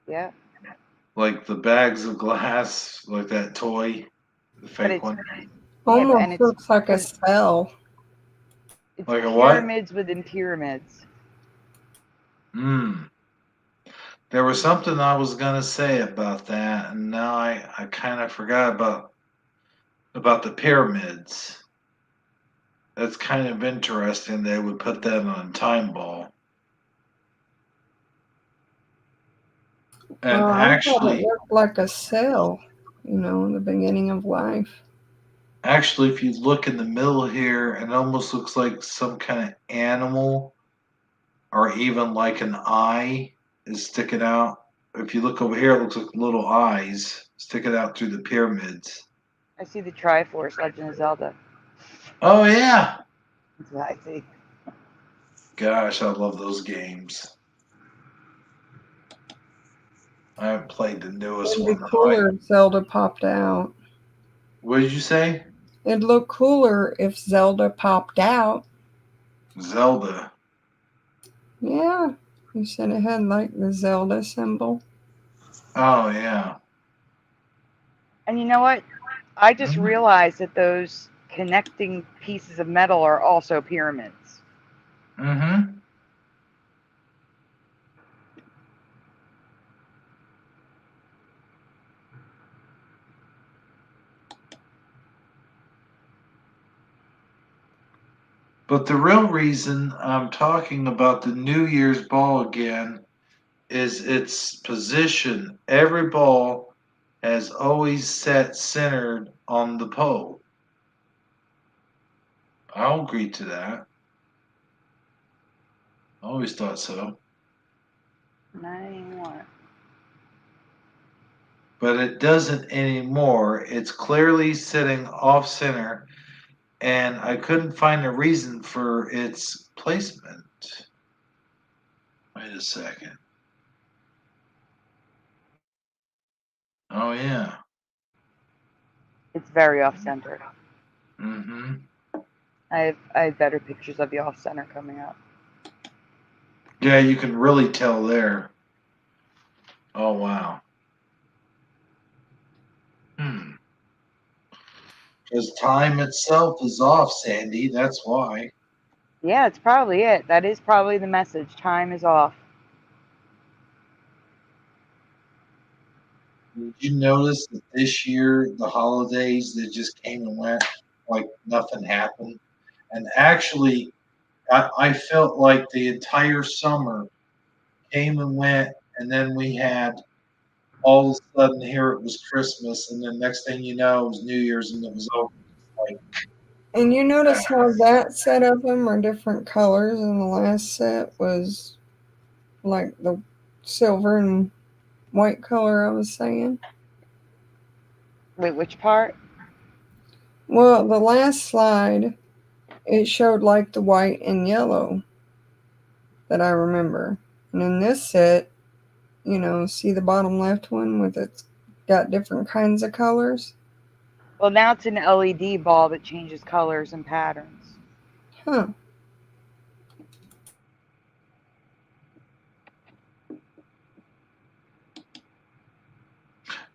Yeah.
like the bags of glass, like that toy, the
But
fake
it's
one.
and
Almost
it's
looks like a cell.
Like a what?
pyramids within pyramids.
Hmm. There was something I was gonna say about that, and now I kind of forgot about the pyramids. That's kind of interesting. They would put that on a time ball. And
I thought it
actually,
looked like a cell, you know, in the beginning of life.
if you look in the middle here, it almost looks like some kind of animal, or even like an eye is sticking out. If you look over here, it looks like little eyes sticking out through the pyramids.
I see the Triforce Legend of Zelda.
Oh yeah,
That's what I see.
gosh, I love those games. I haven't played the newest
It'd
one
be
though.
cooler if Zelda popped out.
What did you say?
It'd look cooler if Zelda popped out.
Zelda.
Yeah, you said it had like the Zelda symbol.
Oh yeah.
And you know what? I just
Mhm.
realized that those connecting pieces of metal are also pyramids.
Mm-hmm. But the real reason I'm talking about the New Year's ball again is its position. Every ball has always sat centered on the pole. I'll agree to that. I always thought so.
Not anymore.
But it doesn't anymore. It's clearly sitting off center, and I couldn't find a reason for its placement. Wait a second. Oh, yeah.
It's very off center.
Mm-hmm.
I have better pictures of the off center coming up.
Yeah, you can really tell there. Oh, wow. Hmm. Because time itself is off, Sandy. That's why.
Yeah, it's probably it. That is probably the message. Time is off.
Did you notice that this year, the holidays, they just came and went like nothing happened? And actually, I felt like the entire summer came and went, and then we had all of a sudden here it was Christmas, and then next thing you know, it was New Year's, and it was over. Like,
And you notice how that set of them are different colors, and the last set was like the silver and white color I was saying.
Wait, which part?
Well, the last slide, it showed like the white and yellow that I remember. And in this set, see the bottom left one with it's got different kinds of colors?
Well, now it's an LED ball that changes colors and patterns.
Huh.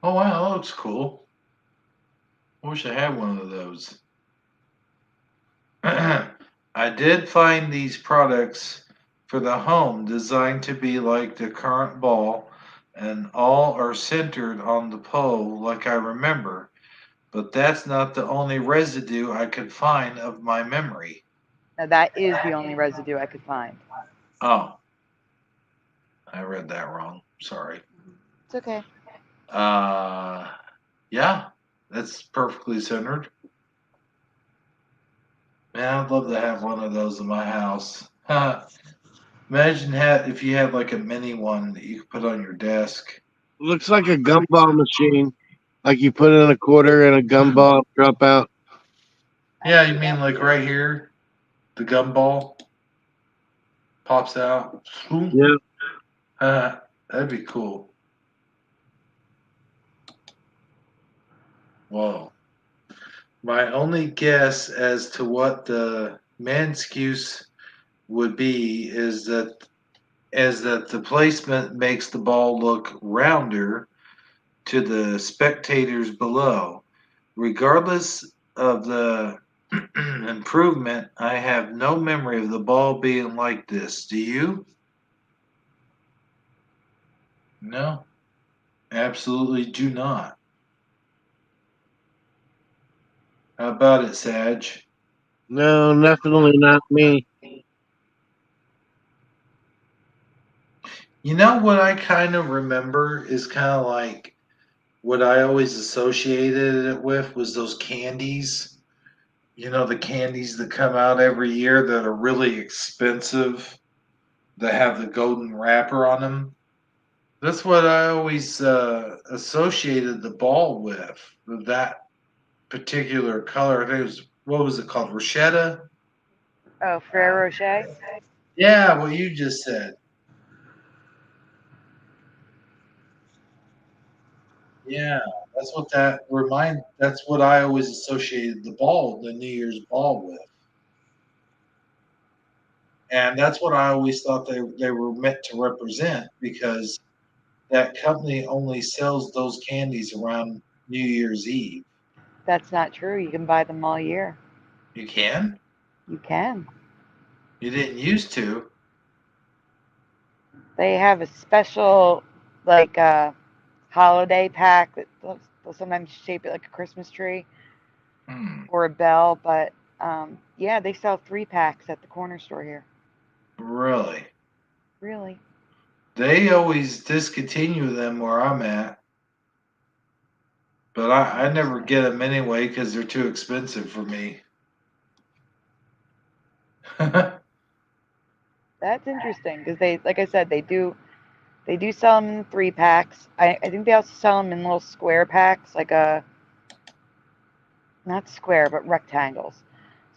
oh wow, that looks cool. I wish I had one of those. I did find these products for the home designed to be like the current ball, and all are centered on the pole like I remember, but that's not the only residue I could find of my memory.
Now, that is the only residue I could find.
Oh, I read that wrong. Sorry.
It's okay.
Yeah, that's perfectly centered. Man, I'd love to have one of those in my house. Imagine if you had like a mini one that you could put on your desk.
Looks like a gumball machine. Like you put in a quarter and a gumball drop out.
Yeah, you mean like right here, the gumball pops out.
Yeah.
That'd be cool. Whoa. My only guess as to what the main excuse would be is that the placement makes the ball look rounder to the spectators below. Regardless of the improvement, I have no memory of the ball being like this. Do you? No, absolutely do not. How about it, Sag?
No, definitely not me.
You know what I kind of remember is kind of like what I always associated it with was those candies. You know, the candies that come out every year that are really expensive, that have the golden wrapper on them. That's what I always associated the ball with that particular color. I think it was, what was it called? Rochetta?
Oh, Ferrero Rocher?
Yeah, what you just said. Yeah, that's what I always associated the New Year's ball with. And that's what I always thought they were meant to represent because that company only sells those candies around New Year's Eve.
That's not true. You can buy them all year.
You can?
You can.
You didn't used to.
They have a special, like, holiday pack that they'll sometimes shape it like a Christmas tree
Hmm,
or a bell. But yeah, they sell 3 packs at the corner store here.
really?
Really?
They always discontinue them where I'm at, but I never get them anyway because they're too expensive for me.
That's interesting because they, like I said, they do sell them in 3 packs. I think they also sell them in little square packs, like a not square but rectangles.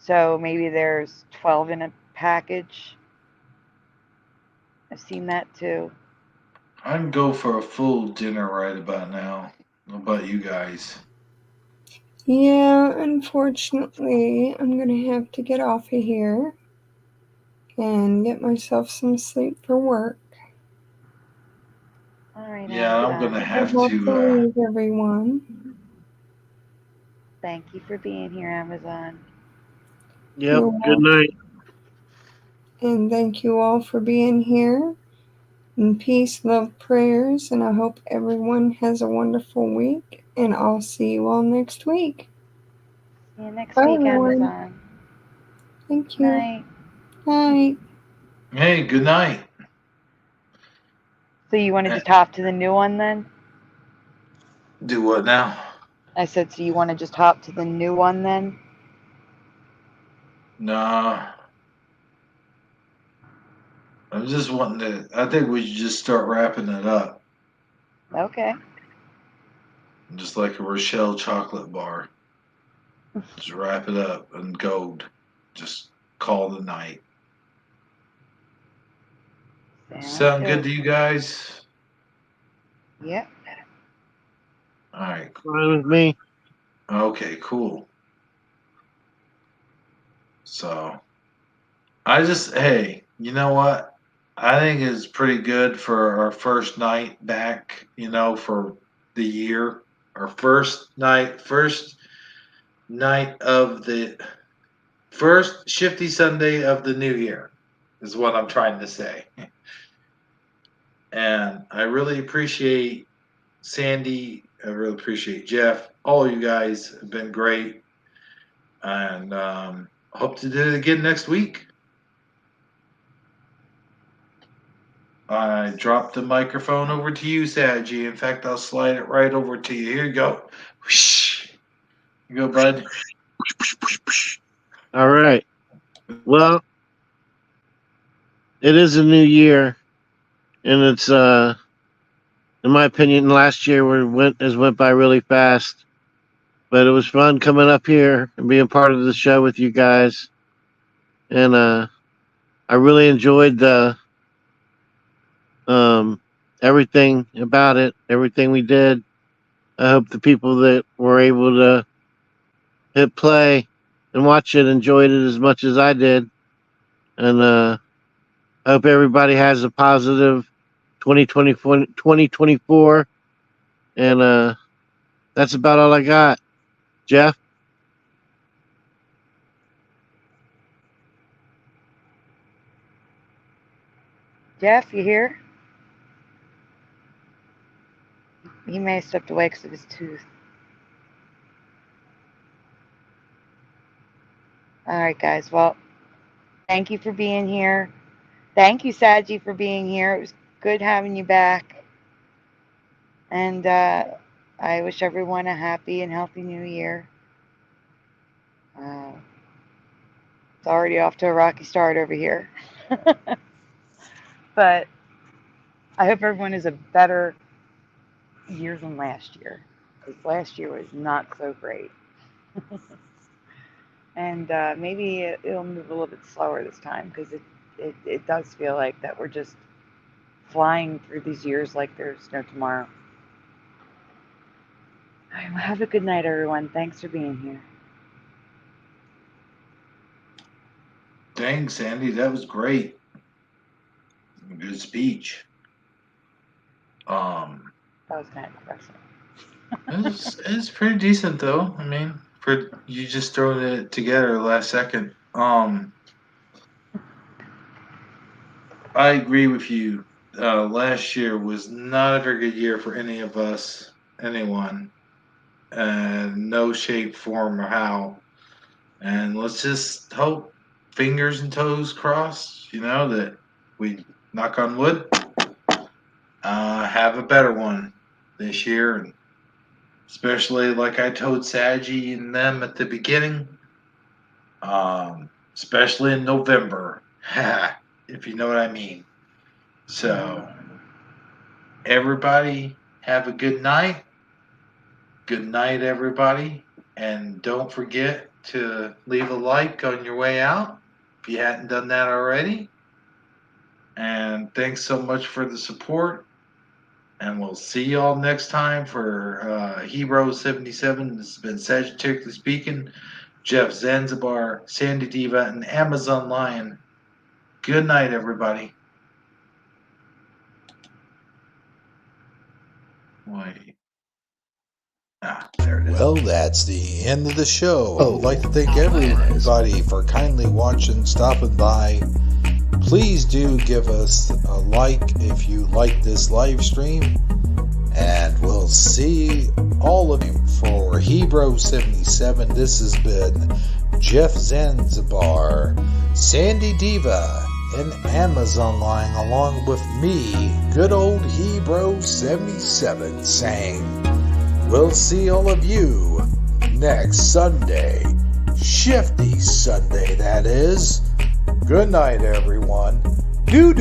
So maybe there's 12 in a package. I've seen that too.
I can go for a full dinner right about now. What about you guys?
Yeah, unfortunately, I'm going to have to get off of here and get myself some sleep for work.
All right,
Yeah, I'm gonna
I
have
have to
to.
leave everyone.
Thank you for being here, Amazon.
Yep.
You're
Good
welcome.
night.
And thank you all for being here. And peace, love, prayers. And I hope everyone has a wonderful week. And I'll see you all next week.
See you next
Bye,
week,
everyone.
Amazon.
Thank you.
Night.
Night.
Hey, good night.
So you want to
Eh,
just hop to the new one then?
Do what now?
I said, so you want to just hop to the new one then?
Nah, I'm just wanting to. I think we should just start wrapping it up,
Okay.
just like a Rochelle chocolate bar. Just wrap it up and go. Just call the night.
Sounds
Sound good
good.
to you guys?
Yep.
All right.
Fine with me.
Okay. Cool. So hey, you know what? I think it's pretty good for our first night back. For the year, our first night of the first Shifty Sunday of the new year is what I'm trying to say. And I really appreciate Sandy. I really appreciate Jeff. All you guys have been great. And hope to do it again next week. I dropped the microphone over to you, Saji. In fact, I'll slide it right over to you. Here you go. Whoosh. Here you go, bud.
All right. Well, it is a new year, and it's in my opinion, last year went by really fast. But it was fun coming up here and being part of the show with you guys, and I really enjoyed the everything about it, everything we did. I hope the people that were able to hit play and watch it enjoyed it as much as I did, and I hope everybody has a positive 2024, and that's about all I got. Jeff?
Jeff, you here? He may have stepped away because of his tooth. All right, guys. Well, thank you for being here. Thank you, Saji, for being here. It was good having you back. And I wish everyone a happy and healthy new year. Uh, it's already off to a rocky start over here. But I hope everyone has a better year than last year. Because last year was not so great. And maybe it'll move a little bit slower this time because it does feel like that we're just flying through these years like there's no tomorrow. All right, well, have a good night, everyone. Thanks for being here.
Thanks, Sandy. That was great. Good speech. Um,
That was kind of depressing.
it's pretty decent though. I mean, for you just throwing it together last second. I agree with you. Last year was not a very good year for any of us, anyone, no shape, form, or how. And let's just hope, fingers and toes crossed, that we knock on wood, have a better one this year. And especially like I told Saji and them at the beginning, especially in November, if you know what I mean. So, everybody, have a good night. Good night, everybody. And don't forget to leave a like on your way out if you hadn't done that already. And thanks so much for the support. And we'll see y'all next time for Hero 77. This has been Sagittariusly speaking. Jeff Zanzibar, Sandy Diva, and Amazon Lion. Good night, everybody. Wait. There it is.
Well, that's the end of the show.
Oh,
I'd like to thank everybody for kindly watching, stopping by. Please do give us a like if you like this live stream. And we'll see all of you for Hebrew 77. This has been Jeff Zanzibar, Sandy Diva, and Amazon Line, along with me, good old Hebrew 77, saying, we'll see all of you next Sunday. Shifty Sunday, that is. Good night, everyone. Do.